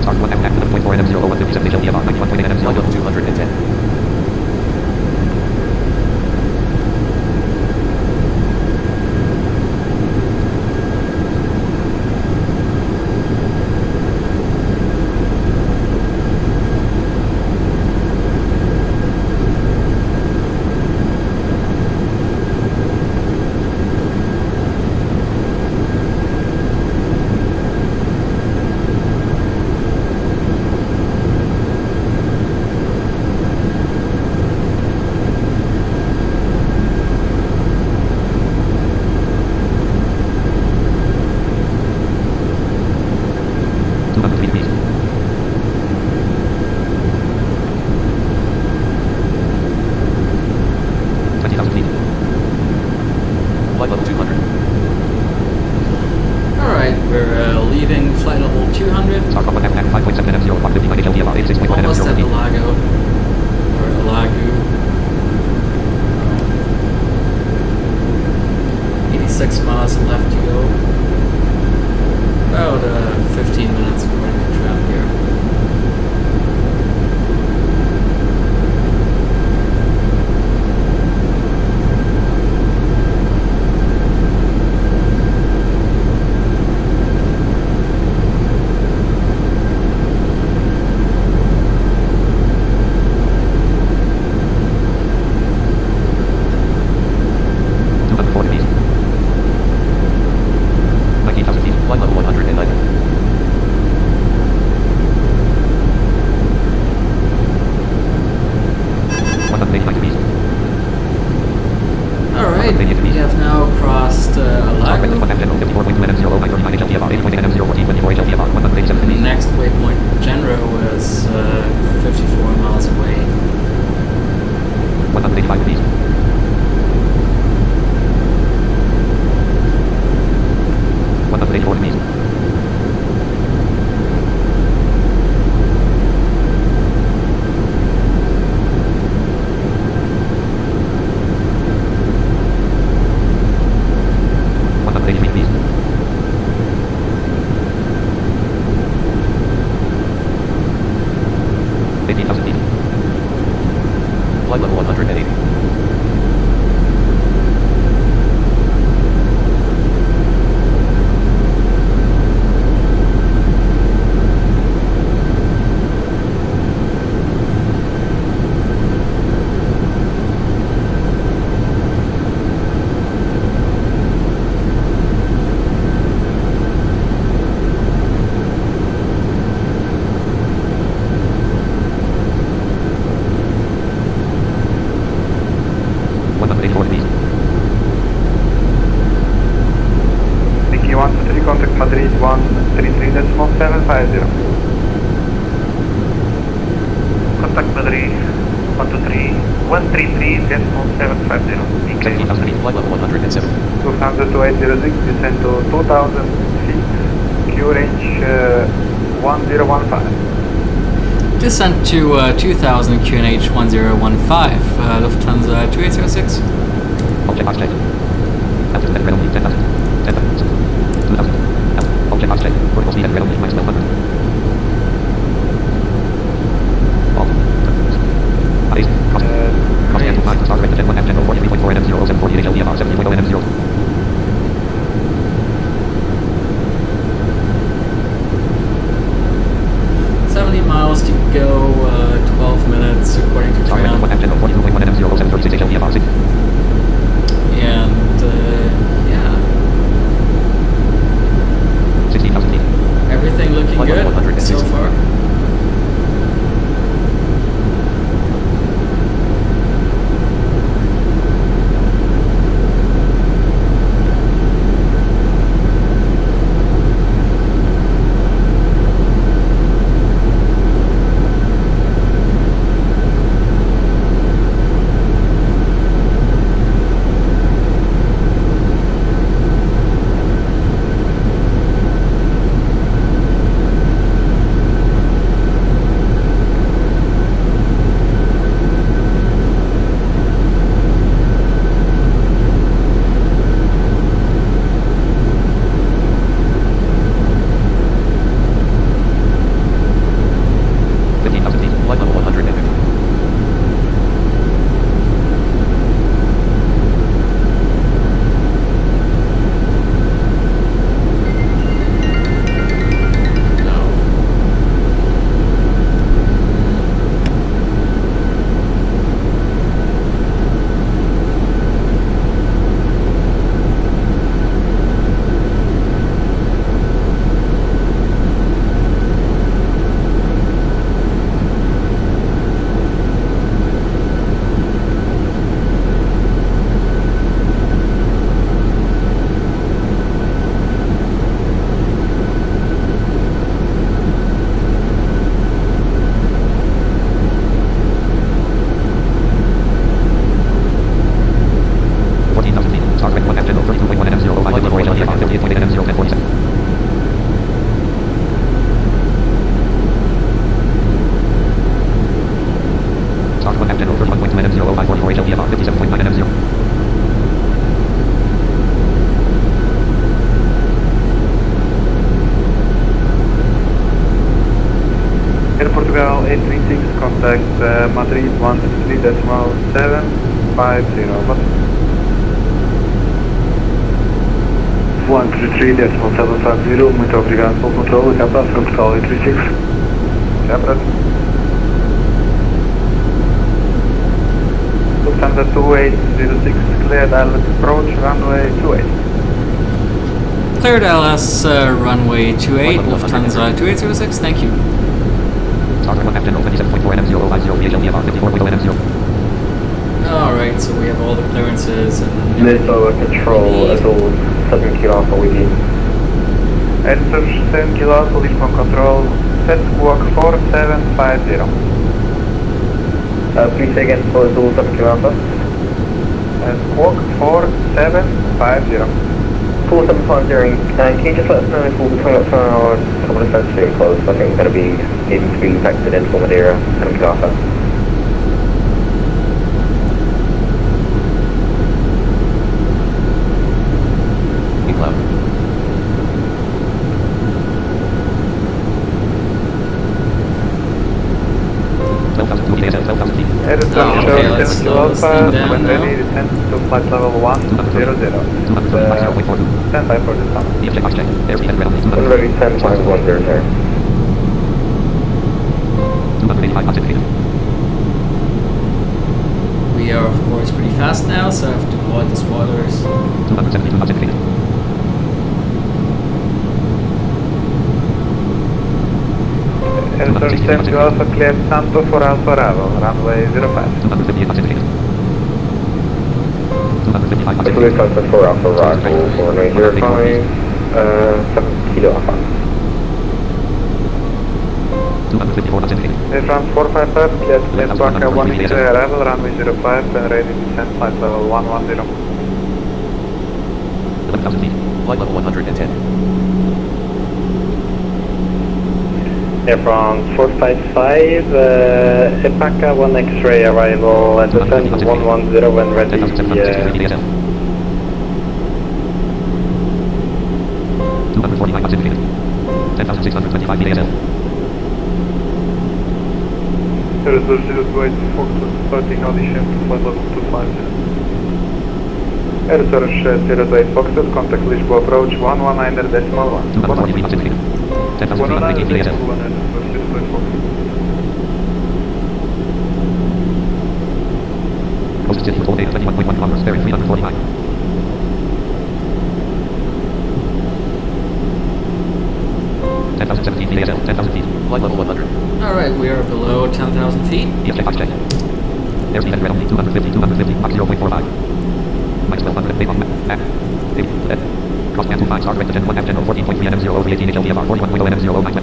Star 1.4 NM0 157 VHLTFR 91.8 NM0. Flight level 210. Almost at the Lago, or Lagu. 86 miles left to go. About 15 minutes according to trap here. Next waypoint, Genro, is 54 miles away. 185 feet. 184 feet. 183 feet. 18,000 feet. Flight level 180. Nicky 123, contact Madrid 133.750. Contact Madrid 123, 133.750. 17,000 feet. Flight level 107. Lufthansa 2806, descend to 2000 feet. Q range 1015. Descent to 2000 QNH 1015, Lufthansa 2806. Object box check. Altitude at red only 10,000. 10,000. 2,000. Object box check. Vertical speed at red only minus 1200. Alt. Ice. Cross. Cross cancel 5 star red to jet 1 F general 43.4 NM0 748 LPFR 70.0 NM0. Miles to go, 12 minutes according to Star red ground. 1 F general 42.1 NM0 736 LPFR 6. And yeah, 16,000 feet. everything looking Flight level good 160. so far. Flight level 150. contact Madrid 133.750, but 133.750, muito obrigado pelo controle, até a próxima, Portugal 836. até a próxima. Lufthansa 2806, cleared ILS approach, runway 28. Cleared LS runway 28, Lufthansa 2806, thank you. Starboard 1 half general 27.4 NM0 50 VHLPFR 54.0 NM0. Alright, so we have all the clearances and Little control, Azul 7 Kilo Alpha with you. Airsearch 7 Kilo Alpha, Lisbon control, set squawk 4750. Please say again for Azul 7 Kilo Alpha. Squawk 4750. 4750, can you just let us know if we'll be coming up for our couple of sets being closed? I think we're going to be needing to be vectored in for Madeira, 7 Kilo Alpha. Cloud. Airsearch okay, let's 7 Kilo slow this Alpha, thing down when now. ready, descend to flight level 100. Stand by for the summit. When ready, 10.100. we are of course pretty fast now, so I have to avoid the spoilers. Airsearch 7 Kilo Alpha, cleared Santo for Alpha arrival, runway 05. Azul Sunset 4 Alpha arrival for runway 05, 7 Kilo Alpha. Air France 455, cleared Plane Baka 1 X-ray arrival, runway 05, and ready to descend flight level 110. 11,000 feet. Flight level 110. Air France 455, Epaka 1 X-ray arrival, and descend 110 when ready. 10,625 VASL. Airsearch 028 Foxtrot starting audition to flight level 250. Airsearch 028 Foxtrot, contact Lisboa approach 119.1. 10,380 VASL. Coast City full data 21.1 kilometers, bearing 349. VASL, 10,000 feet. Flight level 100. Alright, we are below 10,000 feet. EFJ 5J. Airspeed at red only 250, Mach 0.45. Minus 1200, Bayfong, back. Crossband 25, start rate to 1 half general 14.3 NM0 318 HLPFR 41.0 NM0 9.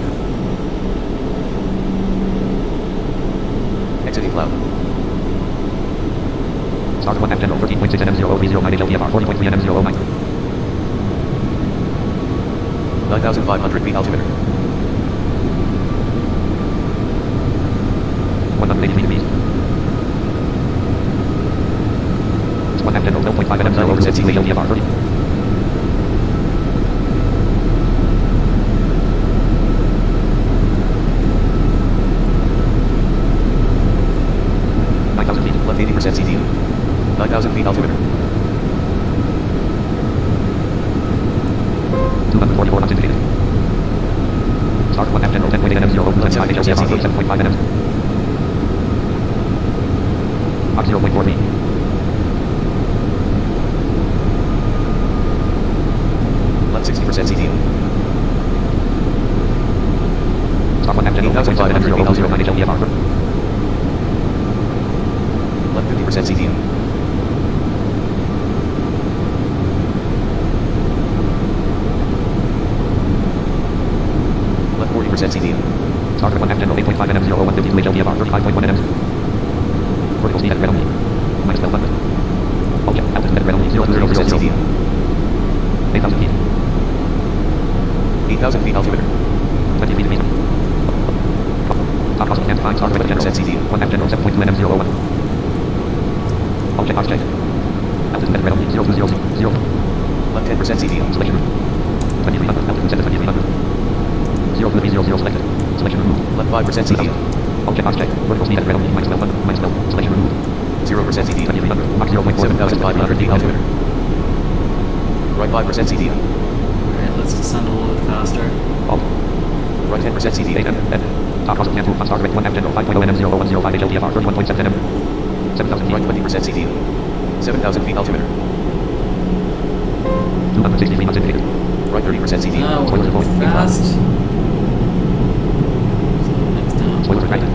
Exiting cloud. Start 1 half general 13.6 NM0 309 HLPFR 40.3 NM0 9. 9,500 feet altimeter. 183 degrees. 1 half general 0.5 NM0 318 HLPFR 30. Left 80% CT. 9,000 feet altimeter. 244 knots indicated. Start 1 half general 10.8 NM0 25 HLPFR 37.5 NM. Mach 0.43. Left 60% CT. Start 1 half general 10.5 NM0 09 HLPFR. Left 50% CT. Left 40% CT. Start 1 half general 8.5 NM0 152 HLPFR 35.1 NM. Vertical speed at red only. Minus 1200. Object altitude at red only 0 0 0 30% 0. CT. 8,000 feet. 8,000 feet altimeter. 23 degrees. Top possible find start rate general 1 half general 7.2 NM01. Object object. Altitude at red only 0 0 0. Left 10% CT. Selection. 2300 altitude set to 2300. 0 0 0 selected. Selection. Left 5% CT. Object box check. Vertical speed at red only. Minus 12 button. Minus 12. Selection removed. 0% CD. 2300. Max 0.4. 7,500 feet altimeter. Right 5% CD. Alright, let's descend a little bit faster. Alt. Right 10% CD. 8 M. Top cross can 2. On star direct 1 F general 5.0 NM0105 HLPFR 31.7 NM. 7,000 feet. Right 20% CD. 7,000 feet altimeter. 263 knots indicated. Right 30% CD. Now Spoilers we're full. fast. Slow things down. Spoilers retracted.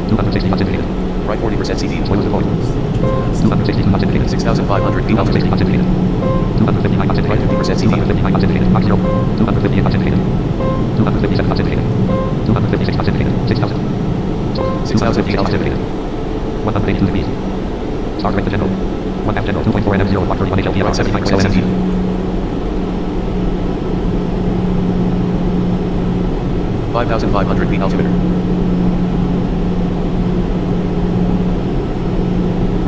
260 knots indicated. Right 40% CD. Spoilers avoid. Too fast. 262 knots indicated. 6,500 feet 260 altimeter. knots indicated. 259 knots indicated. Right 50% CD. 259 knots indicated. Mach 0. 258 knots indicated. 257 knots indicated. 256 knots indicated. 6,000. 6,000 feet altimeter. 182 degrees. Star direct to general. 1 F general 2.4 NM0 131 HLPFR Right 70% 79.0 CD. NM. 5,500 feet altimeter.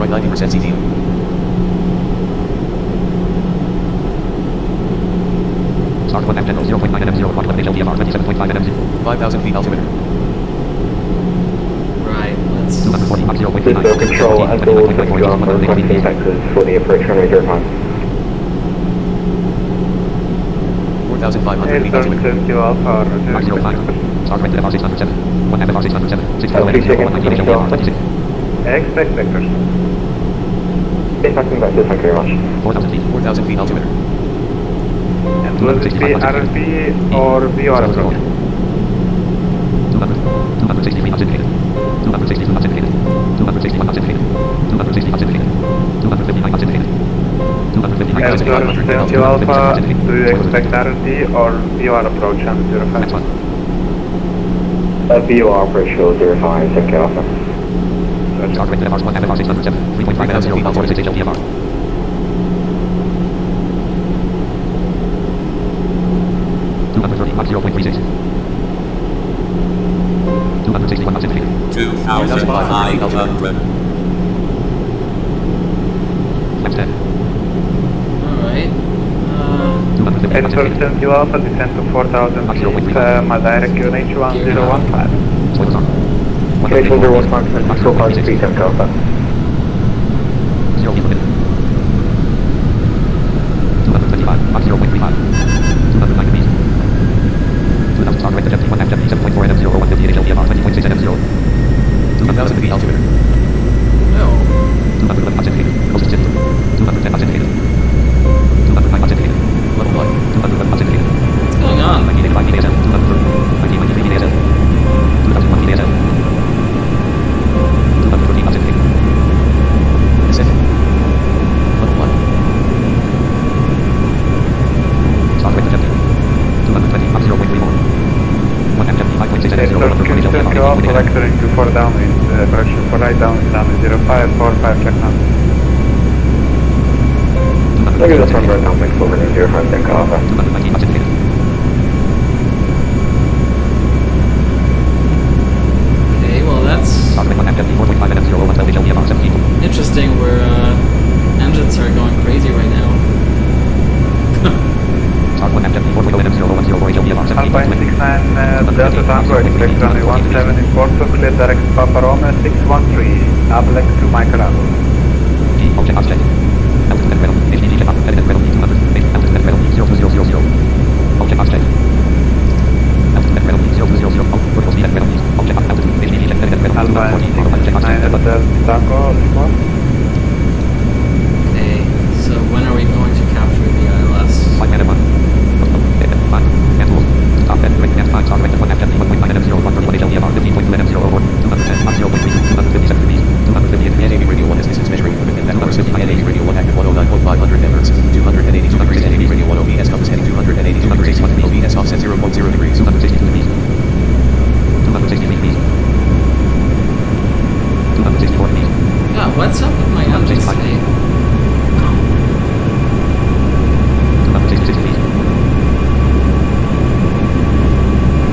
Right 90% CD. Star 1 F general 0.9 NM0 111 HLPFR 27.5 NM0. 5,000 feet altimeter. Right, let's... 240 Mach 0.39. Cisco Control, Echo 50 Alpha, requesting taxes for the approach runway 05. 4,500 feet altimeter. 70 Alpha, Mach 05. Star direct to FR 607. 1 FR 607. 6 3 seconds, HLPFR 26. Expect vectors. Impacting back, thank you very much. 4,000 feet. 4,000 feet altimeter. And will this be RFP or VOR approach? 263 knots indicated. 262 knots indicated. 261 knots indicated. 260 knots indicated. 259 knots indicated. 259 knots Echo indicated. 70 Alpha, do you expect RFP or VOR approach on Next 05? one. VOR approach 05, thank you Alpha. Star direct to FR 1 FR 607. 3.5 NM0 146 HLPFR. 230 Mach 0.36. 261 knots indicated. 2,500. Flaps 10. Alright. 250 knots Echo indicated. 70 Alpha, descend to 4,000 feet, Madeira QNH 1015. Spoilers on. QNH 1015, Cisco Park 3, thank you Alpha. 0 feet permitted. 225 Mach 0.35. 209 degrees. 2,000 star direct to Jet 1 F Jet 7.4 NM0 158 HLPFR 20.6 NM0. 2,000 feet altimeter. No. 211 knots indicated. Coast to 210 knots indicated. 209 knots indicated. Level 5. 211 knots indicated. What's going on? 1985 feet ASL. 1993 feet ASL. 2001 feet ASL. 213 knots indicated. Descending. Level 1. Star direct to Jet 220 Mach 0.34. 1 F Jet 5.6 NM0 Echo 131 70 HLPFR Alpha, 20.8 vectoring to 4 downwind, correction for right downwind, downwind 0545, check now. Look at the front right downwind, over 05, thank you Alpha. 219 knots indicated. Okay, well that's Star direct 1 F Jet 4.5 NM0 112 HLPFR 17. interesting where engines are going crazy right now. Star 1 F Jet 4.0 NM0 104 HLPFR 17. Alpine 69 Delta Tango, expect runway 17 in Porto, clear direct Papa Roma 613, Ablek to Michelangelo. Object box check. Altitude and penalty. HDD check. Edit penalty 200. Altitude and penalty 02000. Object box check. Altitude and penalty 02000. Vertical speed and penalty. Object box altitude. HDD check. Edit penalty 214. Check box check. 69 Delta Tango, response. Okay, so when are we going to capture the ILS? 5 minute 1. 5. Cancel. Stop and direct and 5 star direct 1 F 1.9 NM0 131 HLPFR 15.2 NM0 over 210 Mach 0.32 257 degrees 258 degrees. NAV radio 1 has distance measuring equipment and numbers 59 NAV radio 1 active 109.500 MHz 282 degrees NAV radio 1 OBS compass heading 282 degrees OBS offset 0.0 degrees 262 degrees. 263 degrees. 264 degrees. Yeah, what's up with my engines today? 266 degrees.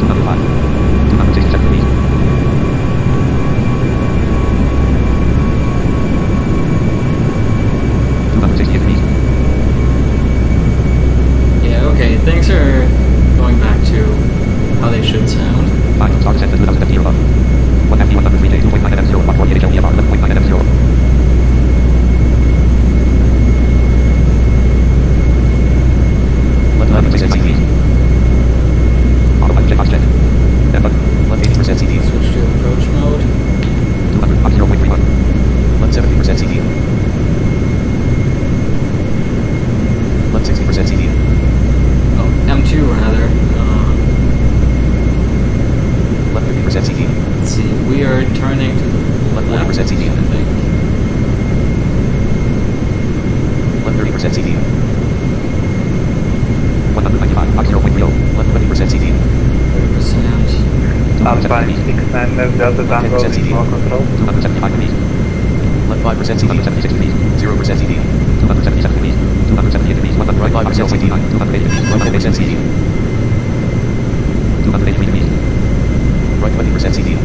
205. 267 degrees. 268 degrees. Yeah, okay, things are going back to how they should sound. 5 star descent to 2000 feet above. 1 FD 1 left Delta Tango, 10% CD. more control. 275 degrees. Left 5% CD. 276 degrees. 0% CD. 277 degrees. 278 degrees. 100 Right 5% CD. 280 degrees. 10% CD. 283 degrees. Right 20% CD.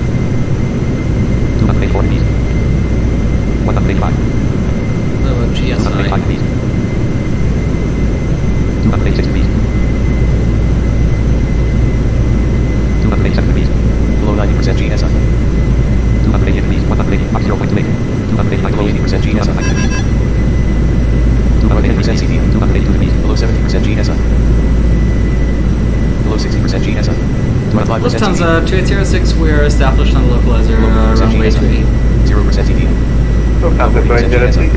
284 degrees. 185. The GSI. 285 degrees. 286 degrees. 287 degrees. Below 90% GSI. 280 degrees. 180. Max 0.28. 289 Below 80% GSI. 290 10% degrees. CD. 282 degrees. Below 70% GSI. Below 60% GSI. 25% CD. Lufthansa 2806, we're established on the localizer runway 28. 0% CD. Lufthansa 2806,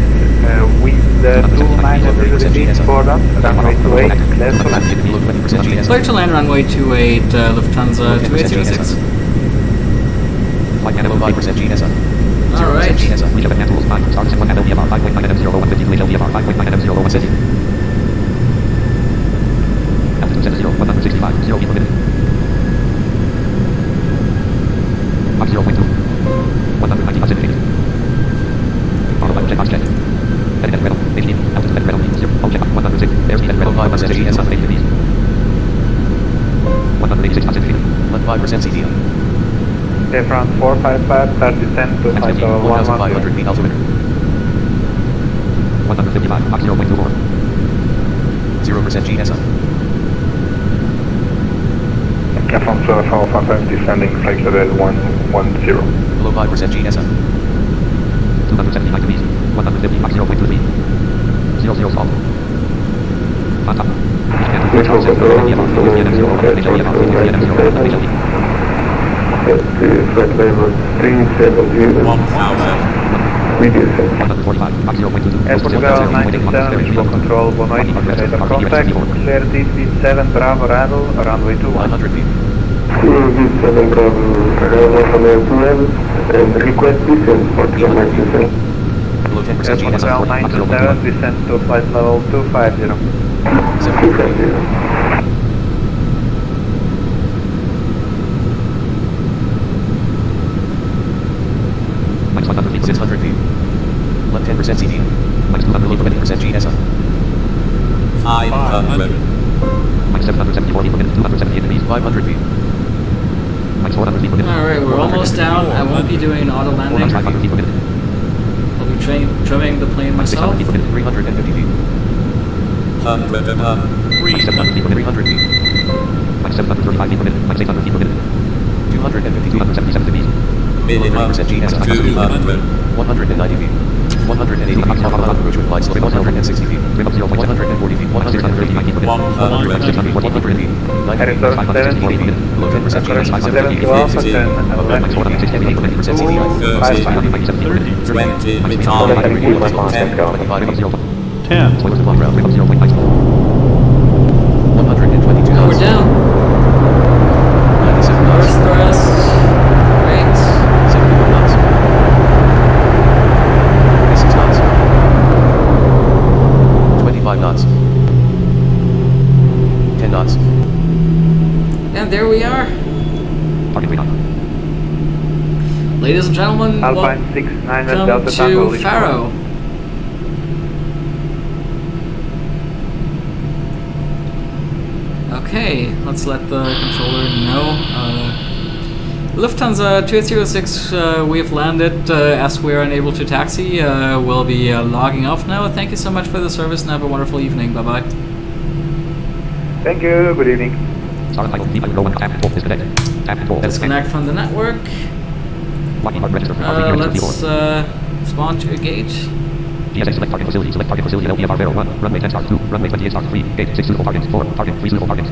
with the 2900 degrees forward, runway 28, clear to land. Below 20% GSI. Clear to land runway 28, Lufthansa 2806. Flight Below 5% GSI. 0% Alright. GSI. Reach of tools 5 stars 1 LPFR 5.9 M0150 Reach LPFR 5.9 M0170. Altitude set 0 165 0 feet per minute. Mach 0.2 195 centimeters. Autopilot check box check. Heading at red 18 altitude at red 0 hull check 106 airspeed at red 5% GSI 180 degrees. 186 centimeters. Left 5% CD. Airfront 455, 3010 to 1,500 511. feet altimeter. 155 Mach 0.24. 0% GSI. Airfront 455 descending flight level 110. Below 5% GSI. 279 degrees. 150 Mach 0.23. 00 salt. On top. Flight level 370. 145 Mach 0.22. Air Portugal 97, visual control, 180, radar contact, clear DV 7 Bravo Rattle, runway 21. 900 feet. 7 Bravo runway 12 and request descent for German descent. Below 10% Air GSI. Portugal 97, descent to flight level 250. 250. Minus 100 feet. 600 feet. Left 10% CD. Minus 200 Below feet. 20% GSI. 500. Minus 774 feet per minute. 278 degrees. 500 feet. Minus 400 feet per minute. Alright, we're almost down. I won't be doing auto landing. 500 feet per minute. I'll be trimming the plane myself. 600 feet per minute. 350 feet. 100 and 700 feet per minute. 300 feet. Minus 735 feet per minute. Minus 800 feet per minute. 250 feet. 277 degrees. minimum 200. 190 feet. 180 feet. Approach with flight slope. 160 feet. 140 feet. 150 feet. 100 feet. 90 feet. Air 560 70 feet. Below 10% GSI. 7 500 feet. to Alpha 10, Above left 460 feet. 20% CD. 255. 20, 20 become 25 feet. 10. Spoilers to ground. 0.9. 122 Oh, we're knots. down. 97 knots. First thrust. Great. 71 knots. 26 knots. 25 knots. 10 knots. And there we are. Target radar. Ladies and gentlemen, Alpine 69 welcome Delta Tango. to Faro. Okay, let's let the controller know. Lufthansa 206, we've landed. As we're unable to taxi, we'll be logging off now. Thank you so much for the service and have a wonderful evening. Bye-bye. Thank you, good evening. Star title. Deep row 1. Tap and pull. Disconnect. Tap and pull. Disconnect from the network. Locking hard register for RV register Let's before. spawn to a gate. PSA select target facility. Select target facility. LPFR Vero 1. Runway 10 star 2. Runway 28 star 3. Gate 6 suitable targets. 4. Target 3 suitable targets.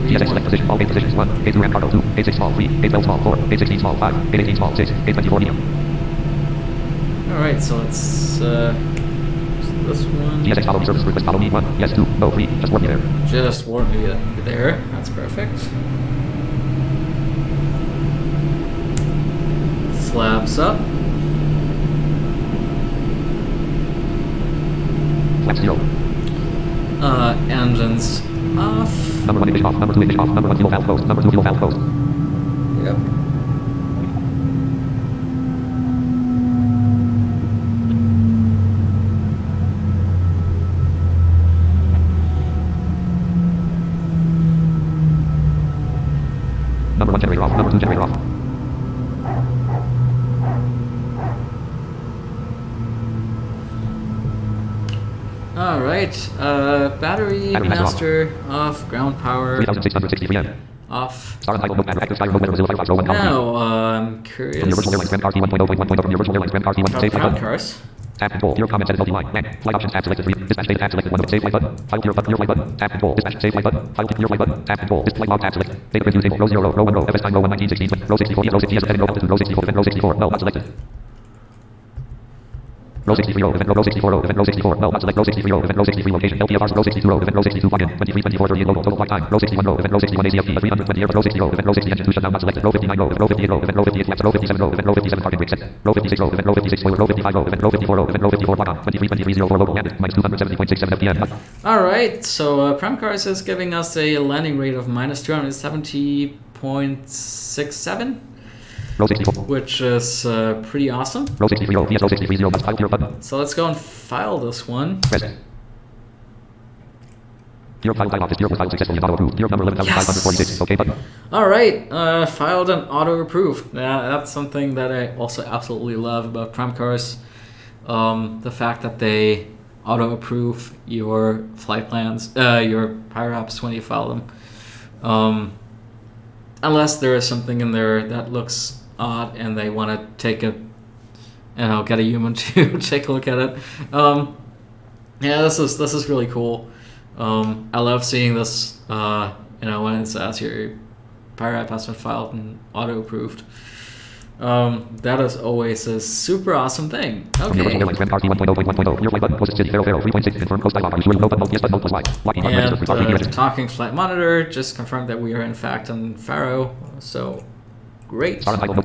PSA select position. All gate positions 1. Gate 2 ramp cargo 2. Gate 6 small 3. Gate 12 small 4. Gate 16 small 5. Gate 18 small 6. Gate 24 medium. Alright, so let's this one. PSX follow me service request. Follow me 1. Yes 2. No 3. Just warn me there. Just warn me there. That's perfect. Flaps up. Flaps 0. Engines off. Number 1 ignition off. Number 2 ignition off. Number 1 fuel valve closed. Number 2 fuel valve closed. Yep. generator off. Number 2 generator off. All right. Battery master off. Ground power 3660 VM. off. Star and mode active Skyrim mode Mozilla Firefox row 1 column. Now I'm curious From your virtual airlines RT 1.0.1.0 from your virtual airlines RT 1 about save flight ground button. cars. Tab control. Your comment said multi-line. Flight options tab selected 3. Dispatch date tab selected 1 of save flight button. File clear button. Your flight button. Tab control. Dispatch save flight button. File clear flight button. Tab control. Flight log tab select. Data preview table. Row 0 row 1 row. FS time row 1 1916. Row 64. Row 60 as heading row altitude. Row 64 event row 64. No not selected. Row 63 row event row 64 row event row 64 no not select row 63 row event row 63 location LPFR row 62 row event row 62 plug-in 23 24 38 local total flight time row 61 row event row 61 ACFT 320 airport row 60 row event row 60 engine 2 shutdown not selected row 59 row event row 58 row event row 58 flaps row 57 row event row 57 parking brake set row 56 row event row 56 spoiler row 55 row event row 54 row event row 54 block on 23 23 04 local landed minus 270.67 FPM. All right. So Prem Cars is giving us a landing rate of minus 270.67. Row 64. Which is pretty awesome. Row 63 row VS row 63 0 must file clear button. So let's go and file this one. Press. Your file dialog is your file successfully and auto approved. Your number 11,546. OK button. All right, filed and auto approved. That's something that I also absolutely love about Prem Cars. The fact that they auto approve your flight plans, your Pyro apps when you file them. Unless there is something in there that looks odd and they want to take a, get a human to take a look at it. Yeah, this is really cool. I love seeing this. When it says your Pyro app has been filed and auto approved. That is always a super awesome thing. Okay. And talking flight monitor just confirmed that we are in fact on Faro. So great. Locking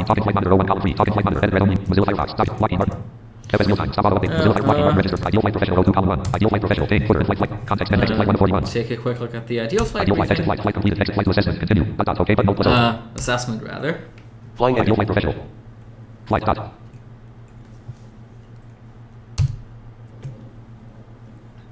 talking flight monitor 01 column 3 talking flight monitor edit read only Mozilla Firefox locking button FS meal time stop auto update Mozilla Firefox locking button register ideal flight professional 02 column 1 ideal flight professional date footer flight context and exit flight 141 take a quick look at the ideal flight exit flight completed exit flight to assessment continue dot OK button assessment rather flying ideal flight professional flight dot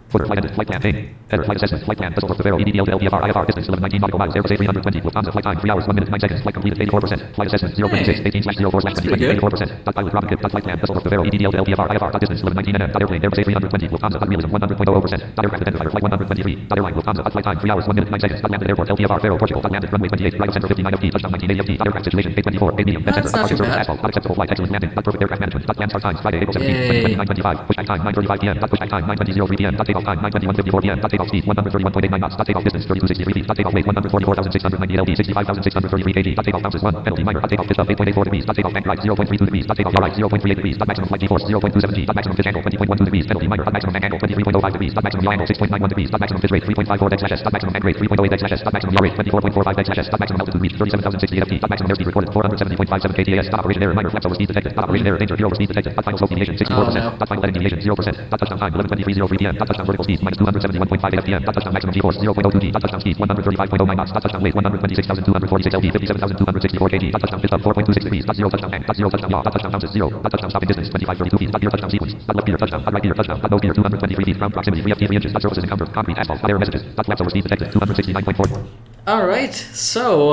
footer flight ended flight plan thing header flight assessment flight plan Düsseldorf to Vero EDDLto LPFR IFR distance 1119 nautical miles Airbus A320 Lufthansa flight time 3 hours 1 minute 9 seconds flight completed 84% flight assessment 026 18/04/2020 84% dot pilot propagate dot flight plan Düsseldorf to Vero EDDLto LPFR IFR dot distance 1119 nm dot airplane Airbus A320 Lufthansa dot realism 100.00% dot aircraft identifier flight 123 dot airline Lufthansa dot flight time 3 hours 1 minute 9 seconds dot landed airport LPFR Vero Portugal dot landed runway 28 right center 59 FT touchdown 1980 FT dot aircraft situation A24 A medium dead center departure service asphalt not acceptable flight excellent landing dot perfect aircraft management dot land start times Friday April 17 2029 25 push back time 9:35 p.m. dot push back time 9:20 p.m. dot takeoff time 9:21:54 p.m. dot takeoff speed 131.89 knots dot takeoff distance 3263 feet dot takeoff weight 144,690 lb 65,633 kg dot takeoff bounces 1 penalty minor dot takeoff pitch up 8.84 degrees dot takeoff bank right 0.32 degrees dot takeoff yaw right 0.38 degrees dot maximum flight g-force 0.27 g dot maximum pitch angle 20.12 degrees penalty minor dot maximum bank angle 23.05 degrees dot maximum yaw angle 6.91 degrees dot maximum pitch rate 3.54 dex/s dot maximum bank rate 3.08 dex/s dot maximum yaw rate 24.45 dex/s dot maximum altitude reached 37,060 ft dot maximum airspeed recorded 470.57 kts dot operation error minor flaps over speed detected dot operation error danger zero over speed detected dot final slope deviation 64% dot final landing deviation 0% dot touchdown time 11:23:03 p.m. dot touchdown vertical speed minus 271.58 fpm dot touchdown maximum g-force 0.02 g dot touchdown speed 135.09 knots dot touchdown weight 126,246 lb 57,264 kg dot touchdown pitch up 4.26 degrees dot 0 touchdown bank dot 0 touchdown yaw dot touchdown bounces 0 dot touchdown stopping distance 25:32 feet dot gear touchdown sequence dot left gear touchdown dot right gear touchdown dot nose gear 223 feet ground proximity 3 ft 3 inches dot surfaces encountered concrete asphalt dot error messages dot flaps over speed detected 269.4. All right, so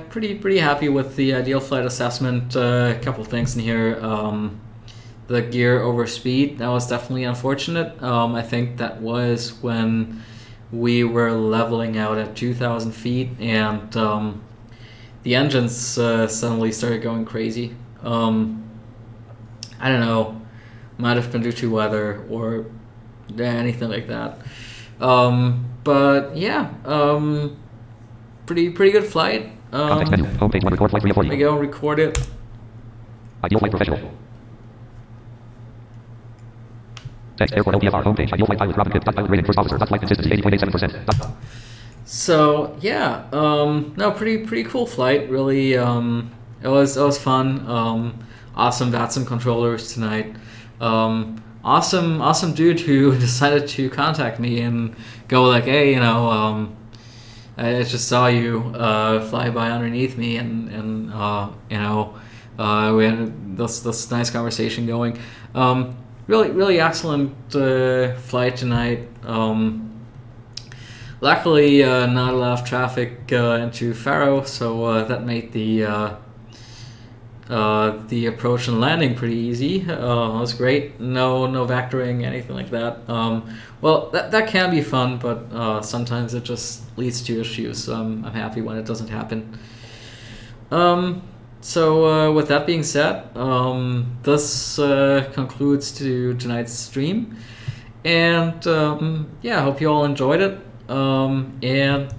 pretty happy with the ideal flight assessment. A couple things in here. The gear over speed, that was definitely unfortunate. I think that was when we were leveling out at 2,000 feet and the engines suddenly started going crazy. I don't know, might have been due to weather or anything like that. But yeah, pretty good flight. Context menu. Homepage one record flight 340. There we go, record it. Ideal flight professional. Text airport LPFR homepage. Ideal flight pilot Robin Kip. Pilot rating first officer. Flight consistency 80.87%. So yeah, no, pretty cool flight. Really, it was fun. Awesome VATSIM controllers tonight. Awesome dude who decided to contact me and go like, hey, I just saw you fly by underneath me, and we had this nice conversation going. really excellent flight tonight. Luckily, not a lot of traffic into Faro, so that made the approach and landing pretty easy. It was great. No vectoring, anything like that. Well, that can be fun, but sometimes it just leads to issues. So I'm happy when it doesn't happen. So with that being said, this concludes tonight's stream, and yeah, I hope you all enjoyed it. And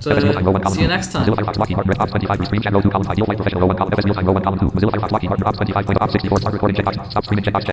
see you next time.